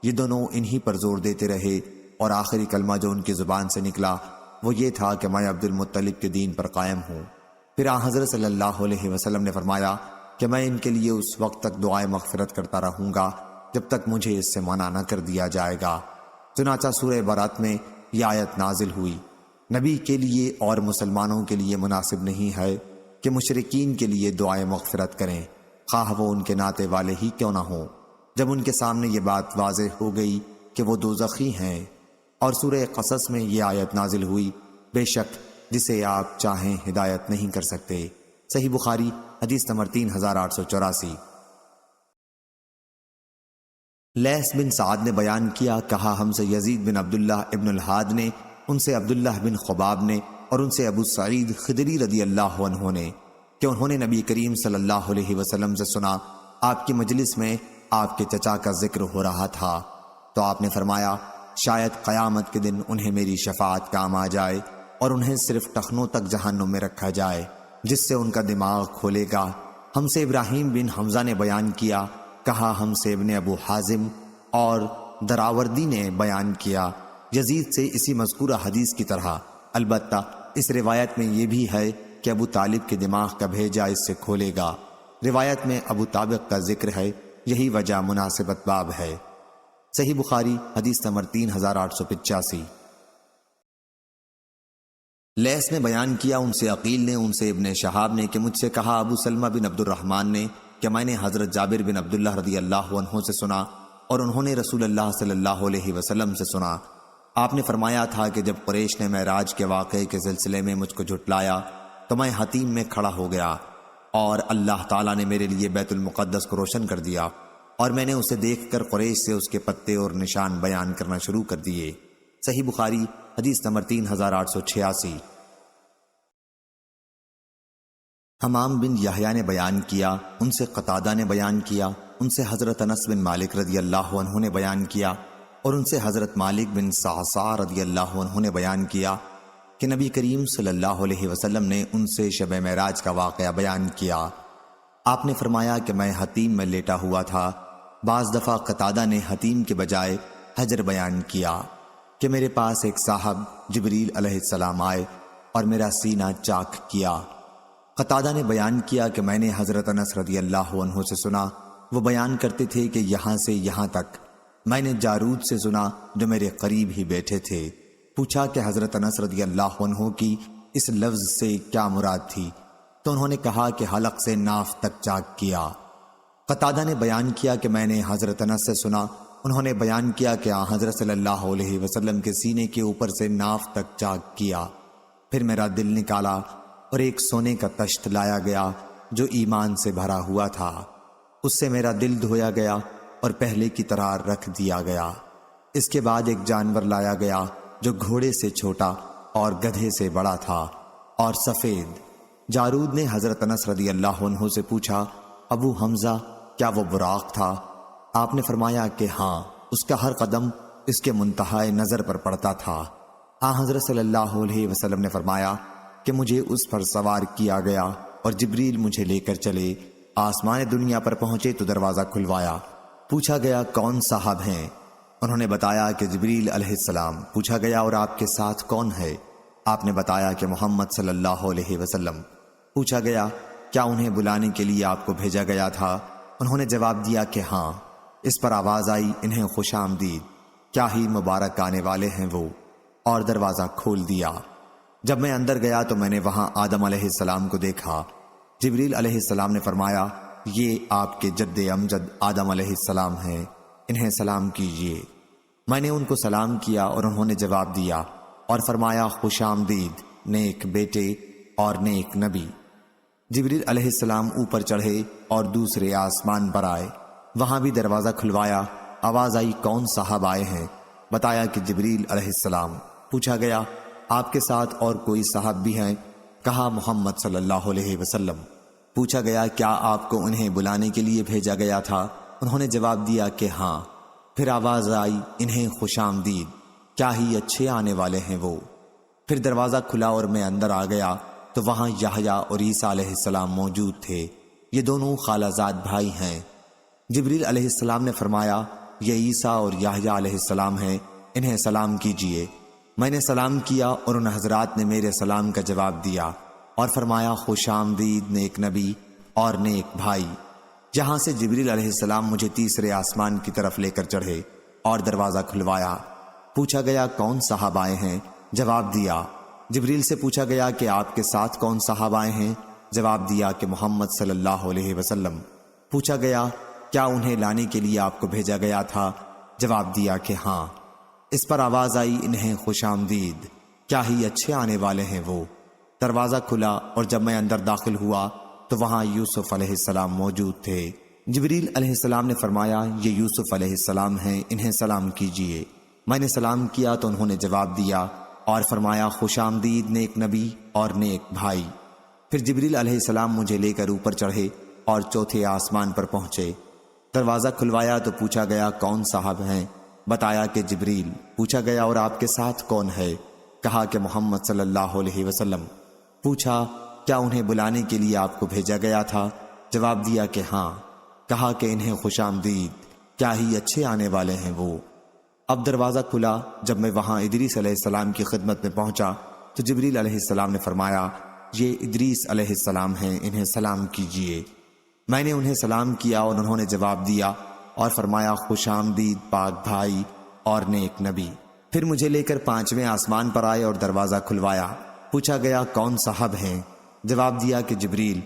یہ دونوں انہی پر زور دیتے رہے، اور آخری کلمہ جو ان کی زبان سے نکلا وہ یہ تھا کہ میں عبد المطلب کے دین پر قائم ہوں۔ پھر حضرت صلی اللہ علیہ وسلم نے فرمایا کہ میں ان کے لیے اس وقت تک دعائے مغفرت کرتا رہوں گا جب تک مجھے اس سے منع نہ کر دیا جائے گا۔ چنانچہ سورہ برات میں یہ آیت نازل ہوئی، نبی کے لیے اور مسلمانوں کے لیے مناسب نہیں ہے کہ مشرکین کے لیے دعائے مغفرت کریں، خواہ وہ ان کے ناتے والے ہی کیوں نہ ہوں۔ جب ان کے سامنے یہ بات واضح ہو گئی کہ وہ دوزخی ہیں، اور سورہ قصص میں یہ آیت نازل ہوئی، بے شک جسے آپ چاہیں ہدایت نہیں کر سکتے۔ صحیح بخاری حدیث نمبر 3884۔ لیث بن سعد نے بیان کیا، کہا ہم سے یزید بن عبداللہ ابن الحاد نے، ان سے عبداللہ بن خباب نے، اور ان سے ابو سعید خدری رضی اللہ عنہ نے، کہ انہوں نے نبی کریم صلی اللہ علیہ وسلم سے سنا، آپ کی مجلس میں آپ کے چچا کا ذکر ہو رہا تھا، تو آپ نے فرمایا، شاید قیامت کے دن انہیں میری شفاعت کام آ جائے اور انہیں صرف ٹخنوں تک جہنم میں رکھا جائے، جس سے ان کا دماغ کھولے گا۔ ہم سے ابراہیم بن حمزہ نے بیان کیا، کہا ہم سے ابن ابو حازم اور دراوردی نے بیان کیا یزید سے اسی مذکورہ حدیث کی طرح، البتہ اس روایت میں یہ بھی ہے کہ ابو طالب کے دماغ کا بھیجا اس سے کھولے گا۔ روایت میں ابو طابق کا ذکر ہے، یہی وجہ مناسبت باب ہے۔ صحیح بخاری حدیث نمبر 3885۔ لیث نے بیان کیا، ان سے عقیل نے، ان سے ابن شہاب نے، کہ مجھ سے کہا ابو سلمہ بن عبد الرحمن نے کہ میں نے حضرت جابر بن عبداللہ رضی اللہ عنہ سے سنا، اور انہوں نے رسول اللہ صلی اللہ علیہ وسلم سے سنا۔ آپ نے فرمایا تھا کہ جب قریش نے معراج کے واقعے کے سلسلے میں مجھ کو جھٹلایا تو میں حتیم میں کھڑا ہو گیا، اور اللہ تعالیٰ نے میرے لیے بیت المقدس کو روشن کر دیا، اور میں نے اسے دیکھ کر قریش سے اس کے پتے اور نشان بیان کرنا شروع کر دیے۔ صحیح بخاری حدیث نمبر 3886۔ حمام بن یحییٰ نے بیان کیا، ان سے قتادہ نے بیان کیا، ان سے حضرت انس بن مالک رضی اللہ عنہ نے بیان کیا، اور ان سے حضرت مالک بن صعصع رضی اللہ عنہ نے بیان کیا کہ نبی کریم صلی اللہ علیہ وسلم نے ان سے شب معراج کا واقعہ بیان کیا۔ آپ نے فرمایا کہ میں حتیم میں لیٹا ہوا تھا۔ بعض دفعہ قتادہ نے حتیم کے بجائے حجر بیان کیا کہ میرے پاس ایک صاحب جبریل علیہ السلام آئے اور میرا سینہ چاک کیا۔ قتادہ نے بیان کیا کہ میں نے حضرت انس رضی اللہ عنہ سے سنا، وہ بیان کرتے تھے کہ یہاں سے یہاں تک۔ میں نے جارود سے سنا جو میرے قریب ہی بیٹھے تھے۔ پوچھا کہ حضرت انس رضی اللہ عنہ کی اس لفظ سے کیا مراد تھی، تو انہوں نے کہا کہ حلق سے ناف تک چاک کیا۔ قتادہ نے بیان کیا کہ میں نے حضرت انس سے سنا، انہوں نے بیان کیا کہ حضرت صلی اللہ علیہ وسلم کے سینے کے اوپر سے ناف تک چاک کیا۔ پھر میرا دل نکالا اور ایک سونے کا تشت لایا گیا جو ایمان سے بھرا ہوا تھا، اس سے میرا دل دھویا گیا اور پہلے کی طرح رکھ دیا گیا۔ اس کے بعد ایک جانور لایا گیا جو گھوڑے سے چھوٹا اور گدھے سے بڑا تھا اور سفید۔ جارود نے حضرت انس رضی اللہ عنہ سے پوچھا، ابو حمزہ کیا وہ براق تھا؟ آپ نے فرمایا کہ ہاں، اس کا ہر قدم اس کے منتہائے نظر پر پڑتا تھا۔ حضرت صلی اللہ علیہ وسلم نے فرمایا کہ مجھے اس پر سوار کیا گیا اور جبریل مجھے لے کر چلے۔ آسمان دنیا پر پہنچے تو دروازہ کھلوایا۔ پوچھا گیا کون صاحب ہیں؟ انہوں نے بتایا کہ جبریل علیہ السلام۔ پوچھا گیا اور آپ کے ساتھ کون ہے؟ آپ نے بتایا کہ محمد صلی اللہ علیہ وسلم۔ پوچھا گیا کیا انہیں بلانے کے لیے آپ کو بھیجا گیا تھا؟ انہوں نے جواب دیا کہ ہاں۔ اس پر آواز آئی، انہیں خوش آمدید، کیا ہی مبارک آنے والے ہیں وہ، اور دروازہ کھول دیا۔ جب میں اندر گیا تو میں نے وہاں آدم علیہ السلام کو دیکھا۔ جبریل علیہ السلام نے فرمایا، یہ آپ کے جد امجد آدم علیہ السلام ہیں، انہیں سلام کیجیے۔ میں نے ان کو سلام کیا اور انہوں نے جواب دیا اور فرمایا، خوش آمدید نیک بیٹے اور نیک نبی۔ جبریل علیہ السلام اوپر چڑھے اور دوسرے آسمان پر آئے، وہاں بھی دروازہ کھلوایا۔ آواز آئی کون صاحب آئے ہیں؟ بتایا کہ جبریل علیہ السلام۔ پوچھا گیا آپ کے ساتھ اور کوئی صاحب بھی ہیں؟ کہا محمد صلی اللہ علیہ وسلم۔ پوچھا گیا کیا آپ کو انہیں بلانے کے لیے بھیجا گیا تھا؟ انہوں نے جواب دیا کہ ہاں۔ پھر آواز آئی انہیں خوش آمدید، کیا ہی اچھے آنے والے ہیں وہ۔ پھر دروازہ کھلا اور میں اندر آ گیا تو وہاں یحییٰ اور عیسیٰ علیہ السلام موجود تھے۔ یہ دونوں خالہ زاد بھائی ہیں۔ جبریل علیہ السلام نے فرمایا یہ عیسیٰ اور یحییٰ علیہ السلام ہیں، انہیں سلام کیجیے۔ میں نے سلام کیا اور ان حضرات نے میرے سلام کا جواب دیا اور فرمایا خوش آمدید نیک نبی اور نیک بھائی۔ جہاں سے جبریل علیہ السلام مجھے تیسرے آسمان کی طرف لے کر چڑھے اور دروازہ کھلوایا۔ پوچھا گیا کون صاحب آئے ہیں؟ جواب دیا۔ جبریل سے پوچھا گیا کہ آپ کے ساتھ کون صاحب آئے ہیں؟ جواب دیا کہ محمد صلی اللہ علیہ وسلم۔ پوچھا گیا کیا انہیں لانے کے لیے آپ کو بھیجا گیا تھا؟ جواب دیا کہ ہاں۔ اس پر آواز آئی انہیں خوش آمدید، کیا ہی اچھے آنے والے ہیں وہ۔ دروازہ کھلا اور جب میں اندر داخل ہوا تو وہاں یوسف علیہ السلام موجود تھے۔ جبریل علیہ السلام نے فرمایا یہ یوسف علیہ السلام ہیں، انہیں سلام کیجیے۔ میں نے سلام کیا تو انہوں نے جواب دیا اور فرمایا خوش آمدید نیک نبی اور نیک بھائی۔ پھر جبریل علیہ السلام مجھے لے کر اوپر چڑھے اور چوتھے آسمان پر پہنچے۔ دروازہ کھلوایا تو پوچھا گیا کون صاحب ہیں؟ بتایا کہ جبریل۔ پوچھا گیا اور آپ کے ساتھ کون ہے؟ کہا کہ محمد صلی اللہ علیہ وسلم۔ پوچھا کیا انہیں بلانے کے لیے آپ کو بھیجا گیا تھا؟ جواب دیا کہ ہاں۔ کہا کہ انہیں خوش آمدید، کیا ہی اچھے آنے والے ہیں وہ۔ اب دروازہ کھلا جب میں وہاں ادریس علیہ السلام کی خدمت میں پہنچا تو جبریل علیہ السلام نے فرمایا یہ ادریس علیہ السلام ہیں، انہیں سلام کیجیے۔ میں نے انہیں سلام کیا اور انہوں نے جواب دیا اور فرمایا خوش آمدید پاک بھائی اور نیک نبی۔ پھر مجھے لے کر پانچویں آسمان پر آئے اور دروازہ کھلوایا۔ پوچھا گیا کون صاحب ہیں؟ جواب دیا کہ جبریل۔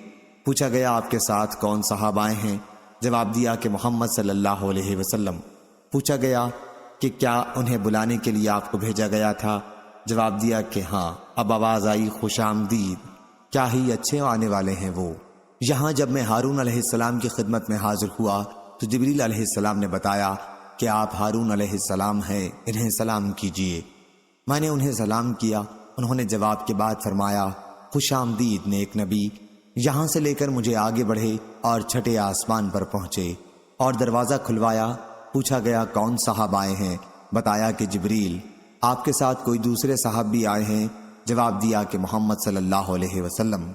پوچھا گیا آپ کے ساتھ کون صاحب آئے ہیں؟ جواب دیا کہ محمد صلی اللہ علیہ وسلم۔ پوچھا گیا کہ کیا انہیں بلانے کے لیے آپ کو بھیجا گیا تھا؟ جواب دیا کہ ہاں۔ اب آواز آئی خوش آمدید، کیا ہی اچھے آنے والے ہیں وہ۔ یہاں جب میں ہارون علیہ السلام کی خدمت میں حاضر ہوا تو جبریل علیہ السلام نے بتایا کہ آپ ہارون علیہ السلام ہیں، انہیں سلام کیجیے۔ میں نے انہیں سلام کیا، انہوں نے جواب کے بعد فرمایا خوش آمدید نیک نبی۔ یہاں سے لے کر مجھے آگے بڑھے اور چھٹے آسمان پر پہنچے اور دروازہ کھلوایا۔ پوچھا گیا کون صاحب آئے ہیں؟ بتایا کہ جبریل۔ آپ کے ساتھ کوئی دوسرے صاحب بھی آئے ہیں؟ جواب دیا کہ محمد صلی اللہ علیہ وسلم۔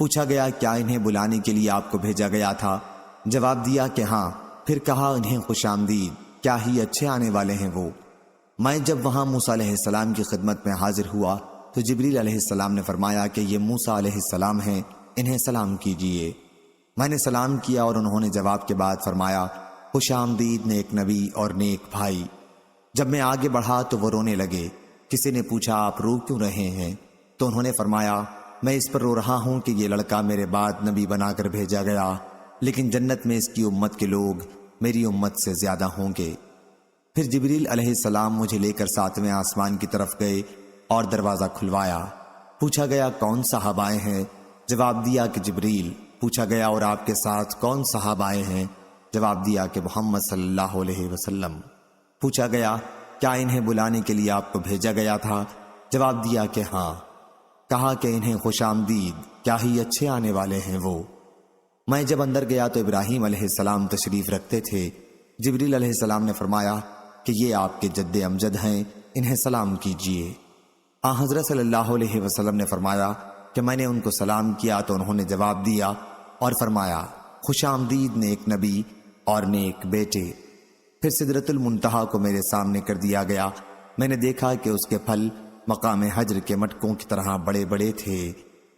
پوچھا گیا کیا انہیں بلانے کے لیے آپ کو بھیجا گیا تھا؟ جواب دیا کہ ہاں۔ پھر کہا انہیں خوش آمدید، کیا ہی اچھے آنے والے ہیں وہ۔ میں جب وہاں موسیٰ علیہ السلام کی خدمت میں حاضر ہوا تو جبریل علیہ السلام نے فرمایا کہ یہ موسیٰ علیہ السلام ہیں، انہیں سلام کیجیے۔ میں نے سلام کیا اور انہوں نے جواب کے بعد فرمایا خوش آمدید نیک نبی اور نیک بھائی۔ جب میں آگے بڑھا تو وہ رونے لگے۔ کسی نے پوچھا آپ رو کیوں رہے ہیں؟ تو انہوں نے فرمایا میں اس پر رو رہا ہوں کہ یہ لڑکا میرے بعد نبی بنا کر بھیجا گیا، لیکن جنت میں اس کی امت کے لوگ میری امت سے زیادہ ہوں گے۔ پھر جبریل علیہ السلام مجھے لے کر ساتویں آسمان کی طرف گئے اور دروازہ کھلوایا۔ پوچھا گیا کون صاحب آئے ہیں؟ جواب دیا کہ جبریل۔ پوچھا گیا اور آپ کے ساتھ کون صاحب آئے ہیں؟ جواب دیا کہ محمد صلی اللہ علیہ وسلم۔ پوچھا گیا کیا انہیں بلانے کے لیے آپ کو بھیجا گیا تھا؟ جواب دیا کہ ہاں۔ کہا کہ انہیں خوش آمدید، کیا ہی اچھے آنے والے ہیں وہ۔ میں جب اندر گیا تو ابراہیم علیہ السلام تشریف رکھتے تھے۔ جبریل علیہ السلام نے فرمایا کہ یہ آپ کے جد امجد ہیں، انہیں سلام کیجیے۔ حضرت صلی اللہ علیہ وسلم نے فرمایا کہ میں نے ان کو سلام کیا تو انہوں نے جواب دیا اور فرمایا خوش آمدید نیک نبی اور نیک بیٹے۔ پھر سدرۃ المنتہا کو میرے سامنے کر دیا گیا۔ میں نے دیکھا کہ اس کے پھل مقام حجر کے مٹکوں کی طرح بڑے بڑے تھے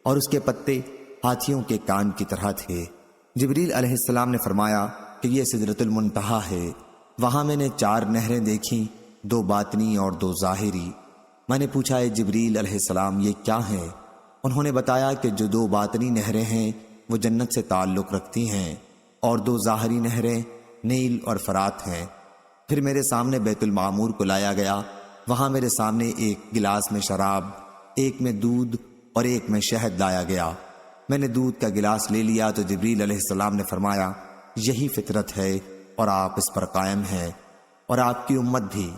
اور اس کے پتے ہاتھیوں کے کان کی طرح تھے۔ جبریل علیہ السلام نے فرمایا کہ یہ سدرۃ المنتہا ہے۔ وہاں میں نے 4 نہریں دیکھیں، 2 باطنی اور 2 ظاہری۔ میں نے پوچھا اے جبریل علیہ السلام یہ کیا ہیں؟ انہوں نے بتایا کہ جو 2 باطنی نہریں ہیں وہ جنت سے تعلق رکھتی ہیں اور 2 ظاہری نہریں نیل اور فرات ہیں۔ پھر میرے سامنے بیت المعمور کو لایا گیا۔ وہاں میرے سامنے ایک گلاس میں شراب، ایک میں دودھ اور ایک میں شہد لایا گیا۔ میں نے دودھ کا گلاس لے لیا تو جبریل علیہ السلام نے فرمایا یہی فطرت ہے اور آپ اس پر قائم ہیں اور آپ کی امت بھی۔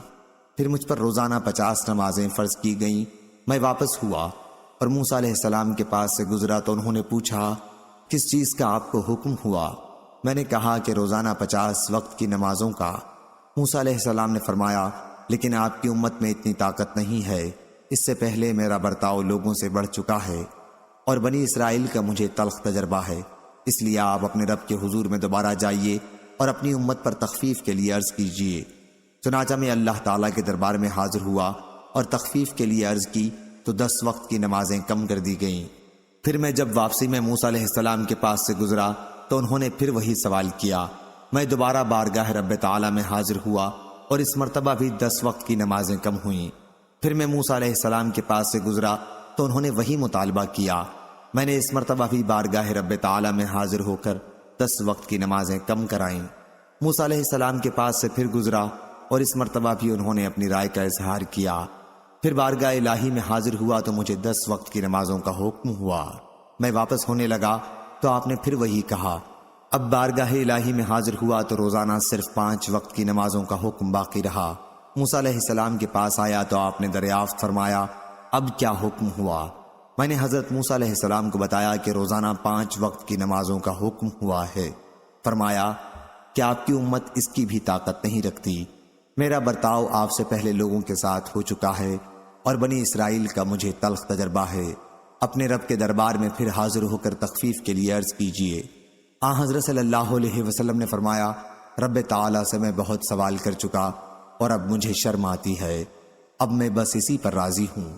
پھر مجھ پر روزانہ 50 نمازیں فرض کی گئیں۔ میں واپس ہوا اور موسیٰ علیہ السلام کے پاس سے گزرا تو انہوں نے پوچھا کس چیز کا آپ کو حکم ہوا؟ میں نے کہا کہ روزانہ 50 وقت کی نمازوں کا۔ موسیٰ علیہ السلام نے فرمایا لیکن آپ کی امت میں اتنی طاقت نہیں ہے، اس سے پہلے میرا برتاؤ لوگوں سے بڑھ چکا ہے اور بنی اسرائیل کا مجھے تلخ تجربہ ہے، اس لیے آپ اپنے رب کے حضور میں دوبارہ جائیے اور اپنی امت پر تخفیف کے لیے عرض کیجیے۔ چنانچہ میں اللہ تعالیٰ کے دربار میں حاضر ہوا اور تخفیف کے لیے عرض کی تو 10 وقت کی نمازیں کم کر دی گئیں۔ پھر میں جب واپسی میں موسیٰ علیہ السلام کے پاس سے گزرا تو انہوں نے پھر وہی سوال کیا۔ میں دوبارہ بارگاہ رب تعالیٰ میں حاضر ہوا اور اس مرتبہ بھی 10 وقت کی نمازیں کم ہوئیں۔ پھر میں موسیٰ علیہ السلام کے پاس سے گزرا تو انہوں نے وہی مطالبہ کیا۔ میں نے اس مرتبہ بھی بارگاہ رب تعالیٰ میں حاضر ہو کر 10 وقت کی نمازیں کم کرائیں۔ موسیٰ علیہ السلام کے پاس سے پھر گزرا اور اس مرتبہ بھی انہوں نے اپنی رائے کا اظہار کیا۔ پھر بارگاہ الہی میں حاضر ہوا تو مجھے 10 وقت کی نمازوں کا حکم ہوا۔ میں واپس ہونے لگا تو آپ نے پھر وہی کہا۔ اب بارگاہ الہی میں حاضر ہوا تو روزانہ صرف 5 وقت کی نمازوں کا حکم باقی رہا۔ موسیٰ علیہ السلام کے پاس آیا تو آپ نے دریافت فرمایا اب کیا حکم ہوا؟ میں نے حضرت موسیٰ علیہ السلام کو بتایا کہ روزانہ 5 وقت کی نمازوں کا حکم ہوا ہے۔ فرمایا کہ آپ کی امت اس کی بھی طاقت نہیں رکھتی، میرا برتاؤ آپ سے پہلے لوگوں کے ساتھ ہو چکا ہے اور بنی اسرائیل کا مجھے تلخ تجربہ ہے۔ اپنے رب کے دربار میں پھر حاضر ہو کر تخفیف کے لیے عرض کیجیے۔ حضرت صلی اللہ علیہ وسلم نے فرمایا رب تعالیٰ سے میں بہت سوال کر چکا اور اب مجھے شرم آتی ہے، اب میں بس اسی پر راضی ہوں۔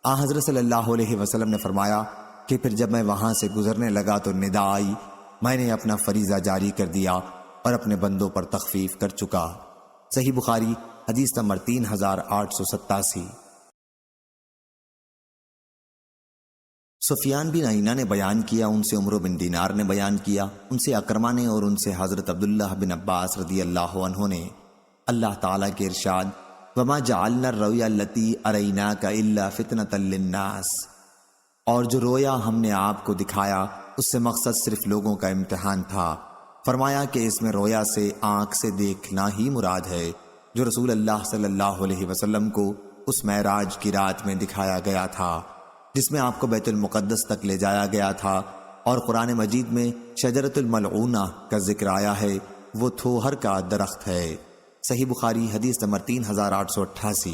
حضرت صلی اللہ علیہ وسلم نے فرمایا کہ پھر جب میں وہاں سے گزرنے لگا تو ندا آئی، میں نے اپنا فریضہ جاری کر دیا اور اپنے بندوں پر تخفیف کر چکا۔ صحیح بخاری حدیث نمبر 3887۔ سفیان بن عیینہ نے بیان کیا، ان سے عمرو بن دینار نے بیان کیا، ان سے اکرمہ نے اور ان سے حضرت عبداللہ بن عباس رضی اللہ عنہ نے اللہ تعالیٰ کے ارشاد وَمَا جَعَلْنَا الرُّؤْيَا الَّتِي أَرَيْنَاكَ إِلَّا فِتْنَةً لِلنَّاسِ، اور جو رویا ہم نے آپ کو دکھایا اس سے مقصد صرف لوگوں کا امتحان تھا۔ فرمایا کہ اس میں رویا سے آنکھ سے دیکھنا ہی مراد ہے جو رسول اللہ صلی اللہ علیہ وسلم کو اس معراج کی رات میں دکھایا گیا تھا جس میں آپ کو بیت المقدس تک لے جایا گیا تھا، اور قرآن مجید میں شجرۃ الملعونہ کا ذکر آیا ہے، وہ تھوہر کا درخت ہے۔ صحیح بخاری حدیث نمبر 3888۔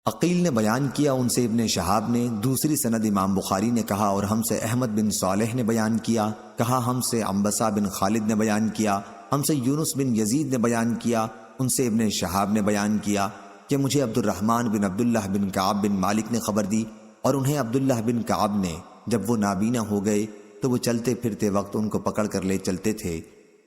عقیل نے بیان کیا، ان سے ابن شہاب نے، دوسری سند امام بخاری نے کہا، اور ہم سے احمد بن صالح نے بیان کیا، کہا ہم سے عنبسہ بن خالد نے بیان کیا، ہم سے یونس بن یزید نے بیان کیا، ان سے ابن شہاب نے بیان کیا کہ مجھے عبد الرحمن بن عبداللہ بن کعب بن مالک نے خبر دی، اور انہیں عبداللہ بن کعب نے جب وہ نابینا ہو گئے تو وہ چلتے پھرتے وقت ان کو پکڑ کر لے چلتے تھے۔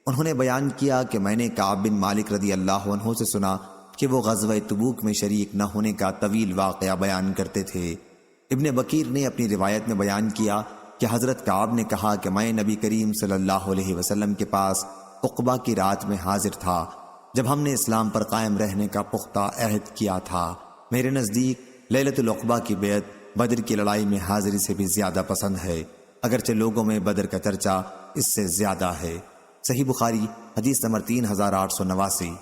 انہوں نے بیان کیا کہ میں نے کعب بن مالک رضی اللہ عنہ سے سنا کہ وہ غزوہ تبوک میں شریک نہ ہونے کا طویل واقعہ بیان کرتے تھے۔ ابن بکیر نے اپنی روایت میں بیان کیا کہ حضرت کعب نے کہا کہ میں نبی کریم صلی اللہ علیہ وسلم کے پاس عقبہ کی رات میں حاضر تھا جب ہم نے اسلام پر قائم رہنے کا پختہ عہد کیا تھا۔ میرے نزدیک لیلۃ العقبہ کی بیعت بدر کی لڑائی میں حاضری سے بھی زیادہ پسند ہے، اگرچہ لوگوں میں بدر کا چرچا اس سے زیادہ ہے۔ صحیح بخاری حدیث نمبر 3889۔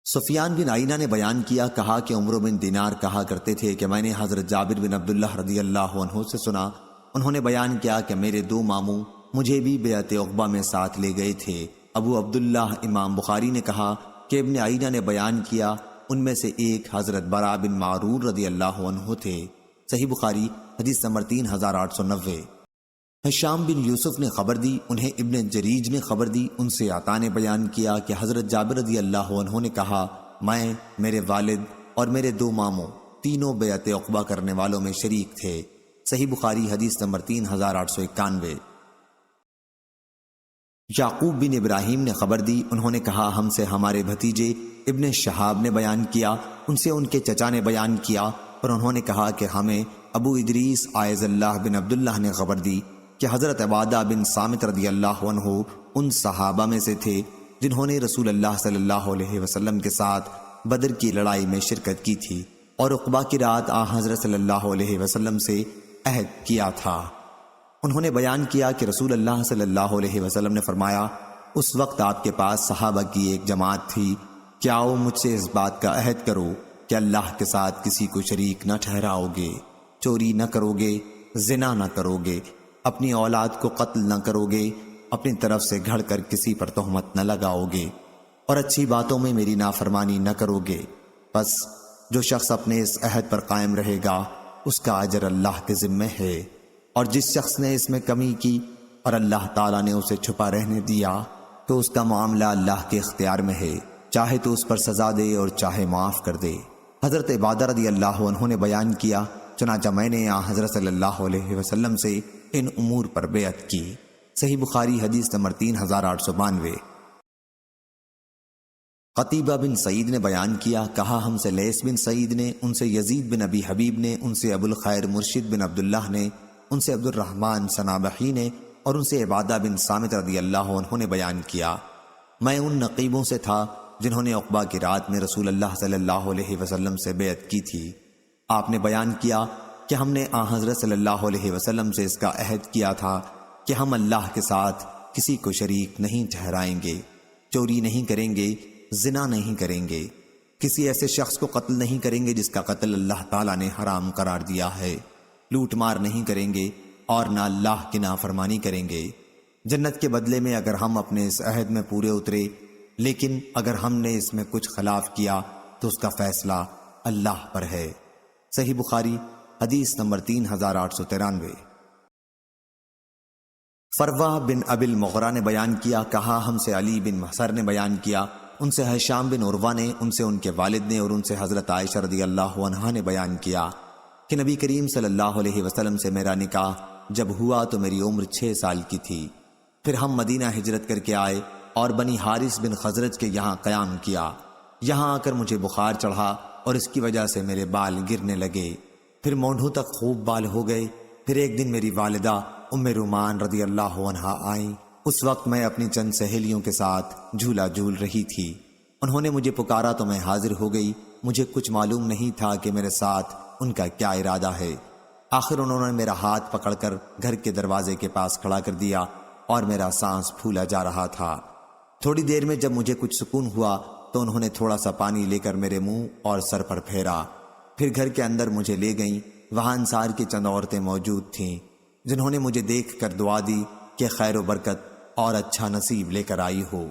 سفیان بن عیینہ نے بیان کیا، کہا کہ عمرو بن دینار کہا کرتے تھے کہ میں نے حضرت جابر بن عبداللہ رضی اللہ عنہ سے سنا، انہوں نے بیان کیا کہ میرے 2 ماموں مجھے بھی بیعت عقبہ میں ساتھ لے گئے تھے۔ ابو عبداللہ امام بخاری نے کہا کہ ابن عیینہ نے بیان کیا، ان میں سے ایک حضرت برا بن معرور رضی اللہ عنہ تھے۔ صحیح بخاری حدیث نمبر 3890۔ ہشام بن یوسف نے خبر دی، انہیں ابن جریج نے خبر دی، ان سے عطا نے بیان کیا کہ حضرت جابر رضی اللہ عنہ نے کہا میں، میرے والد اور میرے 2 ماموں تینوں بیعت عقبہ کرنے والوں میں شریک تھے۔ صحیح بخاری حدیث نمبر 3891۔ یعقوب بن ابراہیم نے خبر دی، انہوں نے کہا ہم سے ہمارے بھتیجے ابن شہاب نے بیان کیا، ان سے ان کے چچا نے بیان کیا، اور انہوں نے کہا کہ ہمیں ابو ادریس عائز اللہ بن عبداللہ نے خبر دی کہ حضرت عبادہ بن صامت رضی اللہ عنہ ان صحابہ میں سے تھے جنہوں نے رسول اللہ صلی اللہ علیہ وسلم کے ساتھ بدر کی لڑائی میں شرکت کی تھی اور عقبہ کی رات حضرت صلی اللہ علیہ وسلم سے عہد کیا تھا۔ انہوں نے بیان کیا کہ رسول اللہ صلی اللہ علیہ وسلم نے فرمایا اس وقت آپ کے پاس صحابہ کی ایک جماعت تھی کہ آؤ مجھ سے اس بات کا عہد کرو کہ اللہ کے ساتھ کسی کو شریک نہ ٹھہراؤ گے، چوری نہ کرو گے، زنا نہ کرو گے، اپنی اولاد کو قتل نہ کرو گے، اپنی طرف سے گھڑ کر کسی پر تہمت نہ لگاؤ گے، اور اچھی باتوں میں میری نافرمانی نہ کرو گے۔ بس جو شخص اپنے اس عہد پر قائم رہے گا اس کا اجر اللہ کے ذمہ ہے، اور جس شخص نے اس میں کمی کی اور اللہ تعالیٰ نے اسے چھپا رہنے دیا تو اس کا معاملہ اللہ کے اختیار میں ہے، چاہے تو اس پر سزا دے اور چاہے معاف کر دے۔ حضرت عبادہ رضی اللہ عنہ نے بیان کیا، چنانچہ میں نے حضرت صلی اللہ علیہ وسلم سے ان امور پر بیعت کی۔ صحیح بخاری حدیث نمبر 3892۔ قتیبہ بن سعید نے بیان کیا، کہا ہم سے لیث بن سعید نے، ان سے یزید بن ابی حبیب نے، ان سے ابو الخیر مرشد بن عبداللہ نے، ان سے عبد الرحمن صنابحی نے، اور ان سے عبادہ بن صامت رضی اللہ عنہ نے بیان کیا، میں ان نقیبوں سے تھا جنہوں نے عقبہ کی رات میں رسول اللہ صلی اللہ علیہ وسلم سے بیعت کی تھی۔ آپ نے بیان کیا کہ ہم نے حضرت صلی اللہ علیہ وسلم سے اس کا عہد کیا تھا کہ ہم اللہ کے ساتھ کسی کو شریک نہیں ٹھہرائیں گے، چوری نہیں کریں گے، زنا نہیں کریں گے، کسی ایسے شخص کو قتل نہیں کریں گے جس کا قتل اللہ تعالیٰ نے حرام قرار دیا ہے، لوٹ مار نہیں کریں گے اور نہ اللہ کی نافرمانی کریں گے۔ جنت کے بدلے میں اگر ہم اپنے اس عہد میں پورے اترے، لیکن اگر ہم نے اس میں کچھ خلاف کیا تو اس کا فیصلہ اللہ پر ہے۔ صحیح بخاری حدیث نمبر 3893۔ فروہ بن ابی المغرہ نے بیان کیا، کہا ہم سے علی بن محصر نے بیان کیا، ان سے حشام بن عروہ نے، ان سے ان کے والد نے، اور ان سے حضرت عائشہ رضی اللہ عنہا نے بیان کیا کہ نبی کریم صلی اللہ علیہ وسلم سے میرا نکاح جب ہوا تو میری عمر 6 سال کی تھی۔ پھر ہم مدینہ ہجرت کر کے آئے اور بنی حارث بن خزرج کے یہاں قیام کیا۔ یہاں آ کر مجھے بخار چڑھا اور اس کی وجہ سے میرے بال گرنے لگے، پھر مونڈھوں تک خوب بال ہو گئے۔ پھر ایک دن میری والدہ ام رومان رضی اللہ عنہا آئیں۔ اس وقت میں اپنی چند سہیلیوں کے ساتھ جھولا جھول رہی تھی۔ انہوں نے مجھے پکارا تو میں حاضر ہو گئی۔ مجھے کچھ معلوم نہیں تھا کہ میرے ساتھ ان کا کیا ارادہ ہے۔ آخر انہوں نے میرا ہاتھ پکڑ کر گھر کے دروازے کے پاس کھڑا کر دیا اور میرا سانس پھولا جا رہا تھا۔ تھوڑی دیر میں جب مجھے کچھ سکون ہوا تو انہوں نے تھوڑا سا پانی لے کر میرے منہ اور سر پر پھیرا۔ پھر گھر کے اندر مجھے لے گئیں۔ وہاں انصار کی چند عورتیں موجود تھیں جنہوں نے مجھے دیکھ کر دعا دی کہ خیر و برکت اور اچھا نصیب لے کر آئی ہو۔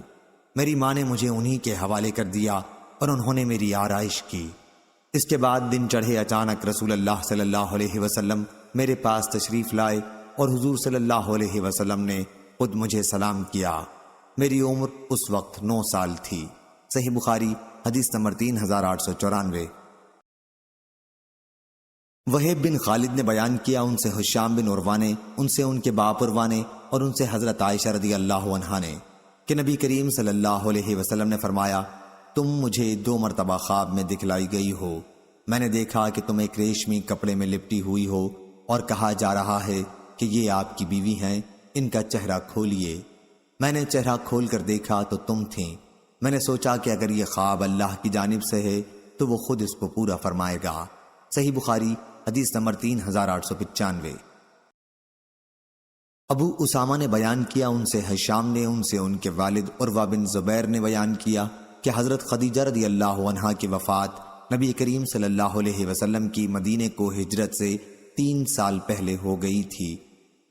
میری ماں نے مجھے انہی کے حوالے کر دیا اور انہوں نے میری آرائش کی۔ اس کے بعد دن چڑھے اچانک رسول اللہ صلی اللہ علیہ وسلم میرے پاس تشریف لائے اور حضور صلی اللہ علیہ وسلم نے خود مجھے سلام کیا۔ میری عمر اس وقت 9 سال تھی۔ صحیح بخاری حدیث نمبر 3894۔ وہیب بن خالد نے بیان کیا، ان سے حشام بن عروہ نے، ان سے ان کے باپ عروہ نے، اور ان سے حضرت عائشہ رضی اللہ عنہا نے کہ نبی کریم صلی اللہ علیہ وسلم نے فرمایا، تم مجھے 2 مرتبہ خواب میں دکھلائی گئی ہو۔ میں نے دیکھا کہ تم ایک ریشمی کپڑے میں لپٹی ہوئی ہو اور کہا جا رہا ہے کہ یہ آپ کی بیوی ہیں، ان کا چہرہ کھولیے۔ میں نے چہرہ کھول کر دیکھا تو تم تھیں۔ میں نے سوچا کہ اگر یہ خواب اللہ کی جانب سے ہے تو وہ خود اس کو پورا فرمائے گا۔ صحیح بخاری حدیث نمبر 3895۔ ابو اسامہ نے بیان کیا، ان سے حشام نے، ان سے ان کے والد عروہ بن زبیر نے بیان کیا کہ حضرت خدیجہ رضی اللہ عنہا کی وفات نبی کریم صلی اللہ علیہ وسلم کی مدینے کو ہجرت سے 3 سال پہلے ہو گئی تھی۔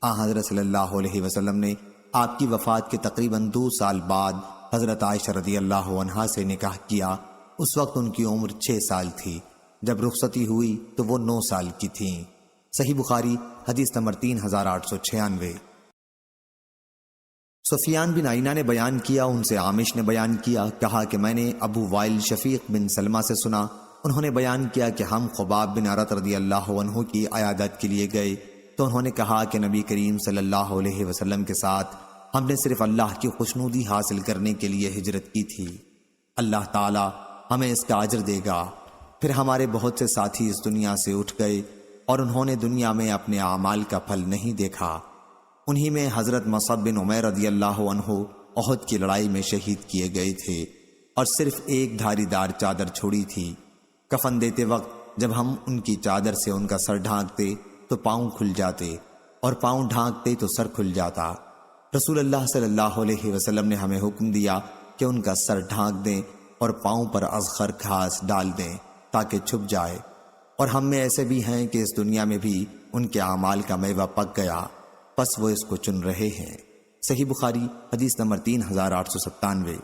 حضرت صلی اللہ علیہ وسلم نے آپ کی وفات کے تقریباً 2 سال بعد حضرت عائشہ رضی اللہ عنہا سے نکاح کیا۔ اس وقت ان کی عمر 6 سال تھی۔ جب رخصتی ہوئی تو وہ 9 سال کی تھیں۔ صحیح بخاری حدیث نمبر 3896۔ سفیان بن عینہ نے بیان کیا، ان سے عامش نے بیان کیا، کہا کہ میں نے ابو وائل شفیق بن سلمہ سے سنا، انہوں نے بیان کیا کہ ہم خباب بن عرط رضی اللہ عنہ کی عیادت کے لیے گئے تو انہوں نے کہا کہ نبی کریم صلی اللہ علیہ وسلم کے ساتھ ہم نے صرف اللہ کی خوشنودی حاصل کرنے کے لیے ہجرت کی تھی، اللہ تعالی ہمیں اس کا اجر دے گا۔ پھر ہمارے بہت سے ساتھی اس دنیا سے اٹھ گئے اور انہوں نے دنیا میں اپنے اعمال کا پھل نہیں دیکھا۔ انہی میں حضرت مصعب بن عمیر رضی اللہ عنہ احد کی لڑائی میں شہید کیے گئے تھے اور صرف ایک دھاری دار چادر چھوڑی تھی۔ کفن دیتے وقت جب ہم ان کی چادر سے ان کا سر ڈھانکتے تو پاؤں کھل جاتے اور پاؤں ڈھانکتے تو سر کھل جاتا۔ رسول اللہ صلی اللہ علیہ وسلم نے ہمیں حکم دیا کہ ان کا سر ڈھانک دیں اور پاؤں پر ازخر گھاس ڈال دیں تاکہ چھپ جائے، اور ہم میں ایسے بھی ہیں کہ اس دنیا میں بھی ان کے اعمال کا میوہ پک گیا، پس وہ اس کو چن رہے ہیں۔ صحیح بخاری حدیث نمبر 3897۔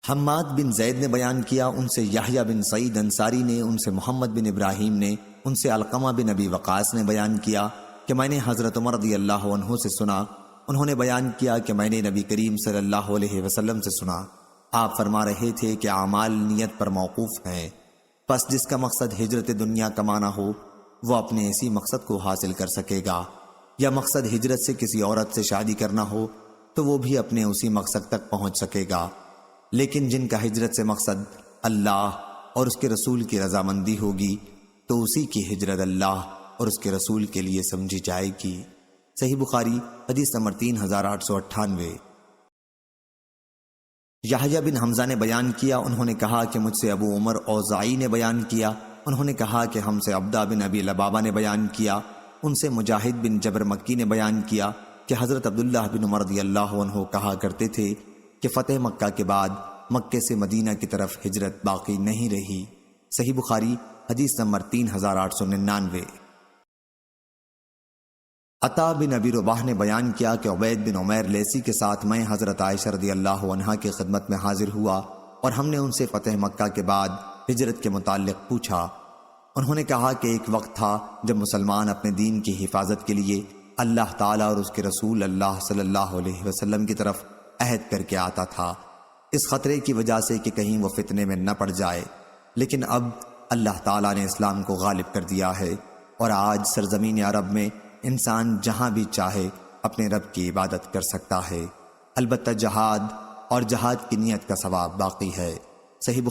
حماد بن زید نے بیان کیا، ان سے یحییٰ بن سعید انصاری نے، ان سے محمد بن ابراہیم نے، ان سے علقمہ بن ابی وقاص نے بیان کیا کہ میں نے حضرت عمر رضی اللہ عنہ سے سنا، انہوں نے بیان کیا کہ میں نے نبی کریم صلی اللہ علیہ وسلم سے سنا، آپ فرما رہے تھے کہ اعمال نیت پر موقوف ہیں، پس جس کا مقصد ہجرت دنیا کمانا ہو وہ اپنے اسی مقصد کو حاصل کر سکے گا، یا مقصد ہجرت سے کسی عورت سے شادی کرنا ہو تو وہ بھی اپنے اسی مقصد تک پہنچ سکے گا، لیکن جن کا ہجرت سے مقصد اللہ اور اس کے رسول کی رضامندی ہوگی تو اسی کی ہجرت اللہ اور اس کے رسول کے لیے سمجھی جائے گی۔ صحیح بخاری حدیث نمبر 3898۔ یحییٰ بن حمزہ نے بیان کیا، انہوں نے کہا کہ مجھ سے ابو عمر اوزاعی نے بیان کیا، انہوں نے کہا کہ ہم سے عبدہ بن ابی لبابہ نے بیان کیا، ان سے مجاہد بن جبر مکی نے بیان کیا کہ حضرت عبداللہ بن عمر رضی اللہ عنہ کہا کرتے تھے کہ فتح مکہ کے بعد مکے سے مدینہ کی طرف ہجرت باقی نہیں رہی۔ صحیح بخاری حدیث نمبر 3899۔ عطا بن ابی رباح نے بیان کیا کہ عبید بن عمیر لیسی کے ساتھ میں حضرت عائشہ رضی اللہ عنہا کی خدمت میں حاضر ہوا اور ہم نے ان سے فتح مکہ کے بعد ہجرت کے متعلق پوچھا۔ انہوں نے کہا کہ ایک وقت تھا جب مسلمان اپنے دین کی حفاظت کے لیے اللہ تعالیٰ اور اس کے رسول اللہ صلی اللہ علیہ وسلم کی طرف عہد کر کے آتا تھا، اس خطرے کی وجہ سے کہ کہیں وہ فتنے میں نہ پڑ جائے، لیکن اب اللہ تعالیٰ نے اسلام کو غالب کر دیا ہے اور آج سرزمین عرب میں انسان جہاں بھی چاہے اپنے رب کی عبادت کر سکتا ہے، البتہ جہاد اور جہاد کی نیت کا ثواب باقی ہے۔ صحیح